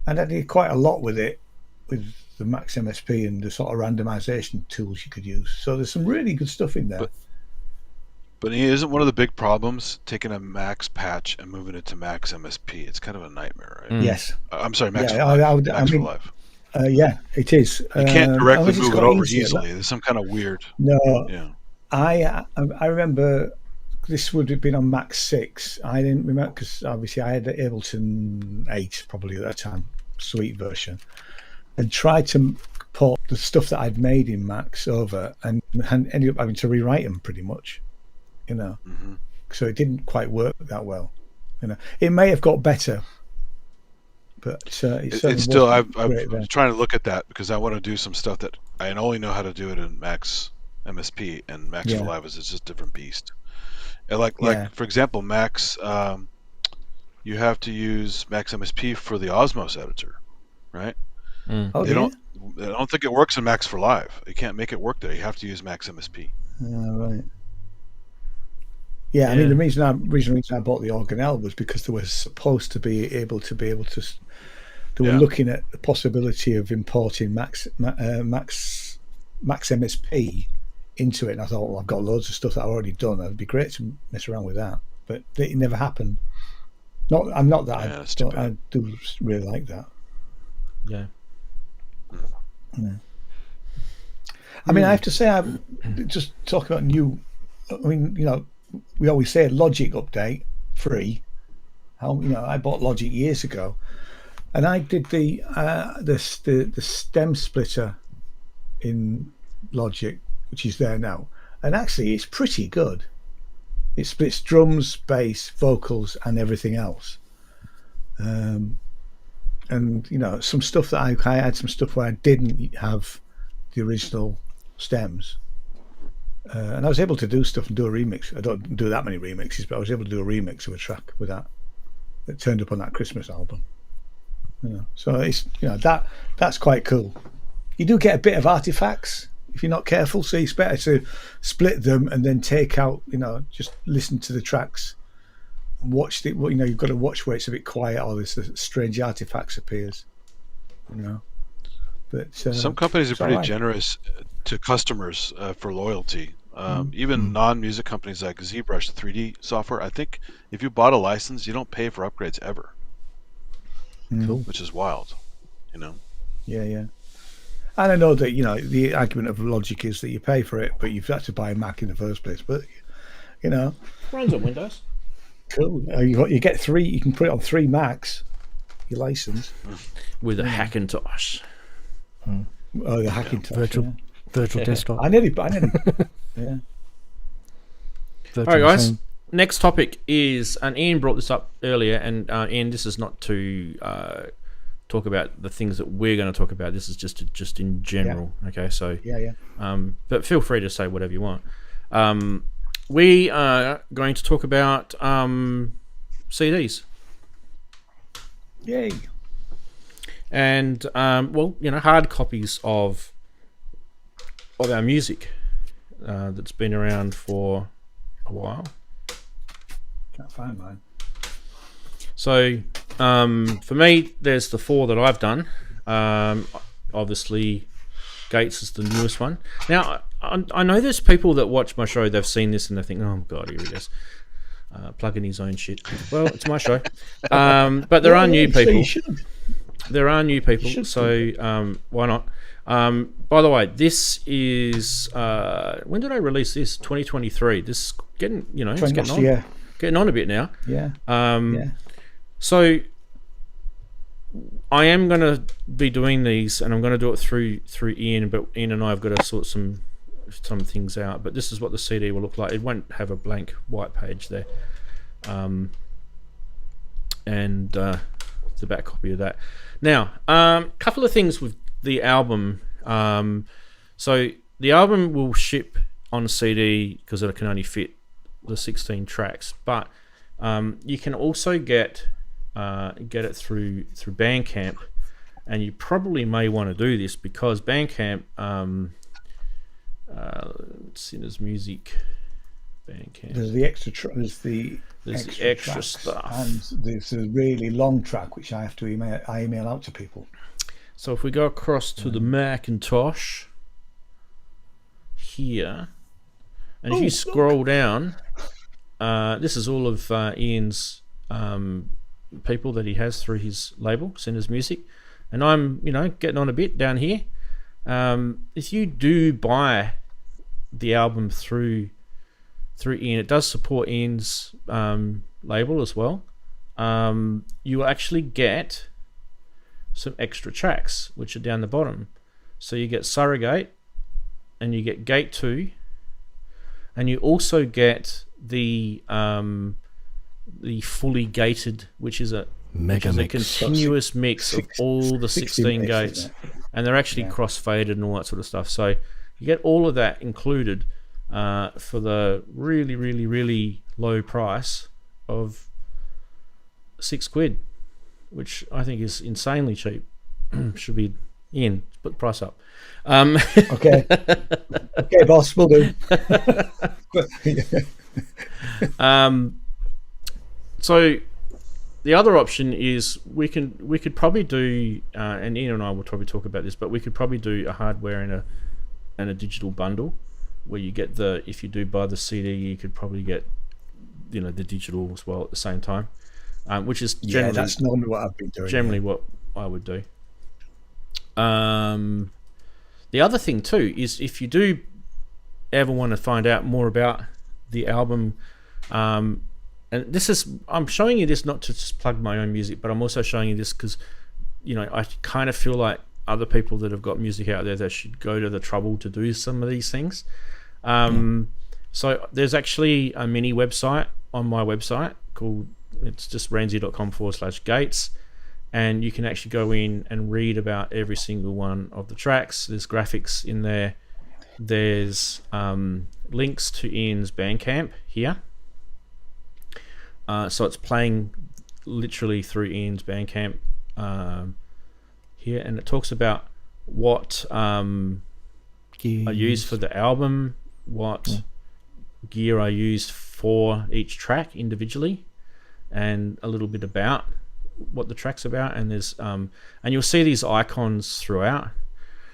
and I did quite a lot with it, with the Max MSP and the sort of randomization tools you could use. So there's some really good stuff in there. But isn't one of the big problems taking a Max patch and moving it to Max MSP? It's kind of a nightmare, right? Yes. I'm sorry, Max for I Live. Max for mean, Live. Yeah, it is. You can't directly unless it's move it got over easier, easily. There's some kind of weird. No, Yeah. I remember this would have been on Max 6. I didn't remember because obviously I had the Ableton 8 probably at that time, Suite version, and tried to port the stuff that I'd made in Max over and ended up having to rewrite them pretty much, you know. Mm-hmm. So it didn't quite work that well, you know. It may have got better, but It's still. I'm great then. trying to look at that because I want to do some stuff that I only know how to do it in Max MSP, and Max for Live is just a different beast. And like for example, Max, you have to use Max MSP for the Osmos editor, right? Oh, I don't think it works in Max for Live. You can't make it work there. You have to use Max MSP. Right. Yeah, I mean the reason I bought the organelle was because they were supposed to be able to. They were looking at the possibility of importing Max MSP into it, and I thought, well, I've got loads of stuff that I've already done. It'd be great to mess around with that, but it never happened. I do really like that. Yeah. I mean, I have to say, I just talk about new. I mean, you know, we always say Logic update free. I bought Logic years ago, and I did the stem splitter in Logic, which is there now, and actually it's pretty good. It splits drums, bass, vocals, and everything else. And you know, some stuff that I had some stuff where I didn't have the original stems, and I was able to do stuff and do a remix. I don't do that many remixes, but I was able to do a remix of a track with that turned up on that Christmas album. You know, so it's that's quite cool. You do get a bit of artifacts if you're not careful, so it's better to split them and then take out. Just listen to the tracks. Watch it. You've got to watch where it's a bit quiet or this strange artifacts appears. But some companies are pretty generous to customers for loyalty. Even non-music companies like ZBrush, the 3D software. I think if you bought a license, you don't pay for upgrades ever. Cool. Which is wild. Yeah. And I know that the argument of Logic is that you pay for it, but you've had to buy a Mac in the first place. But runs on Windows. Cool. You get 3. You can put it on 3 Macs. Your license with a Hackintosh. Oh, the Hackintosh. Virtual desktop. I nearly. Yeah. All right, guys. Next topic is, and Ian brought this up earlier, and Ian, this is not to talk about the things that we're going to talk about. This is just in general. Yeah. Okay, so yeah. But feel free to say whatever you want. We are going to talk about CDs. Yay! And hard copies of our music. that's been around for a while. Can't find mine. So for me, there's the 4 that I've done. Obviously, Gates is the newest one. Now, I know there's people that watch my show, they've seen this and they think, oh, God, here he is. Plugging his own shit. Well, it's my show. But there are new people. There are new people, so why not? By the way, this is when did I release this? 2023. This is getting, it's getting on. Yeah. Getting on a bit now. Yeah. So I am going to be doing these, and I'm going to do it through Ian. But Ian and I have got to sort some things out. But this is what the CD will look like. It won't have a blank white page there, and the back copy of that. Now, couple of things with the album. So the album will ship on CD because it can only fit the 16 tracks, but you can also get it through Bandcamp, and you probably may want to do this because Bandcamp, Synths Music, Bandcamp. There's the extra. There's the extra stuff, and there's a really long track which I have to email out to people. So if we go across to the Macintosh here, and if you scroll down, this is all of Ian's people that he has through his label, Synths Music, and I'm, getting on a bit down here. If you do buy the album through Ian, it does support Ian's label as well. You will actually get some extra tracks which are down the bottom. So you get Surrogate, and you get Gate 2, and you also get the fully gated, which is a continuous mix of all the 16 gates, and they're actually cross-faded and all that sort of stuff. So you get all of that included for the really, really, really low price of £6, which I think is insanely cheap. Should be Ian, put the price up. Okay, boss, we'll do. So the other option is we could probably do, and Ian and I will probably talk about this, but we could probably do a hardware and a digital bundle where you get if you do buy the CD, you could probably get the digital as well at the same time, which is generally that's normally what I've been doing. Generally, what I would do. The other thing too is if you do ever want to find out more about the album, and I'm showing you this not to just plug my own music, but I'm also showing you this because I kind of feel like other people that have got music out there that should go to the trouble to do some of these things. So there's actually a mini website on my website called, it's just ranzee.com/gates, and you can actually go in and read about every single one of the tracks. There's graphics in there. There's links to Ian's Bandcamp here. So it's playing literally through Ian's Bandcamp here, and it talks about what I used for the album, what gear I used for each track individually, and a little bit about what the track's about. And there's and you'll see these icons throughout.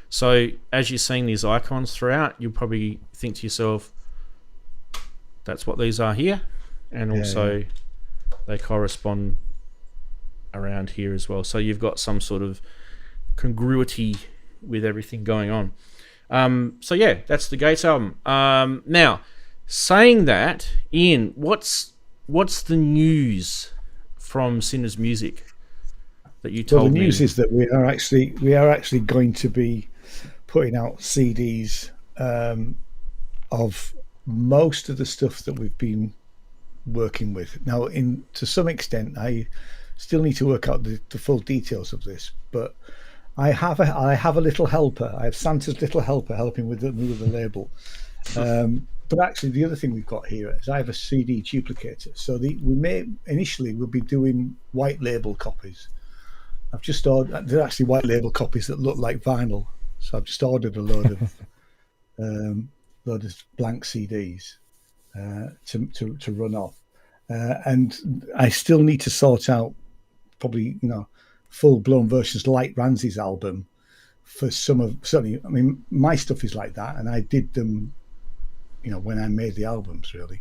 So as you're seeing these icons throughout, you'll probably think to yourself, that's what these are here, and also they correspond around here as well. So you've got some sort of congruity with everything going on. So yeah, that's the Gates album. Now, saying that, Ian, what's the news from Synths Music that you told me? Well, the news is that we are actually going to be putting out CDs of most of the stuff that we've been working with. Now, to some extent, I still need to work out the full details of this, but I have a little helper. I have Santa's little helper helping with the label. But actually, the other thing we've got here is I have a CD duplicator. So we'll be doing white label copies. I've just ordered. They're actually white label copies that look like vinyl. So I've just ordered a load of load of blank CDs to run off, and I still need to sort out probably full blown versions like Ranzee's album for some of certainly. I mean, my stuff is like that, and I did them, when I made the albums really.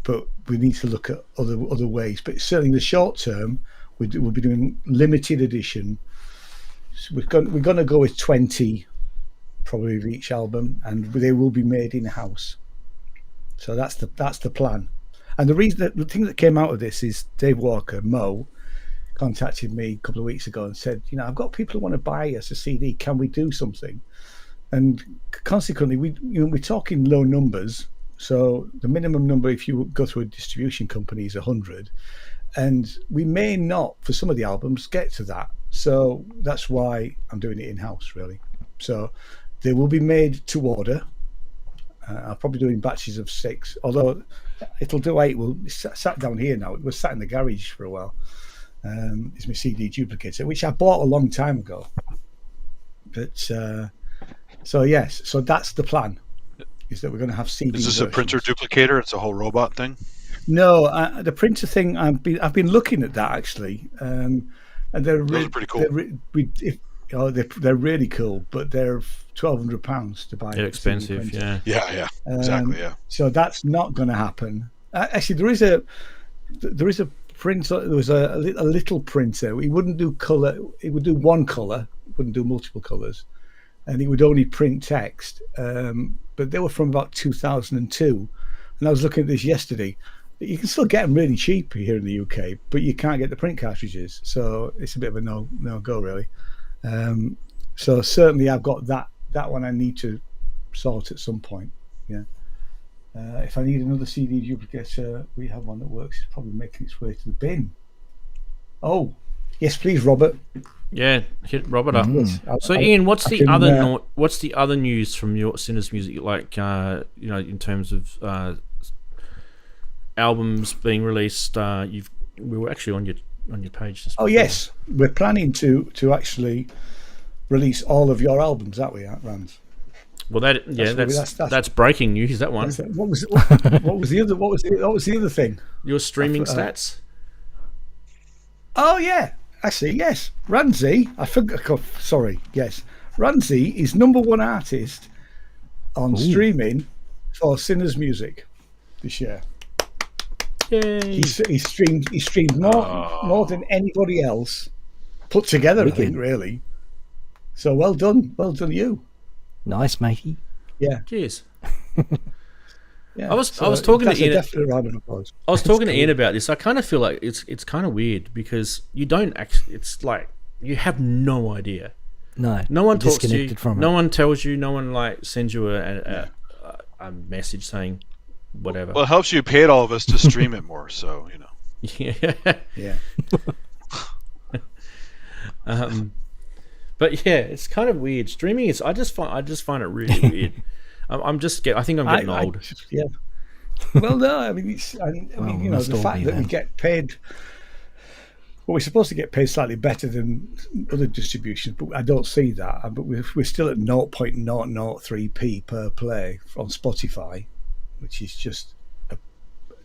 But we need to look at other ways. But certainly in the short term, we'll be doing limited edition. So we're going to go with 20 probably of each album, and they will be made in house. So that's the plan. And the thing that came out of this is Dave Walker, Mo, contacted me a couple of weeks ago and said, I've got people who want to buy us a CD. Can we do something? And consequently, we're talking low numbers. So the minimum number, if you go through a distribution company, is 100, and we may not, for some of the albums, get to that. So that's why I'm doing it in house, really. So they will be made to order. I'll probably do in batches of 6, although it'll do 8. It's sat down here now. It was sat in the garage for a while. It's my CD duplicator, which I bought a long time ago. But so that's the plan. Is that we're going to have CD Is this versions. a printer duplicator? It's a whole robot thing? No, the printer thing. I've been looking at that actually, and they're Those are pretty cool. They're really cool, but they're £1,200 to buy. They're expensive, yeah. Yeah, exactly, yeah. So that's not going to happen. Actually, there is a printer. There was a little printer. It wouldn't do color. It would do one color. It wouldn't do multiple colors, and it would only print text. But they were from about 2002, and I was looking at this yesterday. You can still get them really cheap here in the UK, but you can't get the print cartridges, so it's a bit of a no go really. So certainly I've got that one I need to sort at some point. Yeah. If I need another CD duplicator, we have one that works. It's probably making its way to the bin. Oh, yes, please, Robert. Yeah, hit Robert up. Mm-hmm. So, Ian, what's the other news from your Sinners music? Like, in terms of albums being released. We were actually on your page. Just before. Yes, we're planning to actually release all of your albums, aren't we, Rant? Well, that's breaking news. That one. What was the other thing? Your streaming stats. Oh yeah, actually yes. Ranzee, I forgot. Sorry, yes. Ranzee is #1 artist on streaming for Sinners music this year. Yay. He streamed more than anybody else put together. I think really. So well done you. Nice, matey. Yeah. Cheers. Yeah. I was talking to Ian. Definite round of applause. I was talking to Ian about this. I kind of feel like it's kind of weird because you don't actually. It's like you have no idea. No one talks to you. No one tells you. No one sends you a message saying whatever. Well, it helps you paid all of us to stream it more. So Yeah. Yeah. But yeah, it's kind of weird. Streaming is. I just find it really weird. I think I'm getting old. Yeah. Well, no, I mean, the fact that we get paid. Well, we're supposed to get paid slightly better than other distributions, but I don't see that. But we're still at 0.003p per play on Spotify, which is just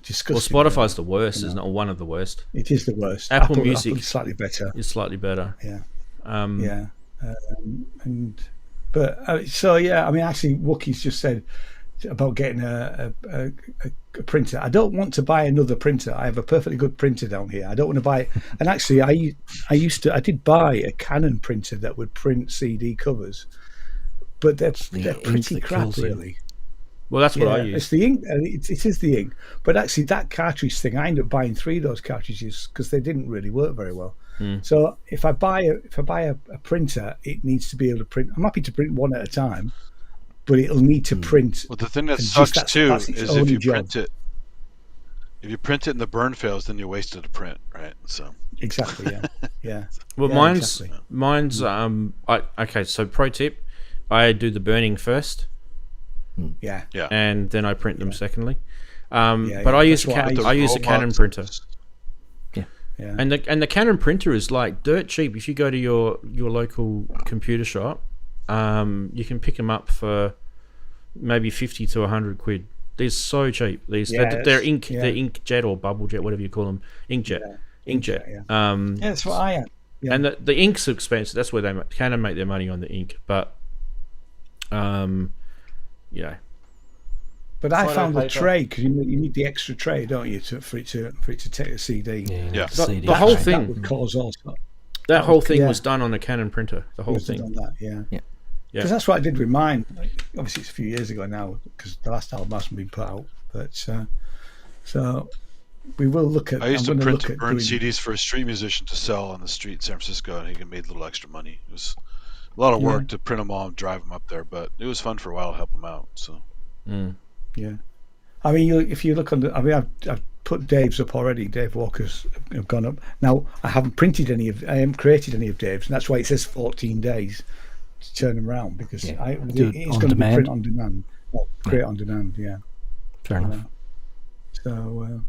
disgusting. Well, Spotify's the worst, isn't it? Or one of the worst. It is the worst. Apple Music is slightly better. It's slightly better. Yeah. Yeah. So yeah, I mean, actually, Wookie's just said about getting a printer. I don't want to buy another printer. I have a perfectly good printer down here. I don't want to buy. And actually, I did buy a Canon printer that would print CD covers, but they're pretty crap, really. Well, that's what I use. It's the ink. It is the ink. But actually, that cartridge thing, I ended up buying 3 of those cartridges because they didn't really work very well. So if I buy a printer, it needs to be able to print. I'm happy to print one at a time, but it'll need to print. Well, the thing that sucks too is if you print it. If you print it and the burn fails, then you wasted a print, right? So exactly, yeah. Well, mine's okay. So pro tip, I do the burning first. Yeah. And then I print them secondly. But I use a Canon printer. Yeah. And the Canon printer is like dirt cheap. If you go to your local computer shop, you can pick them up for maybe 50 to 100 quid. They're so cheap. They're Yeah. inkjet or bubble jet, whatever you call them, inkjet. Inkjet. Yeah, that's what I am. Yeah. And the ink's expensive. That's where they kind of make their money on the ink. But, yeah. But I found the tray, because you need the extra tray, don't you, for it to take a CD. Yeah. The whole thing. That would cause all sorts. That whole thing was done on a Canon printer. The whole thing. On that, yeah. Yeah. Because that's what I did with mine. Obviously, it's a few years ago now, because the last album hasn't been put out. But so we will look at. I used to print and burn CDs for a street musician to sell on the street in San Francisco, and he made a little extra money. It was a lot of work to print them all and drive them up there, but it was fun for a while to help them out. So. Yeah, I mean, if you look on the, I mean, I've put Dave's up already. Dave Walker's have gone up. Now I haven't created any of Dave's, and that's why it says 14 days to turn them around, because it's going to be print on demand, create on demand. Yeah, fair enough. So,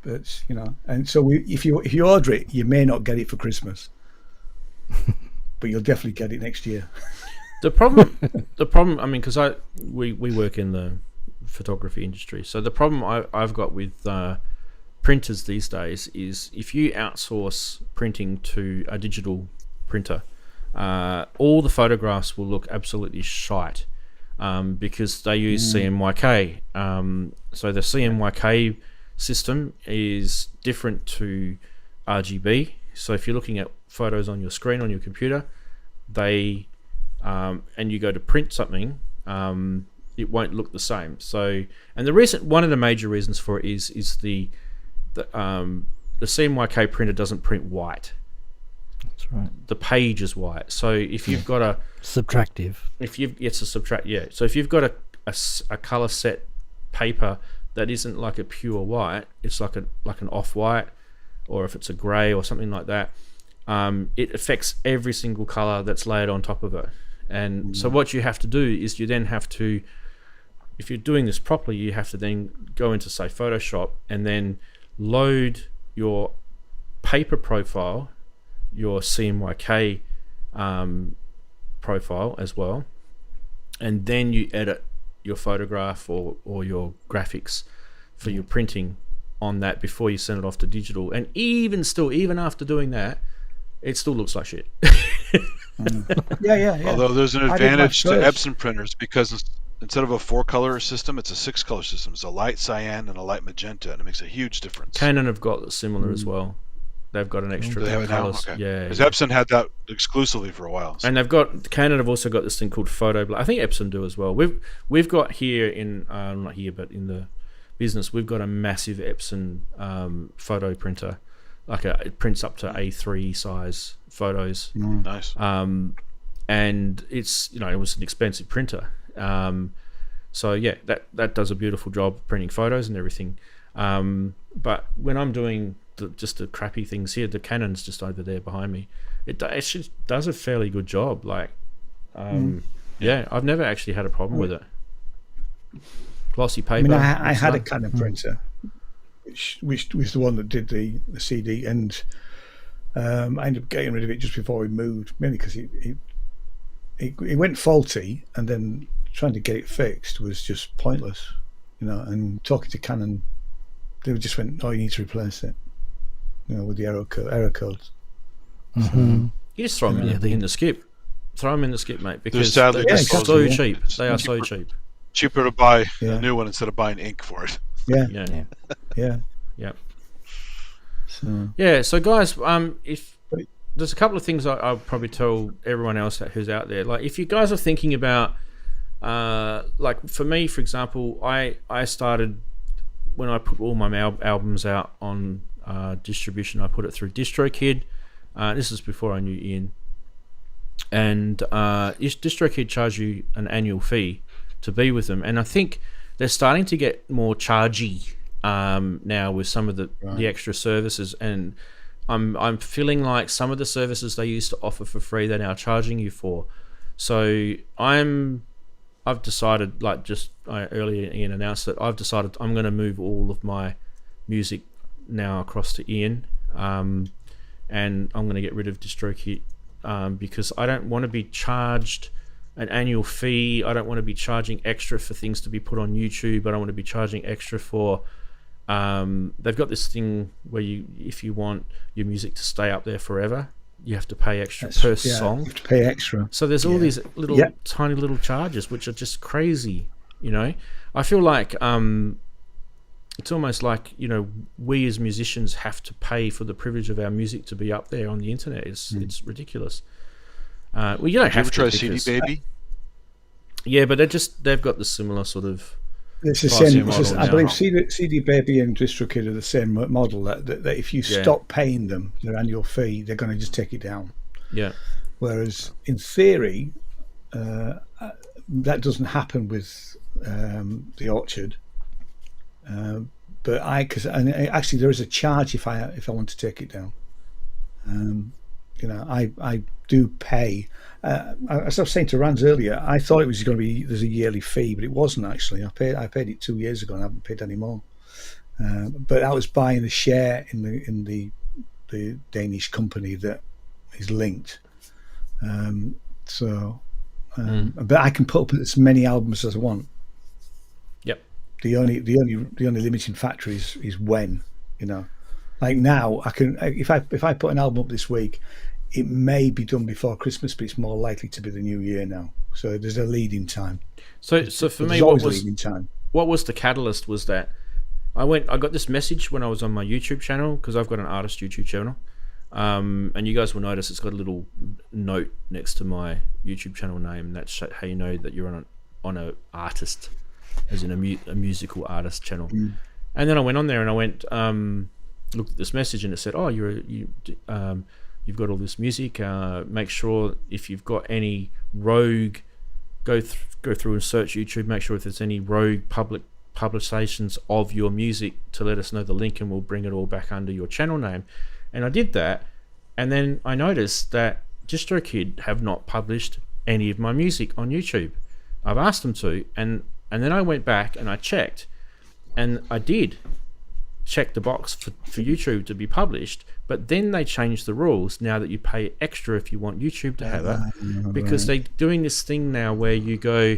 but and so if you order it, you may not get it for Christmas, but you'll definitely get it next year. The problem. I mean, because we work in the photography industry, so the problem I've got with printers these days is if you outsource printing to a digital printer, all the photographs will look absolutely shite, because they use CMYK. So the CMYK system is different to RGB. So if you're looking at photos on your screen on your computer, they and you go to print something, it won't look the same. So, and one of the major reasons for it is the CMYK printer doesn't print white. That's right. The page is white. So if you've got a subtractive, So if you've got a color set paper that isn't like a pure white, it's like an off white, or if it's a grey or something like that, it affects every single color that's layered on top of it. And so what you have to do is you then have to, if you're doing this properly, you have to then go into, say, Photoshop, and then load your paper profile, your CMYK profile as well, and then you edit your photograph or your graphics for your printing on that before you send it off to digital. And even after doing that, it still looks like shit. Yeah. Although there's an advantage to Epson printers, because instead of a 4-color system, it's a 6-color system. It's a light cyan and a light magenta, and it makes a huge difference. Canon have got similar as well. They've got an extra colors. Okay. Yeah, because Epson had that exclusively for a while. So. And Canon have also got this thing called Photo Black. I think Epson do as well. We've got here in not here, but in the business, we've got a massive Epson photo printer. It prints up to A3 size photos. Nice. And it's it was an expensive printer. So yeah, that does a beautiful job printing photos and everything. But when I'm doing just the crappy things here, the Canon's just over there behind me. It just does a fairly good job. Yeah, I've never actually had a problem with it. Glossy paper. I mean, I had a Canon printer, which was the one that did the CD, and I ended up getting rid of it just before we moved, mainly because it went faulty, and then trying to get it fixed was just pointless, and talking to Canon, they just went, "Oh, you need to replace it," with the error codes. Mm-hmm. You just throw them in the skip. Throw them in the skip, mate, because they're so cheap. They are so cheap. Cheaper to buy a new one instead of buying ink for it. Yeah. So guys, if there's a couple of things I'll probably tell everyone else who's out there, like if you guys are thinking about, like for me, for example, I started when I put all my albums out on distribution. I put it through DistroKid. This is before I knew Ian, and DistroKid charge you an annual fee to be with them, and I think they're starting to get more chargy now with some of the extra services, and I'm feeling like some of the services they used to offer for free they're now charging you for. So I've decided, like earlier Ian announced that I've decided I'm going to move all of my music now across to Ian, and I'm going to get rid of DistroKid because I don't want to be charged an annual fee. I don't want to be charging extra for things to be put on YouTube. I don't want to be charging extra for. They've got this thing where if you want your music to stay up there forever, you have to pay extra per song. You have to pay extra. So there's all these little tiny little charges, which are just crazy. I feel like it's almost like we as musicians have to pay for the privilege of our music to be up there on the internet. It's ridiculous. Well, you don't have to try CD Baby. Yeah, but they've got the similar sort of. It's the same. I believe CD Baby and DistroKid are the same model. That if you stop paying them their annual fee, they're going to just take it down. Yeah. Whereas in theory, that doesn't happen with the Orchard. But actually there is a charge if I want to take it down. I do pay. As I was saying to Ranzee earlier, I thought it was going to be there's a yearly fee, but it wasn't actually. I paid it 2 years ago and I haven't paid any more. But I was buying a share in the Danish company that is linked. But I can put up as many albums as I want. Yep. The only limiting factor is when, like now I can if I put an album up this week, it may be done before Christmas, but it's more likely to be the new year now. So there's a lead-in time. So for me, what was the catalyst was that I got this message when I was on my YouTube channel, because I've got an artist YouTube channel, and you guys will notice it's got a little note next to my YouTube channel name. That's how you know that you're on a artist, as in a musical artist channel. And then I went on there and I went looked at this message and it said, "Oh, you've got all this music. Make sure if you've got any rogue, go through and search YouTube. Make sure if there's any rogue public publications of your music to let us know the link, and we'll bring it all back under your channel name." And I did that, and then I noticed that DistroKid have not published any of my music on YouTube. I've asked them to, and then I went back and I checked, and I did check the box for YouTube to be published, but then they changed the rules now that you pay extra if you want YouTube to have it, because they're doing this thing now where you go,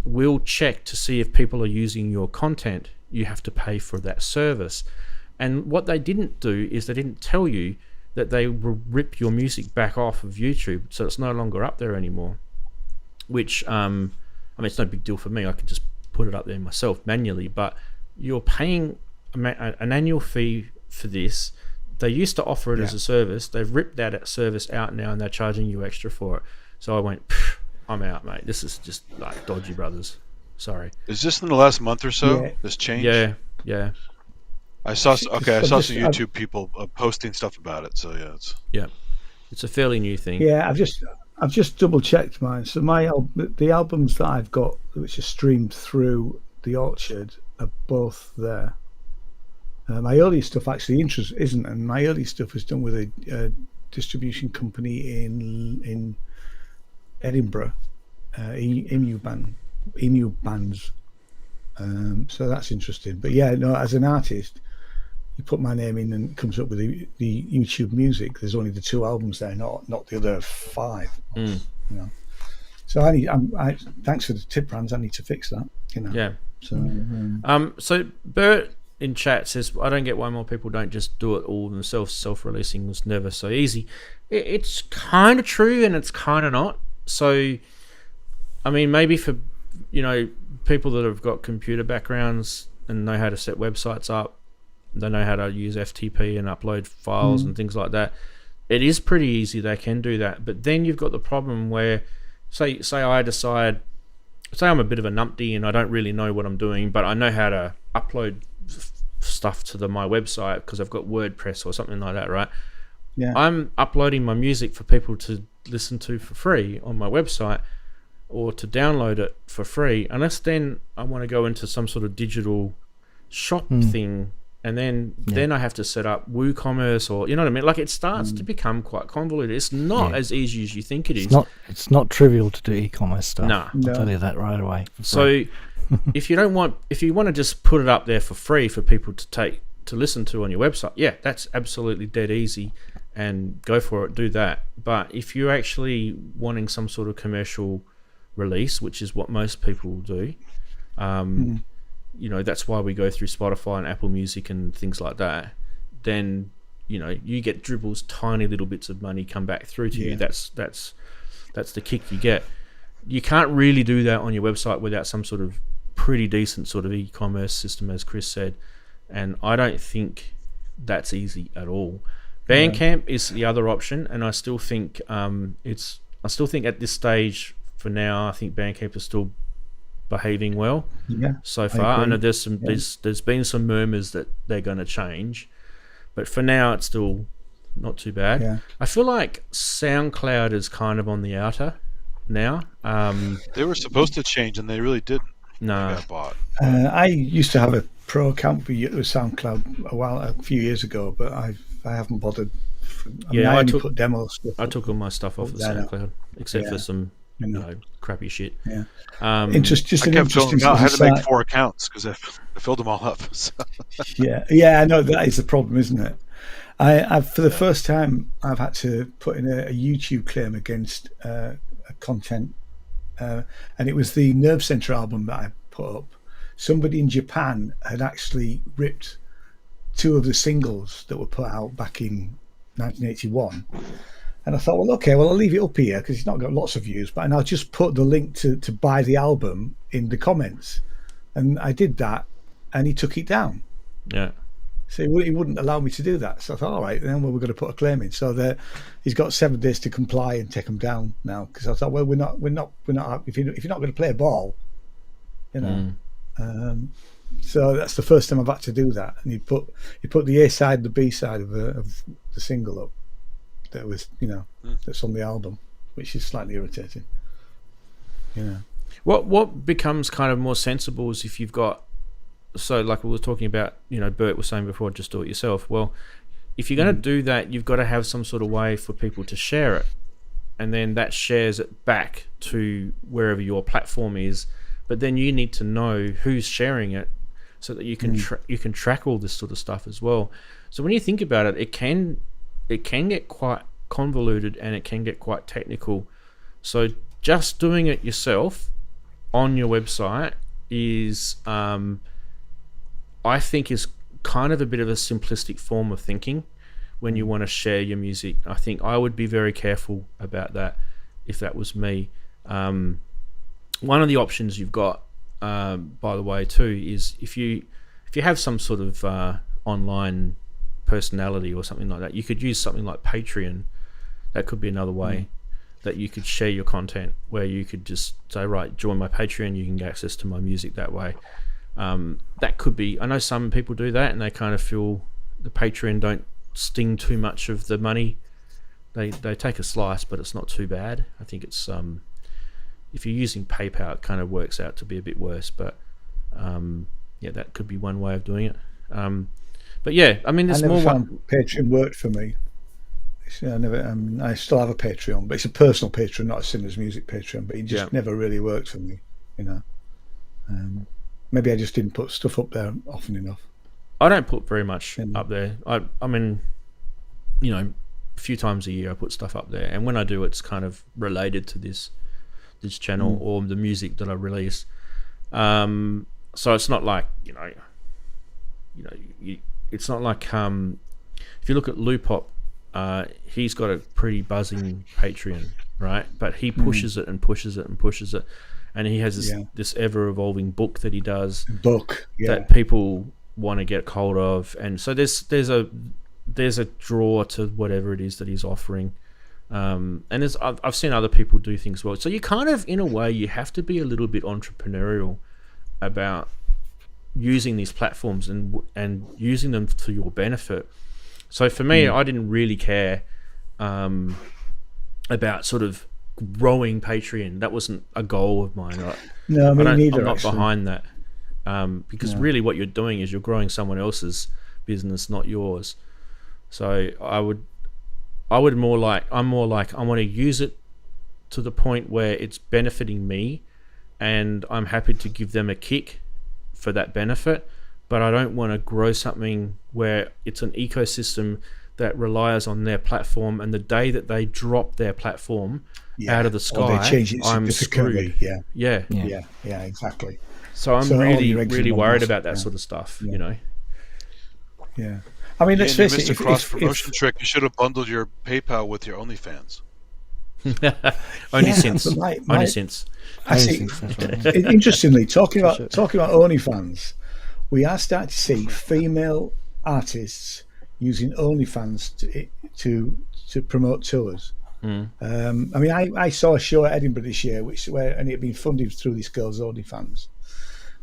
we'll check to see if people are using your content. You have to pay for that service. And what they didn't do is they didn't tell you that they will rip your music back off of YouTube, so it's no longer up there anymore, which it's no big deal for me. I can just put it up there myself manually, but you're paying an annual fee for this. They used to offer it as a service. They've ripped that service out now, and they're charging you extra for it. So I went, I'm out, mate. This is just like dodgy brothers. Sorry. Is this in the last month or so? This change? Yeah. I saw some YouTube people posting stuff about it. So it's a fairly new thing. Yeah, I've just double checked mine. So the albums that I've got, which are streamed through the Orchard, are both there. My early stuff actually isn't, and my early stuff was done with a distribution company in Edinburgh, Emu Bands. So that's interesting. But as an artist, you put my name in and it comes up with the YouTube music. There's only the 2 albums there, not the other 5. So I thanks for the tip, Ranz. I need to fix that. Yeah. So Bert in chat says, I don't get why more people don't just do it all themselves. Self-releasing was never so easy. It's kind of true and it's kind of not. So I mean, maybe for people that have got computer backgrounds and know how to set websites up, they know how to use FTP and upload files and things like that, it is pretty easy. They can do that. But then you've got the problem where say I decide, say I'm a bit of a numpty and I don't really know what I'm doing, but I know how to upload stuff to my website because I've got WordPress or something like that, right? Yeah. I'm uploading my music for people to listen to for free on my website or to download it for free, unless then I want to go into some sort of digital shop thing, and then I have to set up WooCommerce, or you know what I mean? Like, it starts to become quite convoluted. It's not as easy as you think it is. It's not trivial to do e-commerce stuff. No. I'll tell you that right away. So if you want to just put it up there for free for people to listen to on your website, that's absolutely dead easy. and go for it, do that. But if you're actually wanting some sort of commercial release, which is what most people do, you know, that's why we go through Spotify and Apple Music and things like that, then, you know, you get dribbles, tiny little bits of money come back through to you. That's the kick you get. You can't really do that on your website without some sort of pretty decent sort of e-commerce system, as Chris said, and I don't think that's easy at all. Bandcamp is the other option, and I still think I still think at this stage for now, I think Bandcamp is still behaving well so far. I know there's some there's been some murmurs that they're going to change, but for now it's still not too bad. I feel like SoundCloud is kind of on the outer now. They were supposed to change, and they really didn't. No, They got bought. I used to have a pro account with SoundCloud a few years ago, but I haven't bothered. I put demo stuff. I took all my stuff off of SoundCloud, except for some crappy shit. Yeah. I kept filling them out. I had to make 4 accounts because I filled them all up. So. Yeah, I know that is the problem, isn't it? I've for the first time I've had to put in a YouTube claim against a content, and it was the Nerve Center album that I put up. Somebody in Japan had actually ripped 2 of the singles that were put out back in 1981. And I thought, I'll leave it up here because it's not got lots of views, and I'll just put the link to buy the album in the comments. And I did that, and he took it down. Yeah. So he wouldn't allow me to do that. So I thought, all right, then we're going to put a claim in. So he's got 7 days to comply and take them down now. Because I thought, well, we're not. If you're not going to play ball, you know. So that's the first time I've had to do that. And he put the A side, the B side of the single up. That was, that's on the album, which is slightly irritating. What becomes kind of more sensible is if you've got, so like we were talking about, Bert was saying before, just do it yourself. Well, if you're going to do that, you've got to have some sort of way for people to share it, and then that shares it back to wherever your platform is. But then you need to know who's sharing it, so that you can you can track all this sort of stuff as well. So when you think about it, it can get quite convoluted and it can get quite technical. So just doing it yourself on your website is, I think, is kind of a bit of a simplistic form of thinking when you want to share your music. I think I would be very careful about that if that was me. One of the options you've got, by the way, too, is if you have some sort of online personality or something like that, you could use something like Patreon. That could be another way that you could share your content, where you could just say, right, join my Patreon, you can get access to my music that way. That could be, I know some people do that and they kind of feel the Patreon don't sting too much of the money. They take a slice, but it's not too bad. I think it's if you're using PayPal, it kind of works out to be a bit worse, but that could be one way of doing it. But yeah, I mean, there's more. Patreon worked for me. I still have a Patreon, but it's a personal Patreon, not a Sinners Music Patreon. But it just never really worked for me, Maybe I just didn't put stuff up there often enough. I don't put very much up there. I mean, a few times a year I put stuff up there, and when I do, it's kind of related to this channel or the music that I release. So it's not like it's not like if you look at Lupop, he's got a pretty buzzing Patreon, right? But he pushes it and pushes it and pushes it, and he has this ever evolving book that he does that people want to get hold of, and so there's a draw to whatever it is that he's offering. And I've seen other people do things well. So you kind of, in a way, you have to be a little bit entrepreneurial about using these platforms and using them to your benefit. So for me, I didn't really care about sort of growing Patreon. That wasn't a goal of mine. No, me neither. I'm not behind that, because really what you're doing is you're growing someone else's business, not yours. So I'm more like I want to use it to the point where it's benefiting me, and I'm happy to give them a kick for that benefit, but I don't want to grow something where it's an ecosystem that relies on their platform, and the day that they drop their platform out of the Or they sky, change it I'm significantly. screwed. Yeah, Yeah. yeah, exactly. So I'm So all really, your eggs in really one worried basket, about that yeah. sort of stuff, Yeah. you know. Yeah. I mean, let's you face missed it. a cross promotion trick. You should have bundled your PayPal with your OnlyFans. Only Yeah, since. but my- Only since. Actually, interestingly, talking about OnlyFans, we are starting to see female artists using OnlyFans to promote tours. Mm. I mean, I saw a show at Edinburgh this year, and it had been funded through this girl's OnlyFans.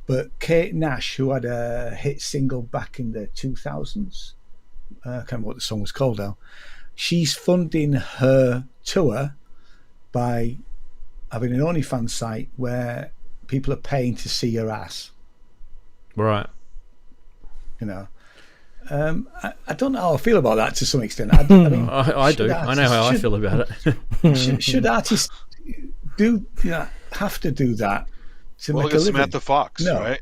But Kate Nash, who had a hit single back in the 2000s, I can't remember what the song was called now. She's funding her tour by having an OnlyFans site where people are paying to see her ass. Right. You know, I don't know how I feel about that to some extent. I mean, I do. I know how I feel about it. should artists have to do that to Well, make look a at living? Samantha Fox, No. right?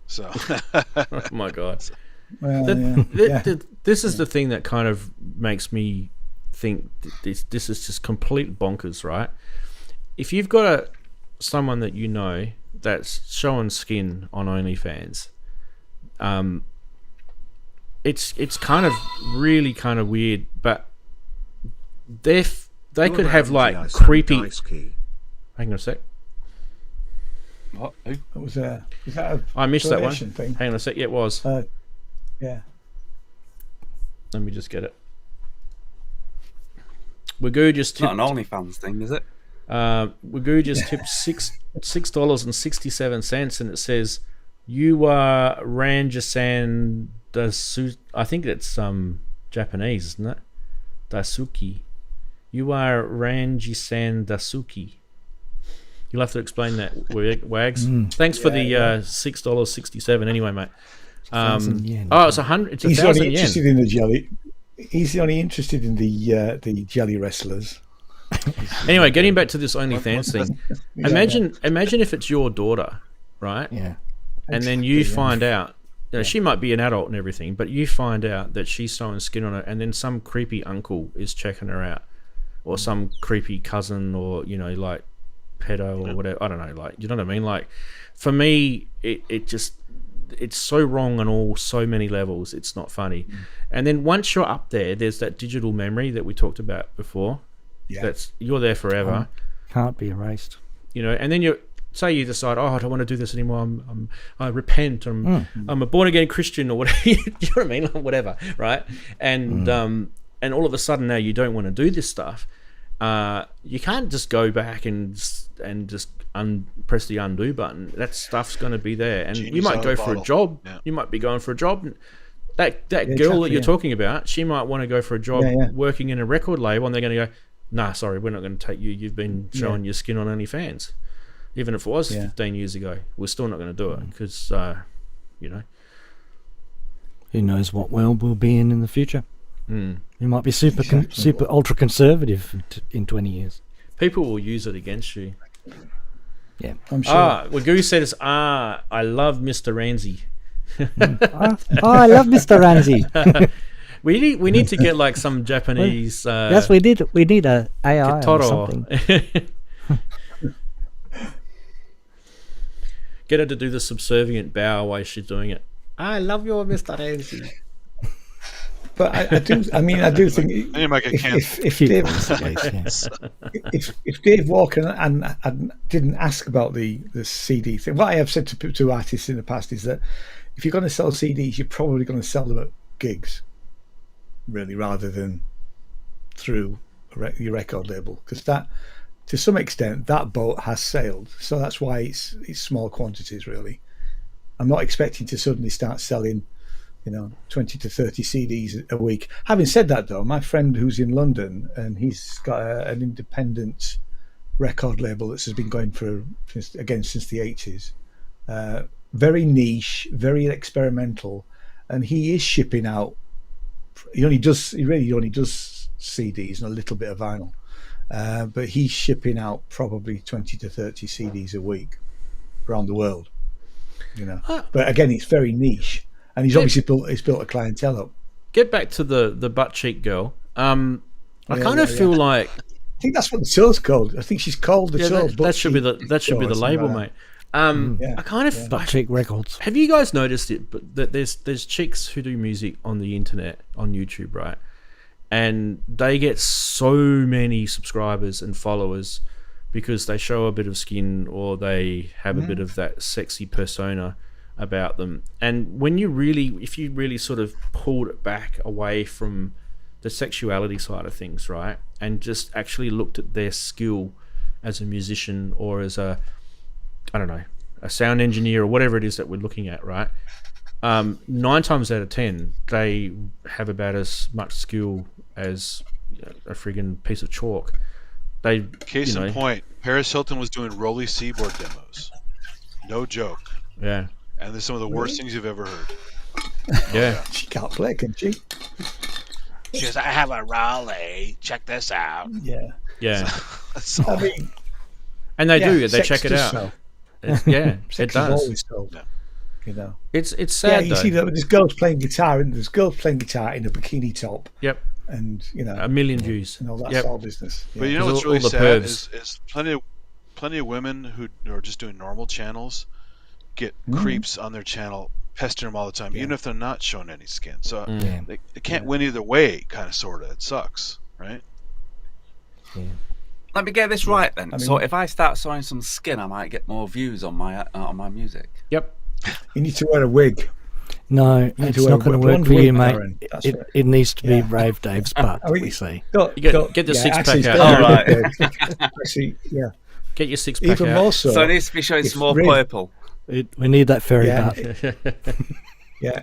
So Oh my God. Well, This is the thing that kind of makes me think this is just complete bonkers, right? If you've got someone that you know that's showing skin on OnlyFans, it's kind of really kind of weird, but they could have like creepy. Hang on a sec. What? Who? was that a I missed that one. donation thing? Hang on a sec. Yeah, it was. Yeah. Let me just get it. Wagoo just It's not tipped. an OnlyFans thing, is it? Wagoo just tipped $6.67, and it says, "You are Ranjie-san I think it's Japanese, isn't it? Dasuki. You are Ranjie-san Dasuki." You'll have to explain that, Wags. Thanks for the $6.67. Anyway, mate. 1,000 yen. Oh, it's 100. It's He's 1,000 only yen. interested in the jelly. He's only interested in the jelly wrestlers. Anyway, getting back to this OnlyFans thing. Imagine if it's your daughter, right? Yeah. And then you find out, she might be an adult and everything, but you find out that she's sewing skin on it, and then some creepy uncle is checking her out, or some creepy cousin, or like pedo or whatever. I don't know, like, you know what I mean? Like, for me, it's so wrong on so many levels. It's not funny. And then once you're up there, there's that digital memory that we talked about before. Yeah. You're there forever. Can't be erased. And then you decide, I don't want to do this anymore. I repent. I'm a born again Christian or whatever. You know what I mean? Whatever, right? And all of a sudden now you don't want to do this stuff. You can't just go back and just press the undo button. That stuff's going to be there, and you might go for a job. Yeah. You might be going for a job. That girl that you're talking about, she might want to go for a job working in a record label, and they're going to go, "Nah, sorry, we're not going to take you. You've been showing your skin on OnlyFans." Even if it was 15 years ago, we're still not going to do it because, Who knows what world we'll be in the future? Mm. You might be super ultra conservative in 20 years. People will use it against you. Yeah, I'm sure. Wagoo says, I love Mr. Ranzee. I love Mr. Ranzee. We need to get like some Japanese. Yes, we did. We need a AI or Kitoro. something. Get her to do the subservient bow while she's doing it. I love you, Mr. Ranzee. But I do think if Dave Walker and didn't ask about the CD thing, what I have said to artists in the past is that if you're going to sell CDs, you're probably going to sell them at gigs, really, rather than through your record label, because that, to some extent, that boat has sailed. So that's why it's small quantities, really. I'm not expecting to suddenly start selling 20 to 30 CDs a week. Having said that, though, my friend who's in London, and he's got an independent record label that has been going since the 80s. Very niche, very experimental, and he is shipping out. He really only does CDs and a little bit of vinyl, but he's shipping out probably 20 to 30 CDs a week around the world. But again, it's very niche. And he's obviously built a clientele up. get back to the butt cheek girl. I Yeah, kind of yeah, feel yeah. like I think that's what the show's called. I think she's called the show. that should be the Show or something label, like mate. Yeah. I kind of Butt cheek records. have you guys noticed it? But that there's chicks who do music on the internet on YouTube, right? And they get so many subscribers and followers because they show a bit of skin or they have a bit of that sexy persona about them. And when if you really sort of pulled it back away from the sexuality side of things, right, and just actually looked at their skill as a musician or as a sound engineer or whatever it is that we're looking at, right? 9 times out of 10, they have about as much skill as a friggin' piece of chalk. Case in point, Paris Hilton was doing Rolly Seaboard demos. No joke. Yeah. And they're some of the worst things you've ever heard. Yeah. She can't play, can she? She goes, I have a Raleigh. Check this out. Yeah. Yeah. I mean, And they do. They sex check it does out. sell. Yeah, it Sex is does. always sold. Yeah. You know. It's Yeah, sad you though. see that there's girls playing guitar and there's girls playing guitar in a bikini top Yep. and A million views. and all that's Yep. all business. Yeah. But you know what's all really the sad pervs. is plenty of women who are just doing normal channels get creeps on their channel pestering them all the time, even if they're not showing any skin. So Yeah. they can't win either way, kind of, sort of. It sucks, right? Let me get this right then. I mean- So if I start showing some skin, I might get more views on my music. Yep. You need to wear a wig. No, need it's to wear not a going to blonde work for you, wig, mate. Daren. That's It, right. it needs to be Yeah. Rave Dave's butt, I mean- we see. Get the six pack out. All All right. Actually, yeah. Get your 6 pack Even out. more so. So it needs to be showing It's some more really- purple. We need that fairy Yeah. butt. Yeah.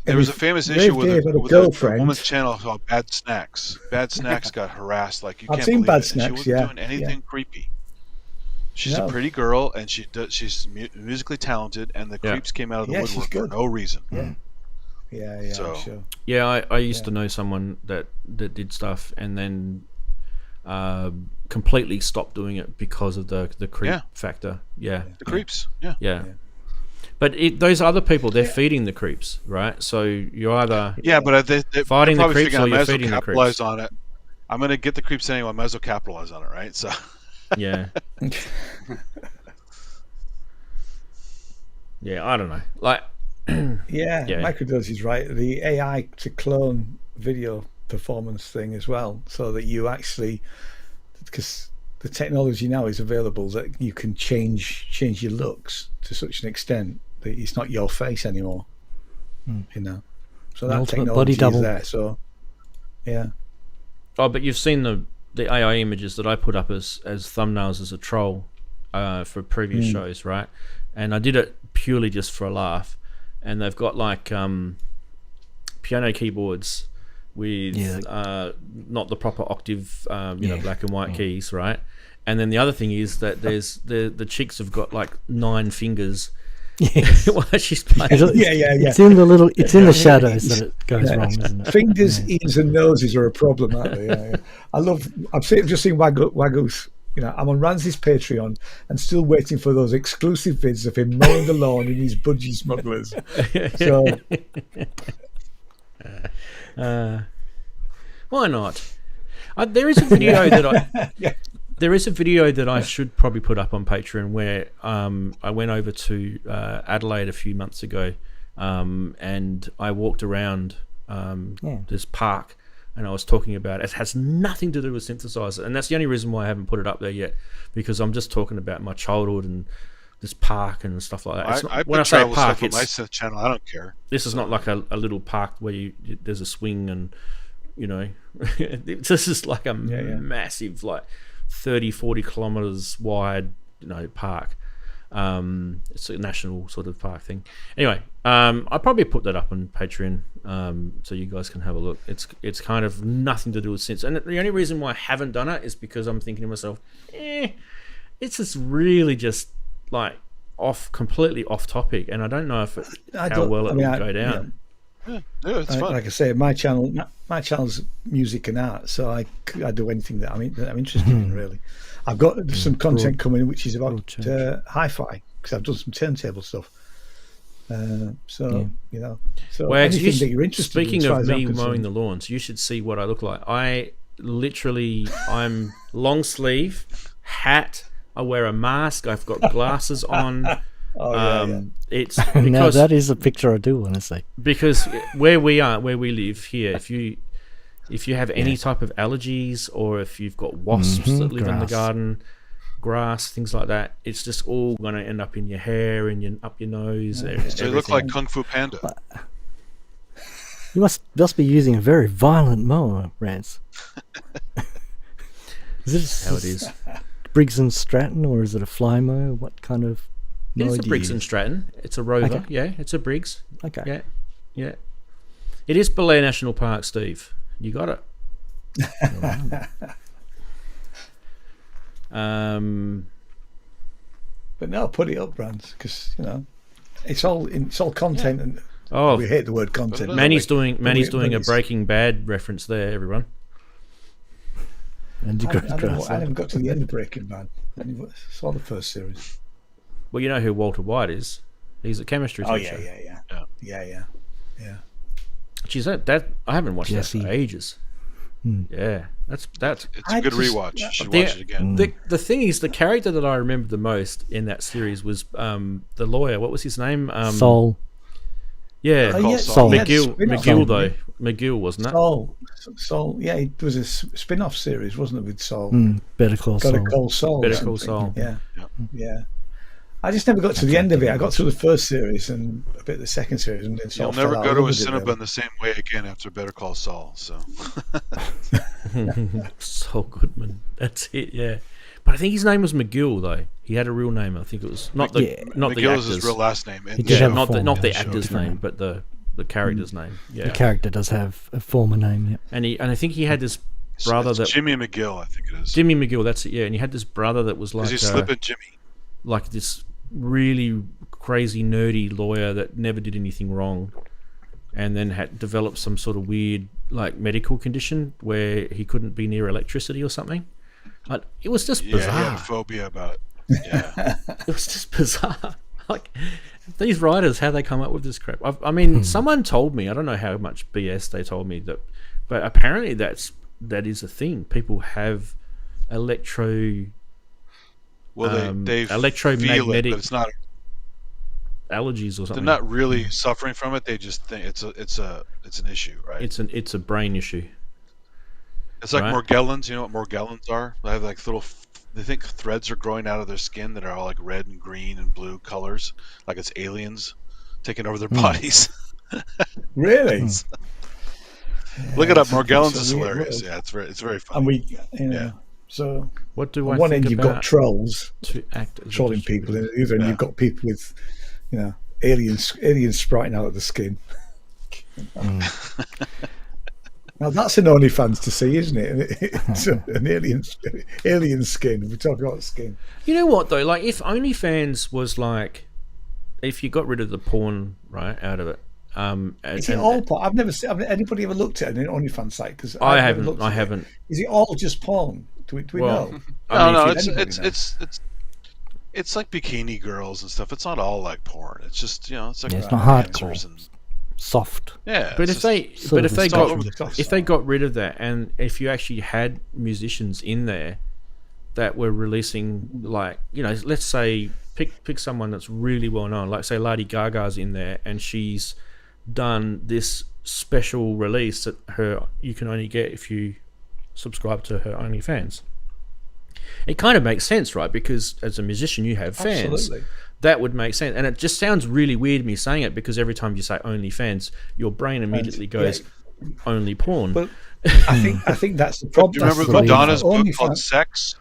There was a famous Rave issue with Dave had a a girlfriend. woman's channel called Bad Snacks. Bad Snacks got harassed like you I've can't seen believe Bad it. And Snacks, she wasn't yeah, doing anything creepy. She's No. a pretty girl, and she's musically talented, and the Yeah. creeps came out of the Yeah, she's woodwork for good. no reason. Yeah, So- I'm sure. Yeah, I used to know someone that did stuff and then completely stopped doing it because of the creep Yeah. factor. Yeah. The creeps, yeah. Yeah. But those other people, they're feeding the creeps, right? So you're either Yeah, but they're Fighting the probably creeps figuring or I you're might as well feeding the capitalize creeps? on it. I'm going to get the creeps anyway. I might as well capitalize on it, right? So yeah. Yeah, I don't know. Like, Yeah, Yeah. Microdose is right. The AI to clone video performance thing as well, so that you actually, because the technology now is available that you can change your looks to such an extent that it's not your face anymore. You know, so that ultimate technology body double. is there. So yeah, oh, but you've seen the AI images that I put up as thumbnails as a troll for previous shows, right? And I did it purely just for a laugh. And they've got like piano keyboards with not the proper octave, black and white keys, right? And then the other thing is that there's the chicks have got like 9 fingers while she's playing. yeah. It's in the shadows that it goes wrong, isn't it? Fingers, ears, and noses are a problem, aren't they? Yeah. I've just seen Waggles. You know, I'm on Ranzee's Patreon and still waiting for those exclusive vids of him mowing the lawn in his budgie smugglers. So Why not? There is a video that I should probably put up on Patreon where I went over to Adelaide a few months ago, and I walked around this park, and I was talking about it has nothing to do with synthesizer, and that's the only reason why I haven't put it up there yet, because I'm just talking about my childhood and this park and stuff like that. It's not, when I say travel park, stuff on it's my synth channel. I don't care. this is not like a little park where there's a swing and this is like a massive, like 30-40 kilometers wide, park. It's a national sort of park thing. Anyway, I'll probably put that up on Patreon so you guys can have a look. It's kind of nothing to do with synths, and the only reason why I haven't done it is because I'm thinking to myself, it's just really just like completely off topic, and I don't know if how well it will go down. Yeah, it's fun. like I say, my channel's music and art, so I do anything that I'm interested in. Really, I've got some content coming which is about hi-fi, because I've done some turntable stuff. So you know, so Wags, anything that you're interested in. speaking as far of as I'm me concerned. mowing the lawns, you should see what I look like. I'm long sleeve, hat. I wear a mask. I've got glasses on. It's Now because that is a picture I do want to see. because where we live here, if you have any type of allergies or if you've got wasps that live in the grass. garden, grass, things like that, it's just all going to end up in your hair and up your nose. So you look like Kung Fu Panda. You must be using a very violent mower, Rance. Is this how it is. Briggs and Stratton, or is it a fly mower? What kind of mower It's a do you Briggs and use? Stratton. It's a Rover. Okay. Yeah, it's a Briggs. Okay. Yeah, yeah. It is Belair National Park, Steve. You got it. But no, put it up, Rance, because you know it's all content, and Oh, we hate the word content. Manny's doing a it's- Breaking Bad reference there, everyone. And you I got grass. never got to the end of Breaking Bad. I saw the first series. Well, you know who Walter White is. He's a chemistry Oh teacher. yeah. Geez, that I haven't watched that Jesse. for ages. Yeah, that's It's a I good just- rewatch. You should The- watch it again. the thing is, the character that I remember the most in that series was the lawyer. What was his name? Soul. Yeah, Oh, yeah, Saul. he had a McGill. spin-off, McGill didn't though. he? McGill wasn't it? Saul. Yeah, it was a spin-off series, wasn't it, with Saul? Better Call Got to Saul. call Saul. or Better Call something. Saul. Yeah. I just never got to the end of it. I got through the first series and a bit of the second series, and then You'll sort of never fell go out to a with it then. Cinnabon the same way again after Better Call Saul. So Saul Goodman. That's it. Yeah, but I think his name was McGill though. He had a real name. I think it was not the Yeah. the McGill actor's. is his real last name. He did Yeah, have a not the former name, actor's sure. name, but the character's name. Yeah, The character does have a former name. Yeah. and I think he had this brother It's that Jimmy McGill, I think it is. Jimmy McGill. That's it. Yeah, and he had this brother that was like Is he slipping Jimmy? like this really crazy nerdy lawyer that never did anything wrong, and then had developed some sort of weird like medical condition where he couldn't be near electricity or something. Like, it was just Yeah, he bizarre. had a phobia about it. Yeah. It was just bizarre. Like, these writers, how they come up with this crap. I mean, someone told me, I don't know how much BS they told me, that, but apparently that is a thing. People have Well, they feel it, electromagnetic but it's not. allergies or They're something. not really suffering from it. They just think it's an issue, right? It's a brain issue. It's like right. Morgellons. You know what Morgellons are? They have like little. They think threads are growing out of their skin that are all like red and green and blue colors, like it's aliens taking over their bodies. Really? Look it up. it's a- Morgellons it's a is weird hilarious. world. Yeah, it's very funny. And we, Yeah. so What do on I one think end you've about got trolls to act as a trolling people, and on the other end Yeah. you've got people with, aliens spriting out of the skin. Now that's an OnlyFans to see, isn't it? It's an alien skin. We're talking about skin. You know what though? Like, if OnlyFans was like, if you got rid of the porn right out of it, Is it all porn? I've never seen. Anybody ever looked at an OnlyFans site? Because I haven't. Is it all just porn? Do we Well, know? I mean, No, if you- it's like bikini girls and stuff. It's not all like porn. It's just it's like Yeah, it's not dancers hardcore. and Soft. yeah. But it's if they, sort but of if they it's got, all over the top. if they got rid of that, and if you actually had musicians in there that were releasing, like, let's say pick someone that's really well known, like say Lady Gaga's in there, and she's done this special release that you can only get if you subscribe to her OnlyFans. It kind of makes sense, right? Because as a musician, you have fans. Absolutely. That would make sense, and it just sounds really weird me saying it, because every time you say OnlyFans, your brain immediately goes only porn. But I think that's the problem. Do you remember That's the problem. Madonna's book OnlyFans- called Sex?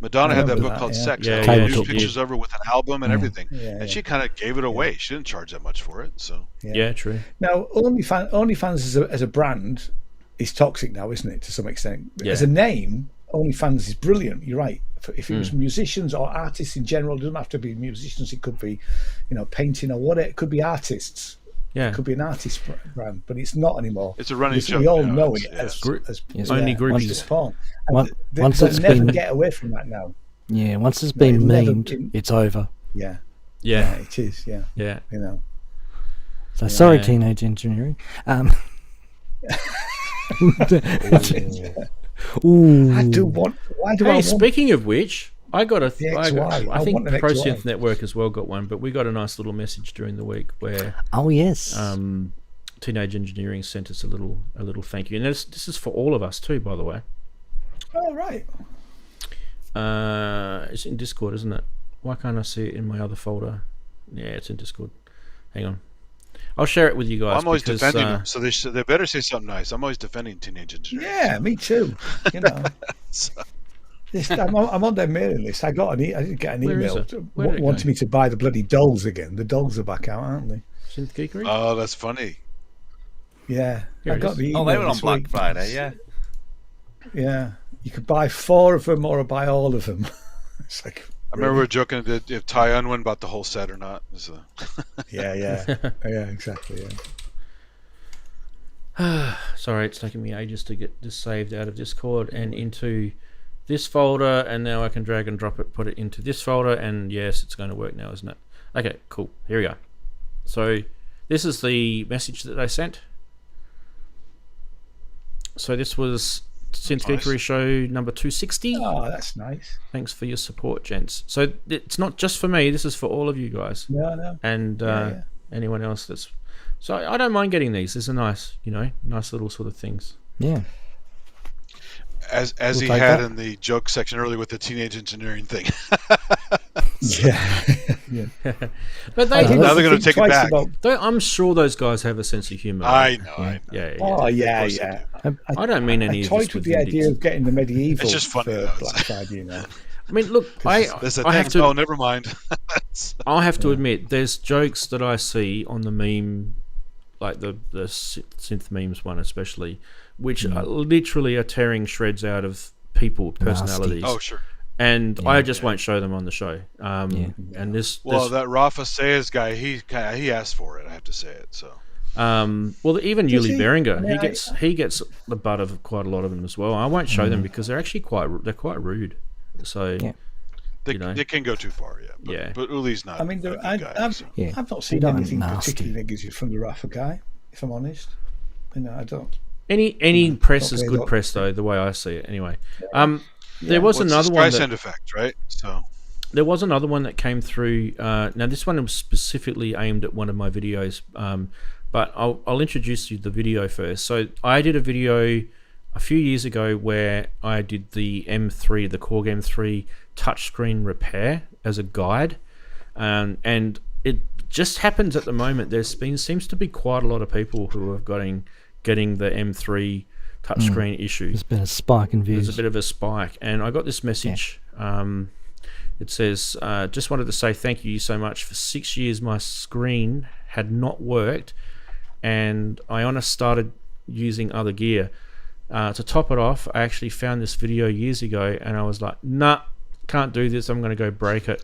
Madonna had that remember book that, called yeah. Sex. Yeah, They yeah, used she pictures of her with an album and everything, Yeah, and yeah. she kind of gave it away. She didn't charge that much for it, so Yeah, true. Now, OnlyFans as a brand is toxic now, isn't it? To some extent, Yeah. as a name, OnlyFans is brilliant. You're right. If it Hmm. was musicians or artists in general, it doesn't have to be musicians. It could be, painting or whatever. It could be artists. Yeah, It could be an artist brand, but it's not anymore. it's a running Because joke. we all now. know It's- it yeah. as Yes. Only groupies. just porn. And Once they'll it's never been- get away from that now. Yeah, once it's been it'll never memed, be- it's over. Yeah, yeah, it is. Yeah, yeah. So sorry, Yeah. Teenage Engineering. Ooh. I do want. Why do I Hey, want? speaking of which, I got a. The I XY. I think want an Pro XY. Synth Network as well got one, but we got a nice little message during the week where Oh yes. Teenage Engineering sent us a little thank you, and this is for all of us too, by the way. Oh right. It's in Discord, isn't it? Why can't I see it in my other folder? Yeah, it's in Discord. Hang on. I'll share it with you guys. I'm always because, defending them, so they better say something nice. I'm always defending Teenage Engineering. Yeah, me too. You know. I'm on their mailing list. I didn't get an Where is email it? Where did it wanting go? me to buy the bloody dolls again. The dolls are back out, aren't they? Synth Geekery? Oh, that's funny. Yeah, Here I it got is. the email. Oh, they were on this Black week. Friday, yeah. Yeah, you could buy 4 of them or buy all of them. It's like, I remember we were joking that if Ty Unwin bought the whole set or not. So. yeah, exactly. Sorry, it's taking me ages to get this saved out of Discord and into this folder, and now I can drag and drop it, put it into this folder, and yes, it's going to work now, isn't it? Okay, cool. Here we go. So this is the message that they sent. So this was Synth Geekery show number 260. Oh, that's nice. Thanks for your support, gents. So it's not just for me, this is for all of you guys. No. And Yeah. anyone else that's... So I don't mind getting these. These are nice, nice little sort of things. Yeah. As We'll he take had that. in the joke section earlier with the Teenage Engineering thing. Yeah. But I they, did Now they're gonna think take it twice back. about- I'm sure those guys have a sense of humour. I know. Yeah. Oh yeah, course they yeah. I don't mean any I of toyed this with with the idea Vindix. of getting the medieval It's just funny, for though. Black Friday. I mean, look, I There's a have thing. to. Oh, never mind. I'll have to admit, there's jokes that I see on the meme, like the synth memes one especially, which are literally are tearing shreds out of people, personalities. Oh, sure. And I just won't show them on the show. And this, Well, that Rafa Sayers guy, he asked for it. I have to say it. So. well, even Does Yuli he? Beringer, Yeah, he gets the butt of quite a lot of them as well. I won't show them because they're actually quite rude. So Yeah. They can go too far, yeah. But, Yeah. But Uli's not. I mean, a good guy, so. Yeah. I've not seen They don't anything nasty. particularly negative from the Rafa guy, if I'm honest. I don't. any press is okay, good look. press, though, the way I see it. Anyway, there was Well, it's another the one. Streisand effect, right? So. There was another one that came through. Now, this one was specifically aimed at one of my videos, but I'll introduce you the video first. So I did a video a few years ago where I did the M3, the Korg M3 touchscreen repair as a guide, and it just happens at the moment. Seems to be quite a lot of people who are getting the M3 touchscreen issue. There's been a spike in views. There's a bit of a spike, and I got this message. It says, just wanted to say thank you so much. For 6 years my screen had not worked, and I honest started using other gear. To top it off, I actually found this video years ago, and I was like, nah, can't do this, I'm going to go break it.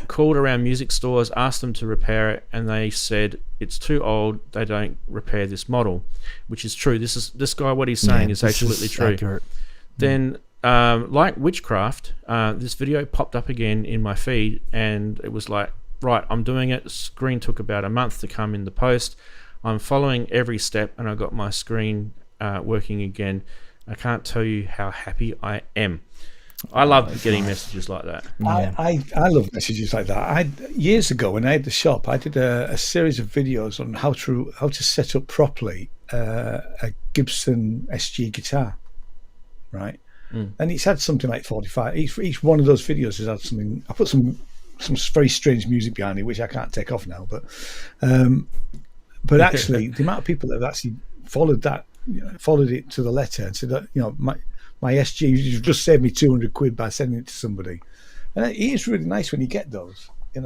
Called around music stores, asked them to repair it, and they said it's too old, they don't repair this model, which is true. This guy, what he's saying is this absolutely true. accurate. Then like witchcraft, this video popped up again in my feed, and it was like, right, I'm doing it. The screen took about a month to come in the post. I'm following every step, and I got my screen working again. I can't tell you how happy I am. I love getting messages like that. Yeah. I love messages like that. Years ago when I had the shop, I did a series of videos on how to set up properly a Gibson SG guitar, right? And it's had something like 45. Each one of those videos has had something. I put some very strange music behind it, which I can't take off now. But actually, the amount of people that have actually followed it to the letter and said that, my SG, you've just saved me £200 by sending it to somebody, and it is really nice when you get those. Hey,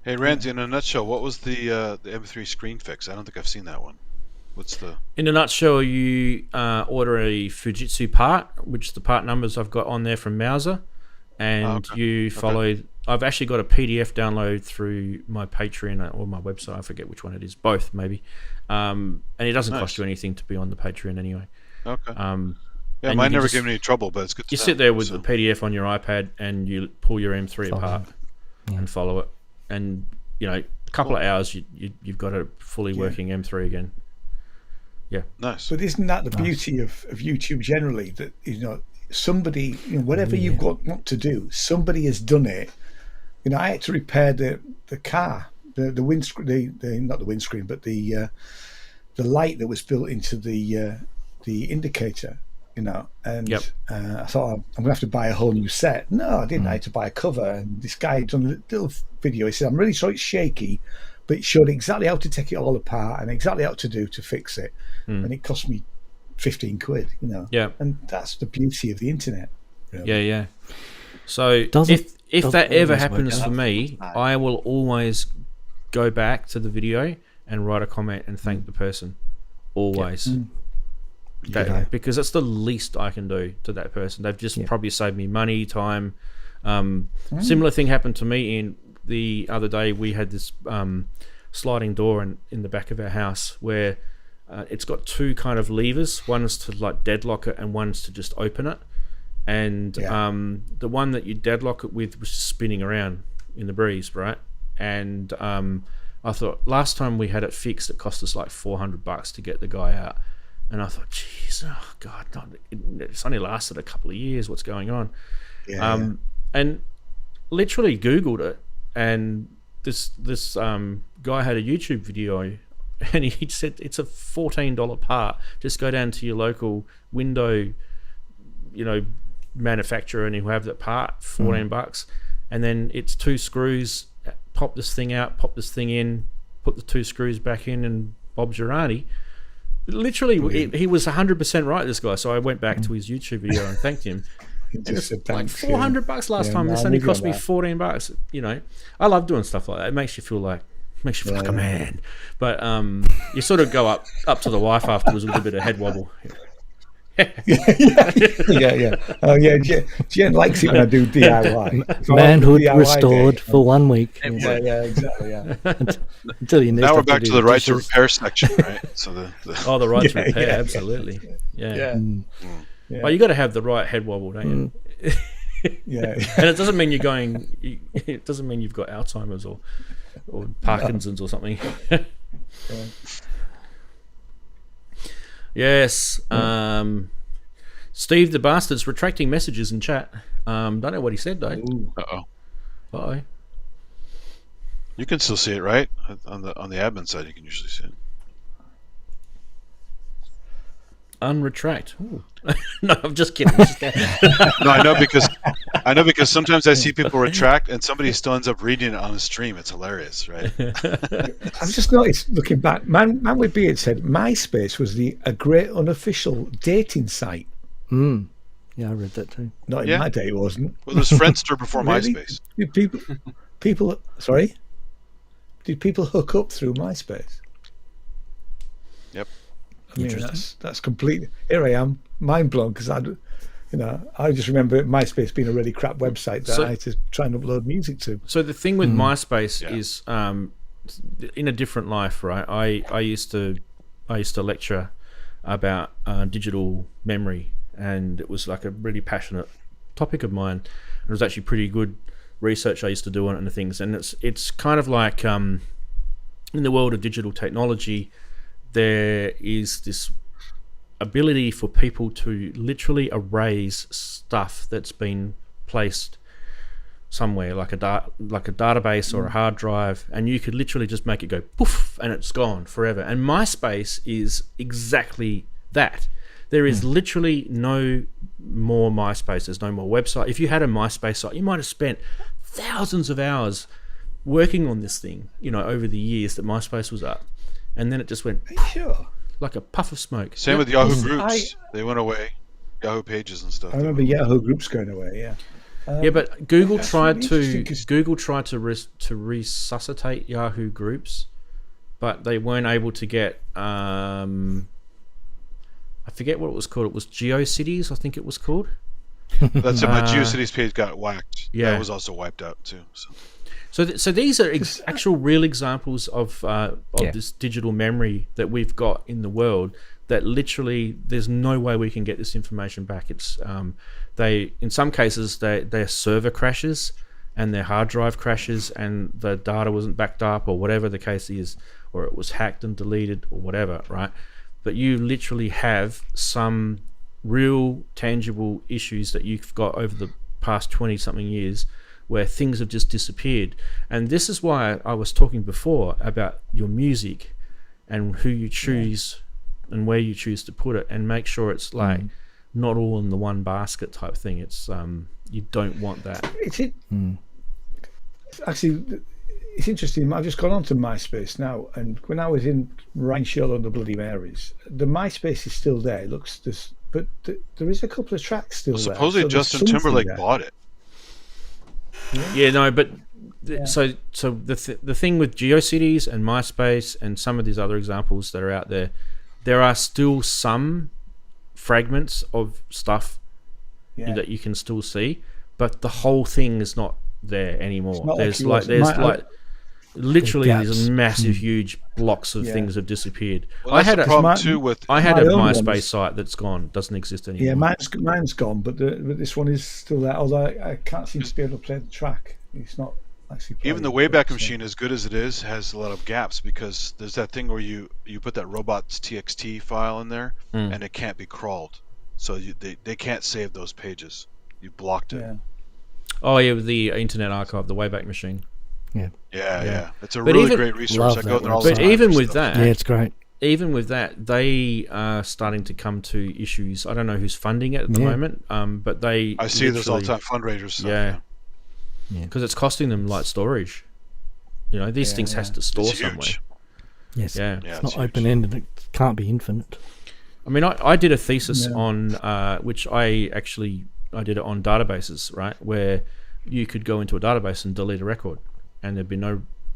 Ranzee, in a nutshell, what was the M3 screen fix? I don't think I've seen that one. What's the... In a nutshell, you order a Fujitsu part, which the part numbers I've got on there from Mauser, and you follow... I've actually got a PDF download through my Patreon or my website. I forget which one it is. Both, maybe. And it doesn't cost you anything to be on the Patreon anyway. Okay. and mine you never just- gave me any trouble, but it's good to You know, sit there with so. the PDF on your iPad and you pull your M3 Follow apart it. Yeah. and follow it. And a couple of hours, you've got a fully working M3 again. Yeah. Nice. But isn't that the beauty of YouTube generally? That somebody, whatever you've want to do, somebody has done it. I had to repair the car, the windscreen, not the windscreen, but the light that was built into the indicator. And I thought I'm gonna have to buy a whole new set. No, I didn't. I had to buy a cover. And this guy had done a little video. He said, "I'm really sorry it's shaky," but it showed exactly how to take it all apart and exactly how to do to fix it. And it cost me 15 quid. Yeah. And that's the beauty of the internet. Really. Yeah. So if that ever happens for me, I will always go back to the video and write a comment and thank the person. Always. Because that's the least I can do to that person. They've just probably saved me money, time. Similar thing happened to me in the other day. We had this sliding door in the back of our house where it's got two kind of levers. One's to like deadlock it and one's to just open it. And the one that you deadlock it with was just spinning around in the breeze, right? And I thought last time we had it fixed, it cost us like $400 to get the guy out. And I thought, geez, oh God, it's only lasted a couple of years. What's going on? And literally Googled it, and this guy had a YouTube video, and he said it's a $14 part. Just go down to your local window, manufacturer, and he'll have that part, $14, and then it's 2 screws. Pop this thing out, pop this thing in, put the 2 screws back in, and Bob's your auntie. Literally, he was 100% right, this guy. So I went back to his YouTube video and thanked him. And it's like $400 last time. This only cost me $14. I love doing stuff like that. It makes you feel like a man. But you sort of go up to the wife afterwards with a bit of head wobble. Yeah. Oh yeah, Jen likes it when I do DIY. Manhood restored for 1 week. Yeah, exactly. Yeah. Until you now we're back to the right to repair section, right? So the right to repair, absolutely. Yeah. Well, you got to have the right head wobble, don't you? Yeah. And it doesn't mean it doesn't mean you've got Alzheimer's or Parkinson's or something. Yes. Steve the Bastard's retracting messages in chat. Don't know what he said though. Uh-oh. You can still see it, right? On the admin side, you can usually see it. Unretract. No, I'm just kidding. No, I know because sometimes I see people retract and somebody still ends up reading it on the stream. It's hilarious, right? I've just noticed, looking back, Man with Beard said MySpace was a great unofficial dating site. Yeah, I read that too. Not in my day, it wasn't. Well, there's Friendster before Really? MySpace. Did people hook up through MySpace? Yep. I mean, that's complete. Here I am, mind blown, because I just remember MySpace being a really crap website that I had to try and upload music to. So the thing with MySpace is, in a different life, right? I used to lecture about digital memory, and it was like a really passionate topic of mine. It was actually pretty good research I used to do on it and the things. And it's kind of like in the world of digital technology, there is this ability for people to literally erase stuff that's been placed somewhere, like a database or a hard drive, and you could literally just make it go poof and it's gone forever. And MySpace is exactly that. There is literally no more MySpace. There's no more website. If you had a MySpace site, you might have spent thousands of hours working on this thing, over the years that MySpace was up. And then it just went like a puff of smoke. Same with Yahoo groups. They went away. Yahoo pages and stuff. I remember Yahoo groups going away, yeah. But Google tried to resuscitate Yahoo groups, but they weren't able to get I forget what it was called. It was GeoCities, I think it was called. That's it. My GeoCities page got whacked. Yeah, that was also wiped out too. So these are actual real examples of this digital memory that we've got in the world. That literally, there's no way we can get this information back. It's in some cases their server crashes, and their hard drive crashes and the data wasn't backed up or whatever the case is, or it was hacked and deleted or whatever, right? But you literally have some real tangible issues that you've got over the past 20 something years where things have just disappeared. And this is why I was talking before about your music and who you choose and where you choose to put it, and make sure it's like not all in the one basket type thing. It's you don't want that. Actually, it's interesting. I've just gone onto MySpace now, and when I was in Rhineshell on the Bloody Marys, the MySpace is still there. It looks this, but there is a couple of tracks still there. Supposedly So there's Justin something Timberlake there. bought it. Yeah, no, but so the thing with GeoCities and MySpace and some of these other examples that are out there, there are still some fragments of stuff that you can still see, but the whole thing is not there anymore. There's literally these massive, huge blocks of things have disappeared. Well, I had a problem too with. I had a MySpace site that's gone, doesn't exist anymore. Yeah, mine's gone, but this one is still there. Although I can't seem to be able to play the track. It's not actually. Even the Wayback Machine, as good as it is, has a lot of gaps because there's that thing where you put that robots.txt file in there and it can't be crawled, so they can't save those pages. You blocked it. Yeah. Oh yeah, with the Internet Archive, the Wayback Machine. Yeah. It's a really great resource. I go there all the time. But even with that, it's great. Even with that, they are starting to come to issues. I don't know who's funding it at the moment, but I see there's all the time fundraisers stuff. Because it's costing them like storage. You know, these things has to store somewhere. Yes, it's not huge. open-ended. It can't be infinite. I mean, I did a thesis on which I did it on databases, right, where you could go into a database and delete a record, and there'd be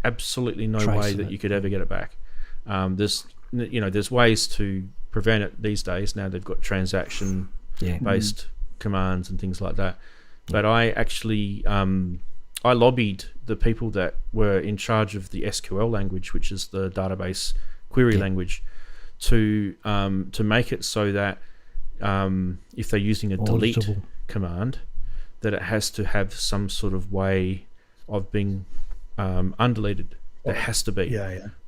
absolutely no way that you could ever get it back. There's ways to prevent it these days. Now they've got transaction-based commands and things like that. But I actually I lobbied the people that were in charge of the SQL language, which is the database query language, to make it so that if they're using a delete command, that it has to have some sort of way of being undeleted. It has to be,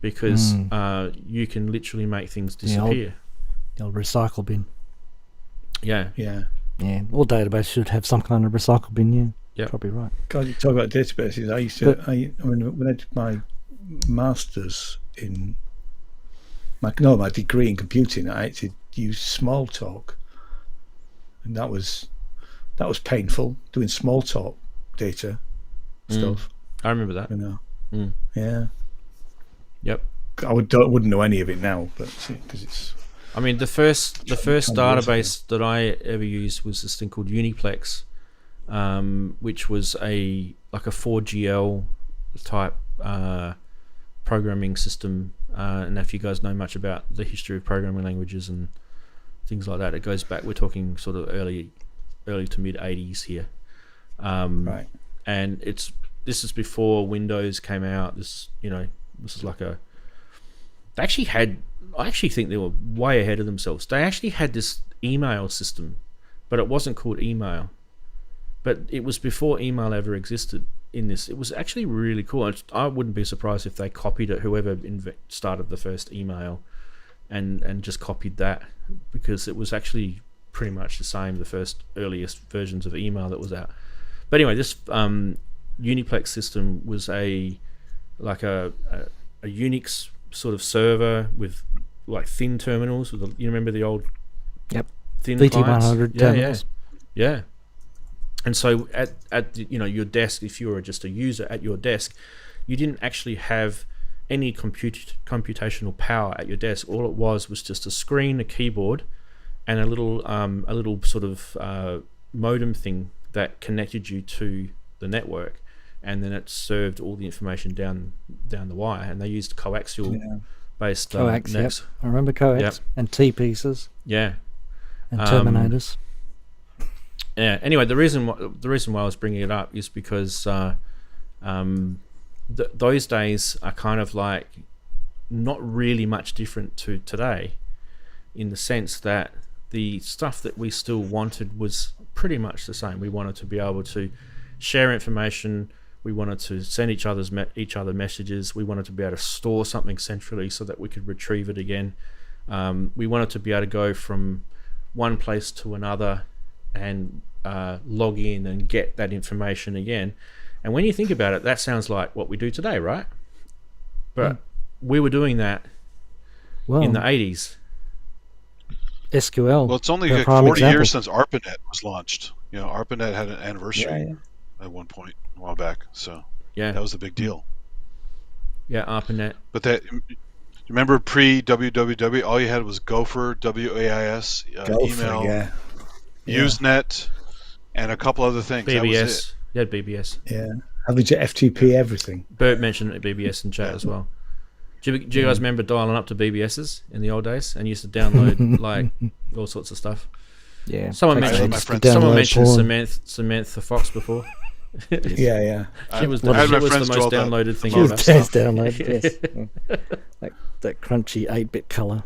because you can literally make things disappear. The old recycle bin. Yeah. All databases should have some kind of recycle bin. Yeah, probably right. God, you talk about databases. When I did my masters in my degree in computing, I had to use Smalltalk, and that was painful, doing Smalltalk data stuff. I remember that. Yeah. Yep. I wouldn't know any of it now, but because it's. I mean, the first database that I ever used was this thing called Uniplex, which was a 4GL type programming system. And if you guys know much about the history of programming languages and things like that, it goes back. We're talking sort of early to mid 80s here, right? And this is before Windows came out. This is like a. I actually think they were way ahead of themselves. They actually had this email system, but it wasn't called email. But it was before email ever existed in this. It was actually really cool. I wouldn't be surprised if they copied it, whoever started the first email, and just copied that, because it was actually pretty much the same, the first earliest versions of email that was out. But anyway, this Uniplex system was a Unix sort of server with like thin terminals. You remember the old thin VT100 terminals? Yeah. And so at your desk, if you were just a user at your desk, you didn't actually have any computational power at your desk. All it was just a screen, a keyboard, and a little sort of modem thing that connected you to the network, and then it served all the information down the wire. And they used coaxial based coax. nets. Yep. I remember coax and T pieces. Yeah, and terminators. Yeah. Anyway, the reason why I was bringing it up is because those days are kind of like not really much different to today, in the sense that the stuff that we still wanted was pretty much the same. We wanted to be able to share information. We wanted to send each other messages. We wanted to be able to store something centrally so that we could retrieve it again. We wanted to be able to go from one place to another and log in and get that information again. And when you think about it, that sounds like what we do today, right? But we were doing that in the 80s. SQL. Well, it's only like 40 years since ARPANET was launched. You know, ARPANET had an anniversary at one point a while back. So that was a big deal. Yeah, ARPANET. But that, remember pre-WWW, all you had was Gopher, WAIS, email, Usenet, and a couple other things. BBS. That was it. You had BBS. Yeah. Average FTP everything. Bert mentioned BBS in chat as well. Do you guys remember dialing up to BBSs in the old days and used to download like all sorts of stuff? Yeah. Someone mentioned Samantha Fox before. Yeah. She was the most downloaded thing ever. She was downloaded, yes. that crunchy 8-bit colour.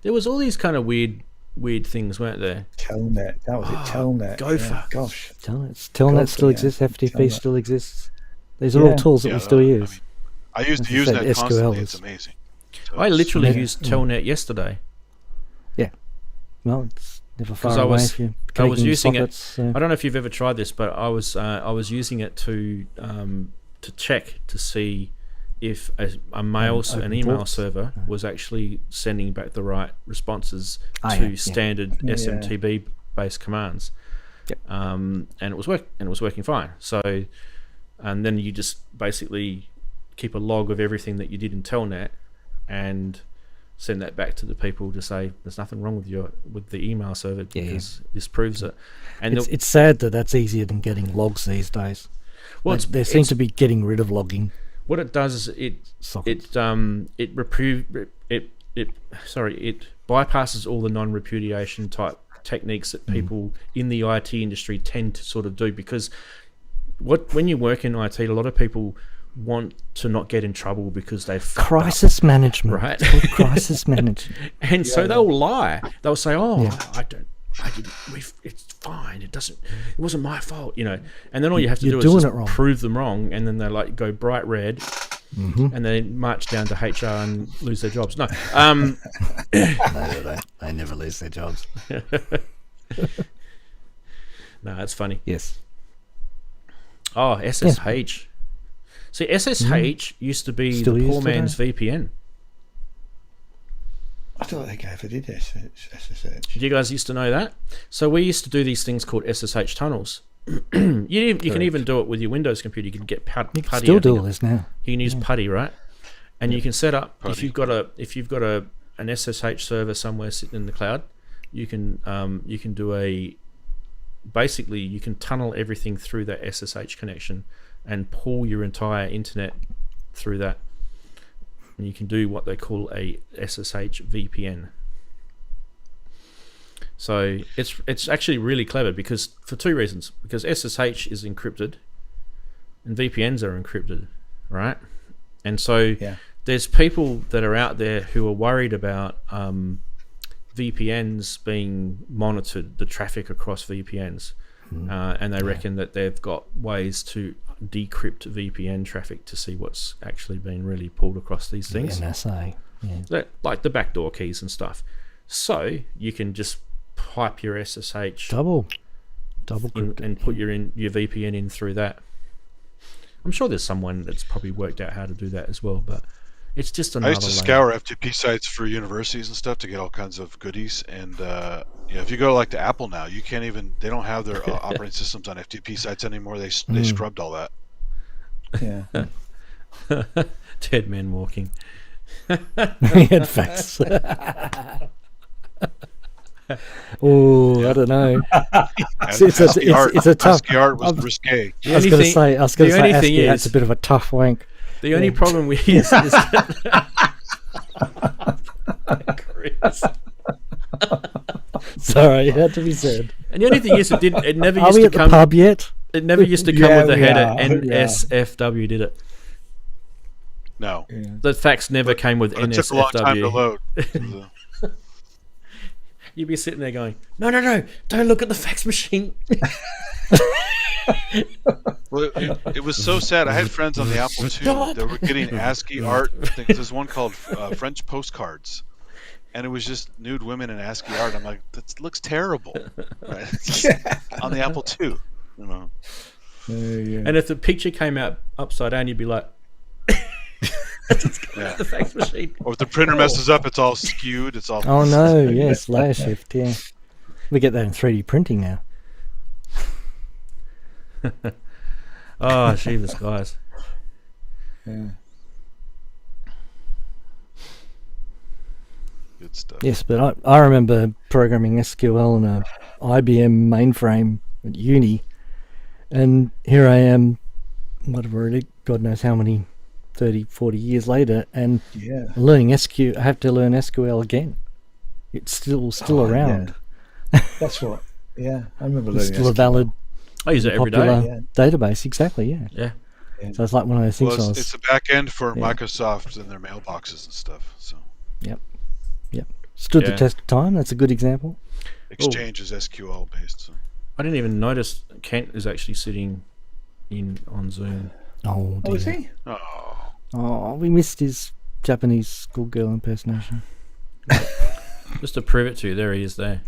There was all these kind of weird things, weren't there? Telnet. That was it. Telnet. Gopher. Yeah, gosh. Telnet still exists. FTP still exists. These are all tools that we still use. I used to use that constantly. It's amazing. So I literally used Telnet yesterday. Yeah. Well, it's never far away if you're I was using sockets, it. I don't know if you've ever tried this, but I was using it to check to see if an email server was actually sending back the right responses to standard SMTP based commands. Yep. And it was working fine. So, and then you just basically keep a log of everything that you did in Telnet and send that back to the people to say there's nothing wrong with the email server because this proves it. And it's sad that that's easier than getting logs these days. Well, they seem to be getting rid of logging. What it does is it bypasses all the non-repudiation type techniques that people in the IT industry tend to sort of do, because when you work in IT, a lot of people want to not get in trouble because they've crisis management, right? It's called crisis management, and so they'll lie. They'll say, it's fine. It wasn't my fault, you know. And then all you have to do is just prove them wrong, and then they like go bright red, and then march down to HR and lose their jobs. No, they never lose their jobs. No, that's funny. Yes. Oh, SSH. See, SSH used to be the poor man's VPN. I don't think I ever did SSH. Did you guys used to know that? So we used to do these things called SSH tunnels. You can even do it with your Windows computer. You can get PuTTY. You can still do all this now. You can use PuTTY, right? And you can set up if you've got an SSH server somewhere sitting in the cloud. You can you can tunnel everything through that SSH connection and pull your entire internet through that. And you can do what they call a SSH VPN. So it's actually really clever for two reasons. Because SSH is encrypted and VPNs are encrypted, right? And so there's people that are out there who are worried about VPNs being monitored, the traffic across VPNs. And they reckon that they've got ways to decrypt VPN traffic to see what's actually been really pulled across these things. NSA, like the backdoor keys and stuff. So you can just pipe your SSH double and put your VPN in through that. I'm sure there's someone that's probably worked out how to do that as well, but it's just another. I used to scour FTP sites for universities and stuff to get all kinds of goodies, and if you go like to Apple now, you can't even. They don't have their operating systems on FTP sites anymore. They scrubbed all that. Yeah. Dead men walking. In fact. Oh, I don't know. It's a tough. ASCII art was risque. I was going to say ASCII art's a bit of a tough wank. The only problem with is Chris. Sorry, it had to be said. And the only thing is, it never Are used we to at come. The pub yet? It never used to come with the header NSFW, did it? No. The fax never came with NSFW. It took a long time to load. You'd be sitting there going, no, don't look at the fax machine. Well, it was so sad. I had friends on the Apple II that were getting ASCII art things. There's one called French postcards, and it was just nude women in ASCII art. I'm like, that looks terrible. Right? On the Apple II, you know. And if the picture came out upside down, you'd be like, it's coming out the fax machine. Or if the printer messes up, it's all skewed. It's all. Oh no! Yes, layer shift. Yeah, we get that in 3D printing now. Oh, Jesus, guys. Yeah. Good stuff. Yes, but I remember programming SQL on a IBM mainframe at uni, and here I am, whatever it is, God knows how many, 30, 40 years later, and learning SQL. I have to learn SQL again. It's still around. Yeah. That's what. Yeah, I remember learning. It's still SQL. a valid. I use it every popular day. database, exactly, yeah. So it's like one of those things. Well, it's a back end for Microsoft and their mailboxes and stuff. So. Yep. Stood the test of time. That's a good example. Exchange is SQL based. So. I didn't even notice Kent is actually sitting on Zoom. Oh, dear. Oh, is he? Oh, we missed his Japanese schoolgirl impersonation. Just to prove it to you, there he is there.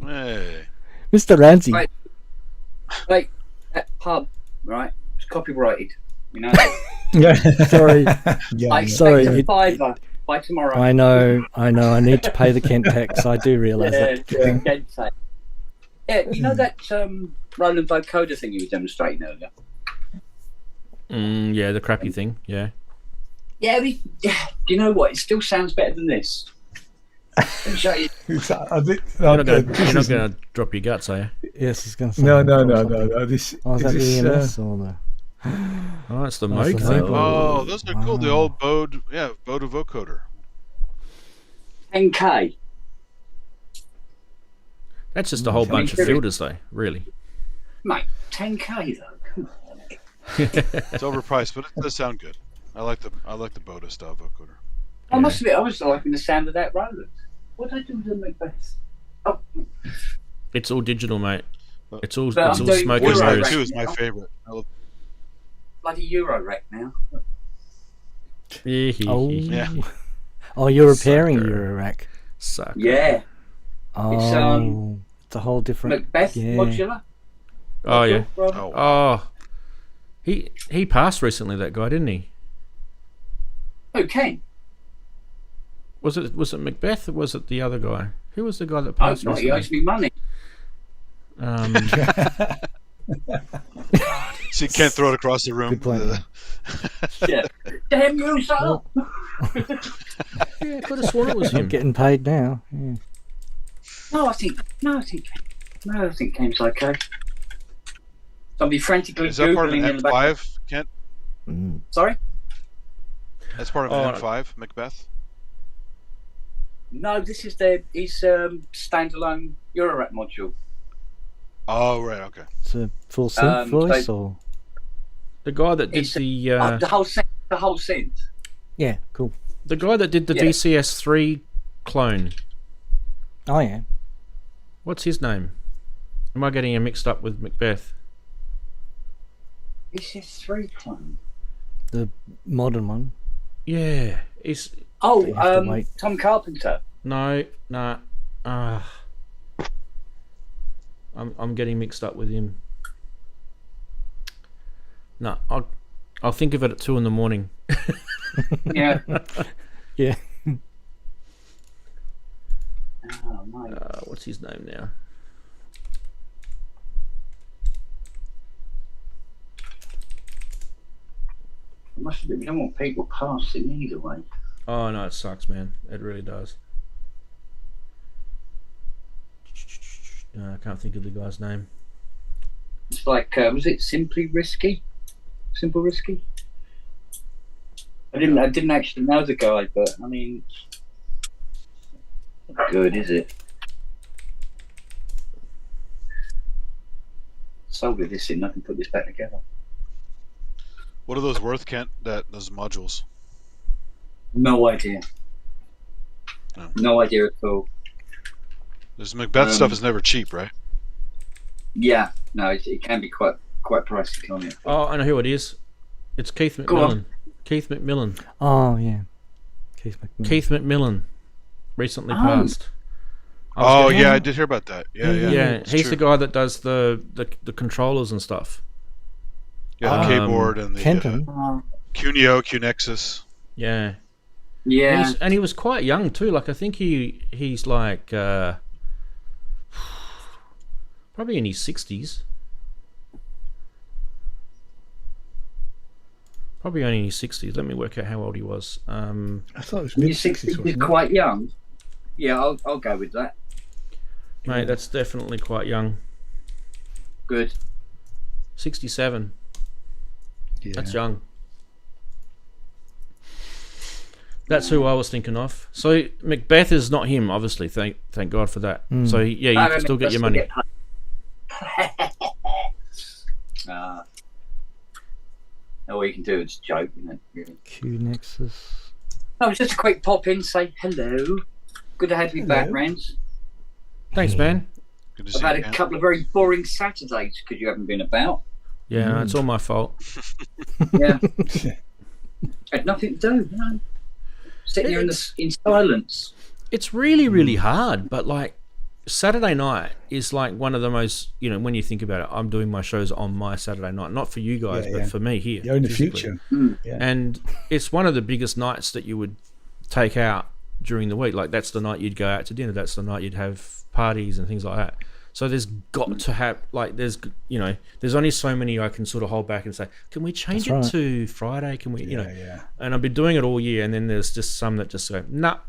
Hey. Mr. Ranzee. Right. Like, that pub, right, it's copyrighted, you know? Sorry. I Sorry. expect a $5 by tomorrow. I know. I need to pay the Kent tax. I do realise that. Kent tax. Yeah, you know that Roland vocoder thing you were demonstrating earlier? Yeah, the crappy thing, yeah. Yeah, do you know what? It still sounds better than this. Let me show you. You're not going to drop your guts, are you? Yes, it's going to. No. This. Oh, is that this, the EMS or the? Oh, it's the That's the Moog. Oh, those are cool. The old Bode vocoder. 10K. That's just a whole bunch of filters, though, really. Mate, 10K though. Come on. It's overpriced, but it does sound good. I like the Bode style vocoder. I must admit, I was liking the sound of that Roland. What did I do with the Macbeth? Oh, It's all digital, mate. It's all But I'm doing smoke and Euro Voice mirrors. rack. 2 is my favorite. I love bloody Eurorack now. Yeah. Oh, you're repairing Sucker. Eurorack. Sucker. Yeah. Oh, it's a whole different. Macbeth modular. Oh, yeah. Oh, Oh, he passed recently, that guy, didn't he? Oh, Ken. Was it Macbeth or was it the other guy? Who was the guy that Oh, passed not. He recently? owes me money. See, can't throw it across the room. Good point. Yeah. Damn you, son. Yeah, I could have sworn it was him. Getting paid now. Yeah. No, I think Ken's okay. So I'll be frantically Is that part of an googling in the back. M5, Kent? Sorry. That's part of an M5, Macbeth? No, this is his standalone Eurorack module. Oh, right, okay. It's a full synth voice, or The guy that did It's the the whole synth. yeah, cool. the guy that did the Yeah. VCS3 clone. Oh yeah, What's his name? Am I getting him mixed up with Macbeth? VCF3 clone. the modern one. Yeah, he's Oh, You have to wait. Tom Carpenter. no. I'm getting mixed up with him. No, I'll think of it at 2 a.m. Yeah. Yeah. Oh, mate. What's his name now? I must admit, we don't want people passing either way. Oh no, it sucks, man. It really does. I can't think of the guy's name. It's like, was it Simply Risky? Simple Risky? I didn't actually know the guy, but I mean, not good, is it? Sold with this in, I can put this back together. What are those worth, Kent, those modules? No idea. Oh. No idea at all. This Macbeth stuff is never cheap, right? Yeah, no, it can be quite pricey, can't it? Oh, I know who it is. It's Keith McMillan. Keith McMillan. Oh yeah, Keith McMillan. Keith McMillan recently passed. Oh yeah, I did hear about that. Yeah. He's the guy that does the controllers and stuff. Yeah, the keyboard and the Kenton. Cuneo, Qnexus. Yeah. Yeah. And he was quite young too. Like I think he's like probably in his 60s. Probably only in his 60s. Let me work out how old he was. I thought it was mid-60s. He's quite young. Yeah, I'll go with that. Mate, that's definitely quite young. Good. 67. Yeah. That's young. That's who I was thinking of. So Macbeth is not him, obviously. Thank God for that. So yeah, you can still get your money. All you can do is joke, isn't it? Really. Qnexus. Oh, just a quick pop in, say hello. Good to have you back, Ranz. Thanks, man. Good to I've see had you, a man. couple of very boring Saturdays because you haven't been about. Yeah, it's all my fault. Yeah. Had nothing to do, you know. Sitting here in silence. It's really, really hard, but like Saturday night is like one of the most, when you think about it, I'm doing my shows on my Saturday night, not for you guys, but for me here. You're in the physically. future. Yeah. And it's one of the biggest nights that you would take out during the week. Like that's the night you'd go out to dinner. That's the night you'd have parties and things like that. So there's got to have, like, there's only so many I can sort of hold back and say, can we change it to Friday? Can we, Yeah. And I've been doing it all year, and then there's just some that just go, nah,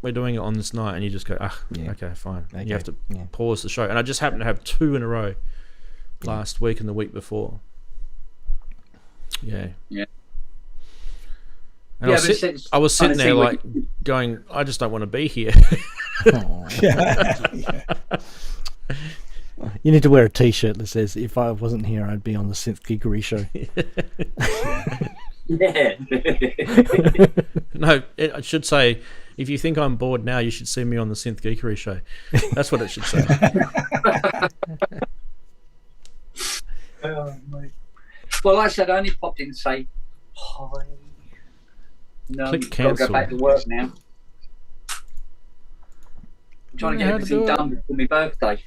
we're doing it on this night, and you just go, okay, fine. Okay. You have to pause the show. And I just happened to have 2 in a row last week and the week before. Yeah. Yeah. And I was sitting there like going, I just don't want to be here. You need to wear a T-shirt that says, "If I wasn't here, I'd be on the Synth Geekery show." Yeah. No, I should say, if you think I'm bored now, you should see me on the Synth Geekery show. That's what it should say. Well, like I said, I only popped in to say hi. No, Click I've got to cancel. go back to work now. I'm trying to get everything done before my birthday.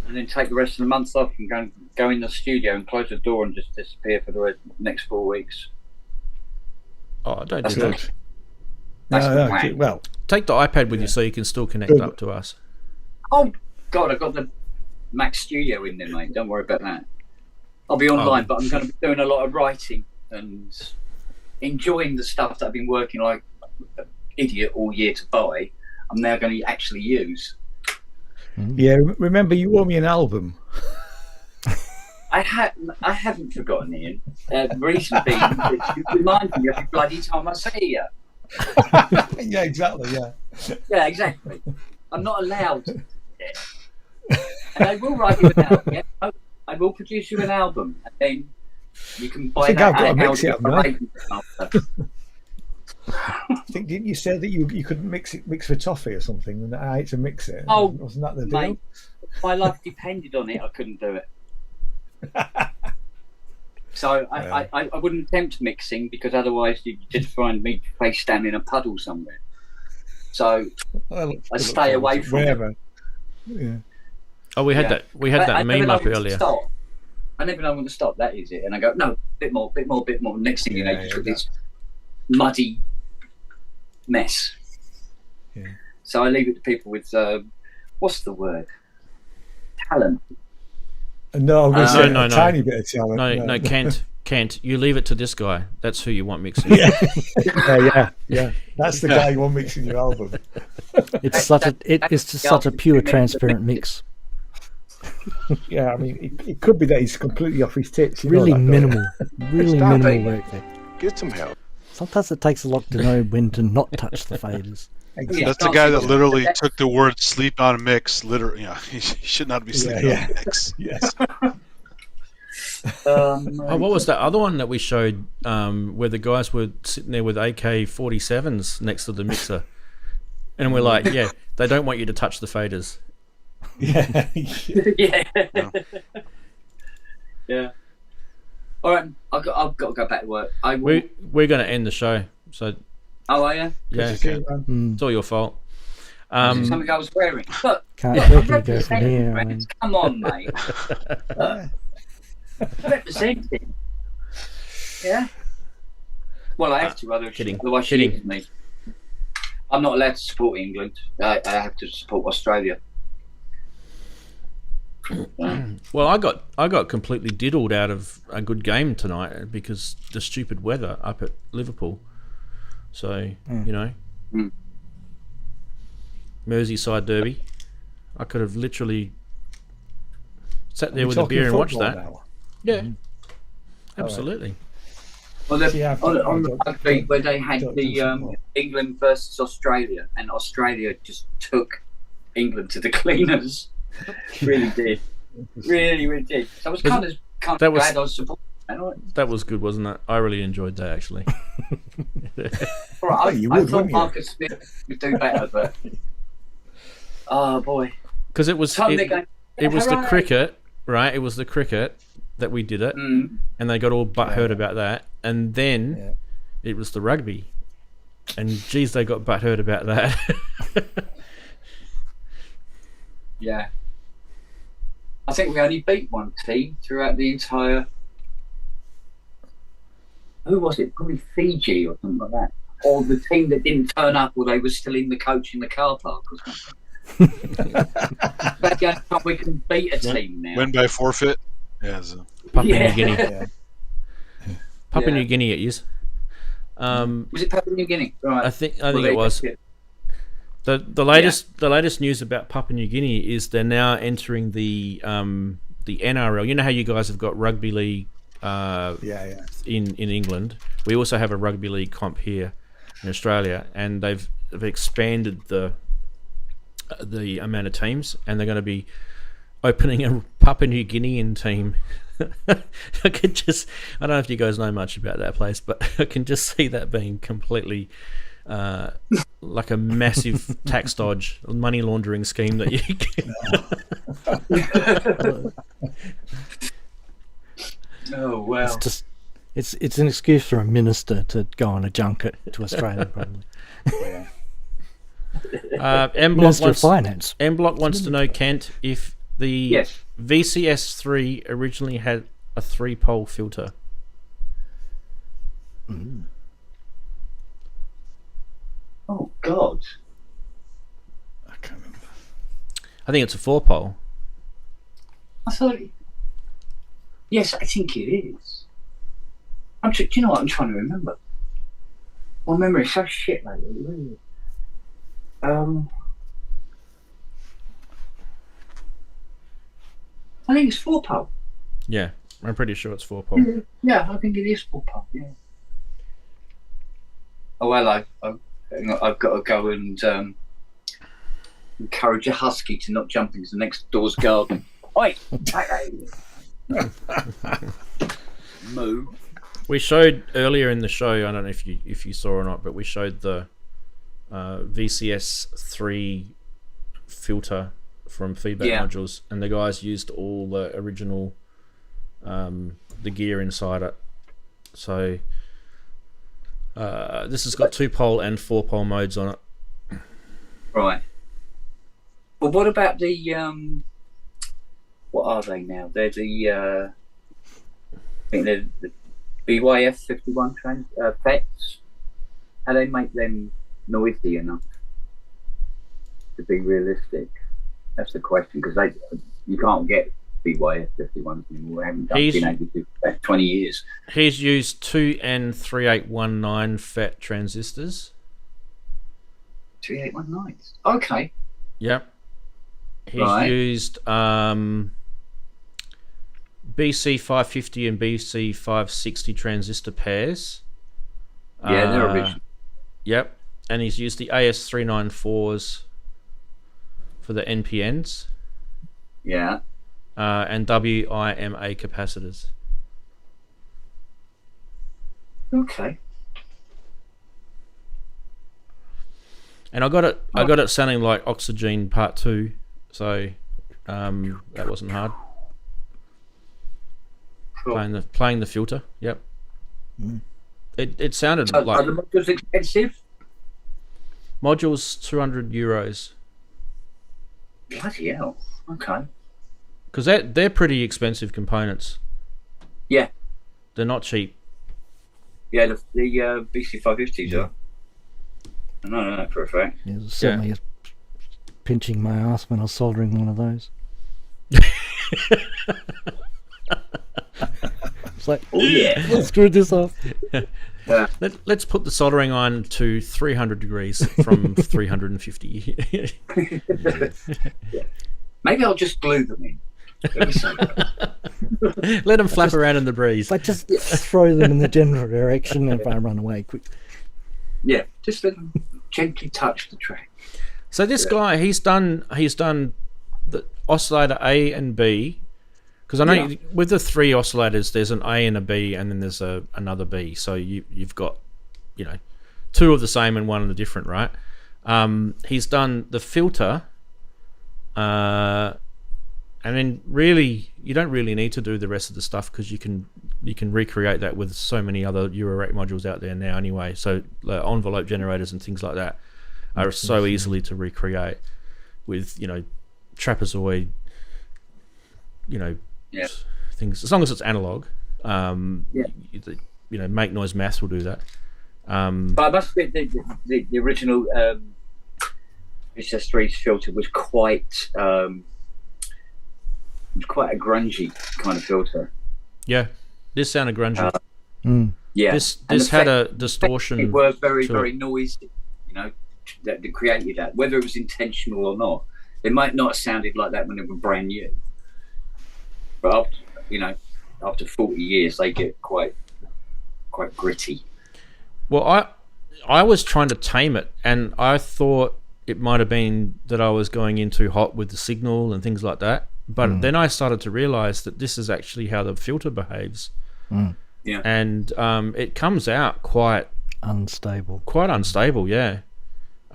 And then take the rest of the month off and go in the studio and close the door and just disappear for the next 4 weeks. Oh, don't That's do good. that. That's the No, plan. well, Take the iPad with you so you can still connect up to us. Oh, God, I've got the Mac Studio in there, mate. Don't worry about that. I'll be online, but I'm going to be doing a lot of writing and enjoying the stuff that I've been working like an idiot all year to buy. I'm now going to actually use. yeah. Remember, you owe me an album. I haven't forgotten, Ian. The reason being, you remind me every bloody time I see you. Yeah, exactly. Yeah. Yeah, exactly. I'm not allowed to. And I will write you an album. Yeah? I will produce you an album, and then you can buy I think that. I've got to mix it out up now. after. I think, didn't you say that you could mix for toffee or something, and I had to mix it? Oh, wasn't that the deal? Mate, if my life depended on it, I couldn't do it. So I wouldn't attempt mixing because otherwise you'd just find me face down in a puddle somewhere. So I stay away from wherever. it. Yeah. Oh, we had that meme up earlier. I never know when to stop. That is it. And I go, no, bit more. Next thing you know, Yeah, just with this muddy mess. Yeah. So I leave it to people with what's the word? Talent. No, I'm going to say no, a tiny bit of talent. No, Kent, you leave it to this guy. That's who you want mixing. Yeah. That's the guy you want mixing your album. It's just such a pure, transparent mix. Yeah, I mean, it could be that he's completely off his tits. You Really know that, don't you? minimal, minimal work there. Get some help. Sometimes it takes a lot to know when to not touch the faders. Exactly. That's the guy that literally took the word "sleep on mix." Literally, he should not be sleeping on mix. Yes. Oh, what was that other one that we showed where the guys were sitting there with AK-47s next to the mixer? And we're like, yeah, they don't want you to touch the faders. Yeah. Yeah. No. Yeah. All right, I've got to go back to work. We're going to end the show. So, Oh, are you? yeah, it's all your fault. Something I was wearing. Look, Can't look, quickly I'm go from representing, here. friends. Come on, mate. Yeah. Representing. Yeah. Well, I have to, Kidding. otherwise she leaves me. I'm not allowed to support England. I have to support Australia. Well, I got completely diddled out of a good game tonight because the stupid weather up at Liverpool. So, you know, Merseyside derby. I could have literally sat there with a beer and watched that. Now? Yeah, absolutely. Well, on Yeah, the rugby where they had don't the football. England versus Australia, and Australia just took England to the cleaners. Really did. Really did. So I was kind of that was- glad I was supporting. That was good, wasn't it? I really enjoyed that actually. All right, you I would, thought wouldn't you? Marcus Smith would do better, but oh boy, Because it was Time they're going, it was the "Hooray!" cricket, right? It was the cricket that we did it, Mm. and they got all butthurt about that. And then Yeah. it was the rugby, and geez, they got butthurt about that. Yeah. I think we only beat one team throughout the entire. Who was it? Probably Fiji or something like that. Or the team that didn't turn up, or they were still in the coach in the car park or something. That's the only time we can beat a team now. Win by forfeit. Yeah. So. Papua Yeah. New Guinea. Yeah. Papua Yeah. New Guinea it is. Was it Papua New Guinea? Right. I think Well, it they- was. The latest news about Papua New Guinea is they're now entering the NRL. You know how you guys have got rugby league Yeah. in England. We also have a rugby league comp here in Australia, and they've expanded the amount of teams, and they're going to be opening a Papua New Guinean team. I don't know if you guys know much about that place, but I can just see that being completely like a massive tax dodge, money laundering scheme that you can. Oh wow. It's just it's an excuse for a minister to go on a junket to Australia, probably. Minister of Finance. M Block wants to know, Kent, if the Yes. VCS3 originally had a 3-pole filter. Oh God. I can't remember. I think it's a 4-pole. I thought. Yes, I think it is. Do you know what I'm trying to remember? My memory is so shit lately. Really. I think it's 4-pole. Yeah, I'm pretty sure it's 4-pole. Yeah, I think it is 4-pole. Yeah. Oh well, I've got to go and encourage a husky to not jump into the next door's garden. Oi! Moo. We showed earlier in the show, I don't know if you saw or not, but we showed the VCS3 filter from Feedback Modules, and the guys used all the original the gear inside it. So this has got 2-pole and 4-pole modes on it. Right. Well, what about the what are they now? They're the I think they're the BYF 51 FETs. How they make them noisy enough to be realistic? That's the question, because you can't get BYF 51s anymore. We haven't been able to for about 20 years. He's used 2 and 3819 FET transistors. 3819. Okay. Yep. He's Right. used BC550 and BC560 transistor pairs. Yeah, they're original. Yep. And he's used the AS394s for the NPNs. Yeah. And WIMA capacitors. Okay. And I got it sounding like Oxygen Part 2, so that wasn't hard. Cool. Playing the filter, yep. It sounded So, like are the modules expensive? modules €200, Bloody hell. Okay. because they're pretty expensive components. Yeah. They're not cheap. Yeah, the VC550s are. I know that for a fact. It was certainly pinching my ass when I was soldering one of those. It's like, Oh yeah. let's screw this off. Let's put the soldering iron to 300 degrees from 350. Maybe I'll just glue them in. Let them flap around in the breeze. But just throw them in the general direction if I run away quick. Yeah, just let them gently touch the track. So this guy, he's done the oscillator A and B, because I know with the 3 oscillators, there's an A and a B, and then there's another B. So you've got 2 of the same and 1 of the different, right? He's done the filter, and then really you don't really need to do the rest of the stuff, because you can recreate that with so many other eurorack modules out there now anyway. So envelope generators and things like that are so easily to recreate with trapezoid, things, as long as it's analog. Make noise math will do that. But I must admit, the original VCS3's filter was quite a grungy kind of filter. Yeah, this sounded grungy. Yeah, this had a distortion. It were very to it. noisy. That created that, whether it was intentional or not. They might not have sounded like that when they were brand new, but after 40 years, they get quite gritty. Well, I was trying to tame it, and I thought it might have been that I was going in too hot with the signal and things like that. But then I started to realize that this is actually how the filter behaves. Yeah, and it comes out quite unstable. Yeah.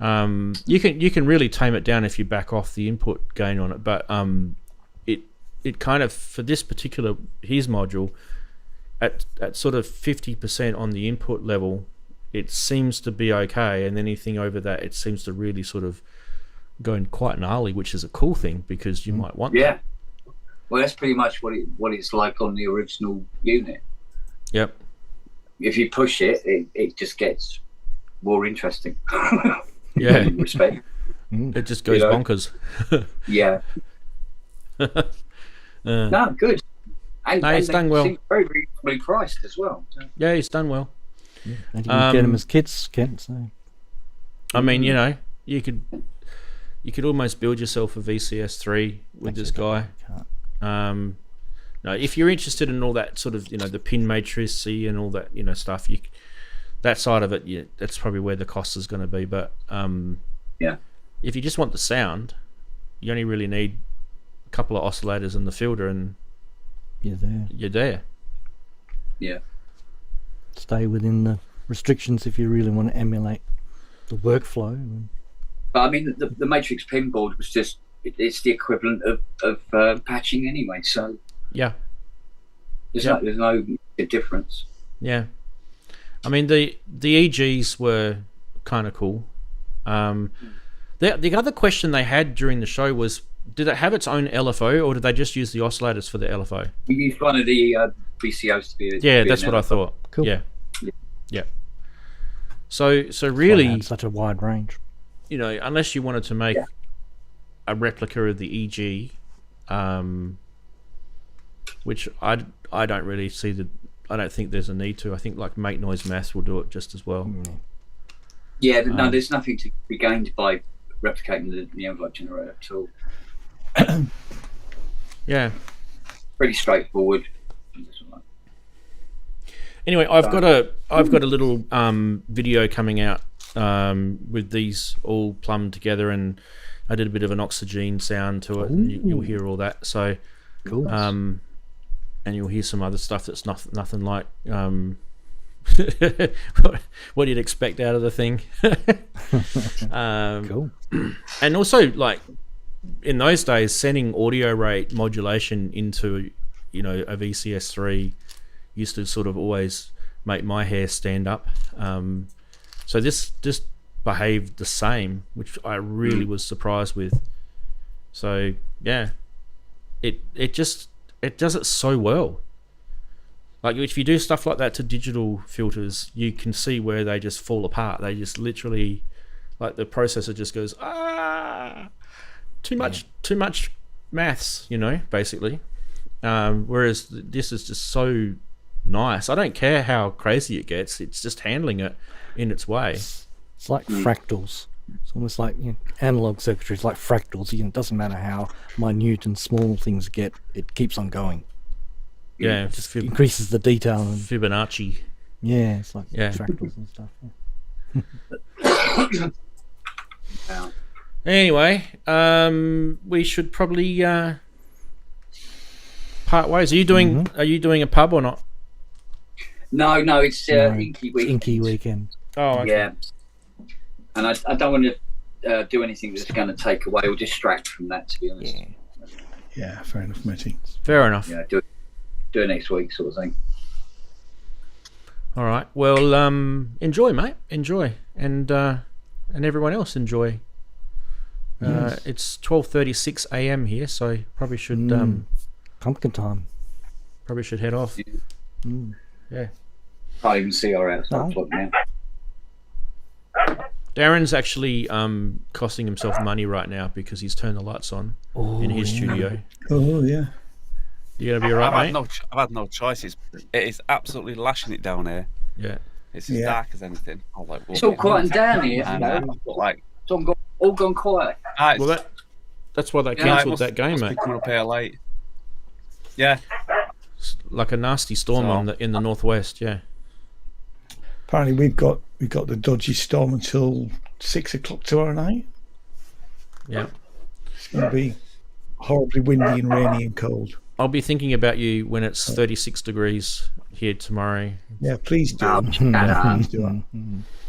You can really tame it down if you back off the input gain on it, but it kind of, for this particular his module, at sort of 50% on the input level, it seems to be okay, and anything over that, it seems to really sort of go quite gnarly, which is a cool thing, because you might want that. Well, that's pretty much what it's like on the original unit. Yep. If you push it, it just gets more interesting. Yeah. In respect. It just goes bonkers. Yeah. No, good. And he's done well. Seem very reasonably priced as well. So. Yeah, he's done well. Yeah. And you can get them as kits, Kent. So. I mean, you could almost build yourself a VCS3 with this guy. No, if you're interested in all that sort of, the pin matrix and all that, stuff, that side of it, that's probably where the cost is going to be. But if you just want the sound, you only really need a couple of oscillators in the filter, and you're there. Yeah. Stay within the restrictions if you really want to emulate the workflow. But I mean, the Matrix pinboard was it's the equivalent of patching anyway. So yeah, there's no difference. Yeah, I mean the EGs were kind of cool. The other question they had during the show was, did it have its own LFO, or did they just use the oscillators for the LFO? We used one of the VCOs to be. Yeah, that's what I thought. Cool. Yeah. So really, such a wide range. Unless you wanted to make a replica of the EG, which I don't really see I don't think there's a need to. I think like Make Noise Math will do it just as well. Yeah, no, there's nothing to be gained by replicating the envelope generator at all. Yeah, pretty straightforward. Anyway, I've got a little video coming out with these all plumbed together, and I did a bit of an oxygen sound to it, and you'll hear all that. So cool. And you'll hear some other stuff that's nothing like what you'd expect out of the thing. Cool. And also, like, in those days, sending audio rate modulation into, you know, a VCS3 used to sort of always make my hair stand up. So this just behaved the same, which I really was surprised with. So yeah, it does it so well. Like, if you do stuff like that to digital filters, you can see where they just fall apart. They just literally, like, the processor just goes, too much maths, you know, basically. Whereas this is just so nice. I don't care how crazy it gets. It's just handling it in its way. It's like fractals. It's almost like, you know, analog circuitry is like fractals. You know, it doesn't matter how minute and small things get, it keeps on going. Yeah, It just increases the detail. And, Fibonacci. yeah, it's like Yeah. fractals and stuff. Yeah. Anyway, we should probably part ways. Are you doing a pub or not? No, it's No, Inky Week. Inky weekend. Oh, okay. Yeah, and I don't want to do anything that's going to take away or distract from that. To be honest, Yeah. Yeah, fair enough, matey. Fair enough. yeah, do it next week, sort of thing. All right. Well, enjoy, mate. Enjoy, and everyone else enjoy. Yes. It's 12:36 a.m. here, so probably should Pumpkin time. probably should head off. Mm. Yeah. Can't even see our outside No. clock now. Daren's actually costing himself money right now because he's turned the lights on in his studio. Oh, yeah. You gonna be alright, I've mate? had no choice. It is absolutely lashing it down here. Yeah. It's as Yeah. dark as anything. I was like, It's all quiet and down here. And, You know? but like, It's all gone quiet. Well, that's why they it cancelled must- that game, must mate. be coming up here late. Yeah, Like a nasty storm So- in the northwest. Yeah. Apparently, we've got the dodgy storm until 6 o'clock tomorrow night. Yeah. It's going to be horribly windy and rainy and cold. I'll be thinking about you when it's 36 degrees here tomorrow. Yeah, please do. Oh, shut up. Please do that.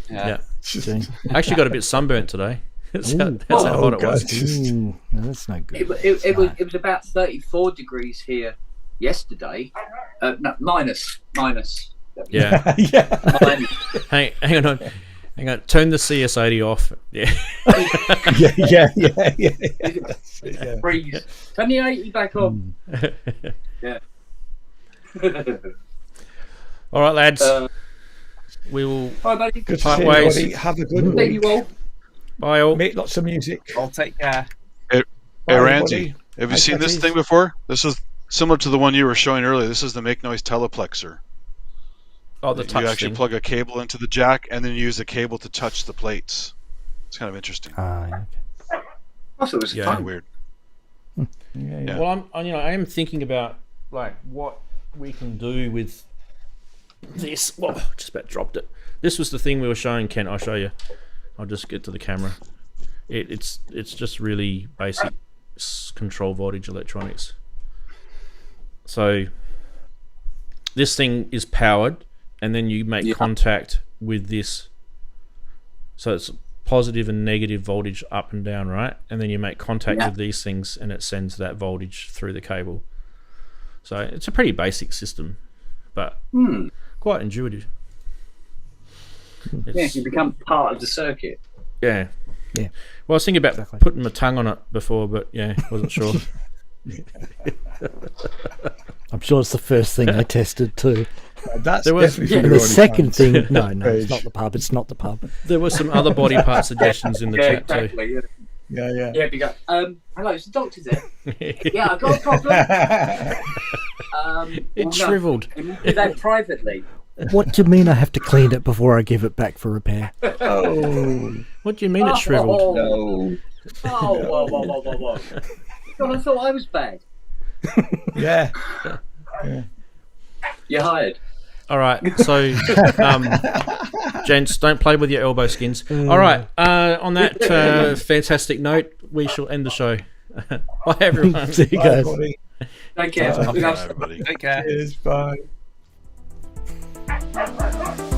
Yeah. See? I actually got a bit sunburnt today. That's how Oh, hot it God. was. Ooh, no, that's no good. It was about 34 degrees here yesterday. No, minus. Yeah. Yeah. Minus. Hang on. Turn the CS80 off. Yeah. Yeah. Freeze. Turn the 80 back on. Yeah. All right, lads. We will. Bye, buddy. Good to Part see ways. everybody. Have a good See you week. all. Bye all. Make lots of music. I'll take care. Hey, Bye, Ranzee, everybody. have you Hi, seen this Chatties. thing before? This is similar to the one you were showing earlier. This is the Make Noise Teleplexer. Oh, the touch You actually thing. plug a cable into the jack and then you use the cable to touch the plates. It's kind of interesting. Okay. I thought it was Yeah. Kind of fun. weird. Yeah. Well, I am thinking about like what we can do with this. Whoa, just about dropped it. This was the thing we were showing, Kent. I'll show you. I'll just get to the camera. It's just really basic control voltage electronics. So this thing is powered, and then you make contact with this. So it's positive and negative voltage up and down, right? And then you make contact with these things, and it sends that voltage through the cable. So it's a pretty basic system, but quite intuitive. Yeah, you become part of the circuit. Yeah. Yeah. Well, I was thinking about Exactly. putting my tongue on it before, but yeah, wasn't sure. I'm sure it's the first thing I tested too. That's There was- definitely And from the your second OnlyFans thing, no, it's page. not the pub. It's not the pub. There were some other body part suggestions in the Yeah, chat too. exactly. Yeah. Yeah. Yeah, you go. Hello, is the doctor there? Yeah, I got a problem. It well, no, shriveled. can you do that privately? What do you mean I have to clean it before I give it back for repair? Oh. What do you mean it shriveled? No. Oh, whoa. God, I thought I was bad. Yeah. You're hired. All right, so gents, don't play with your elbow skins. All right, on that fantastic note, we shall end the show. Bye, everyone. See you Bye, guys. buddy. Take care. Bye. Look Bye, after- everybody. Take care. Cheers. Bye. Bye.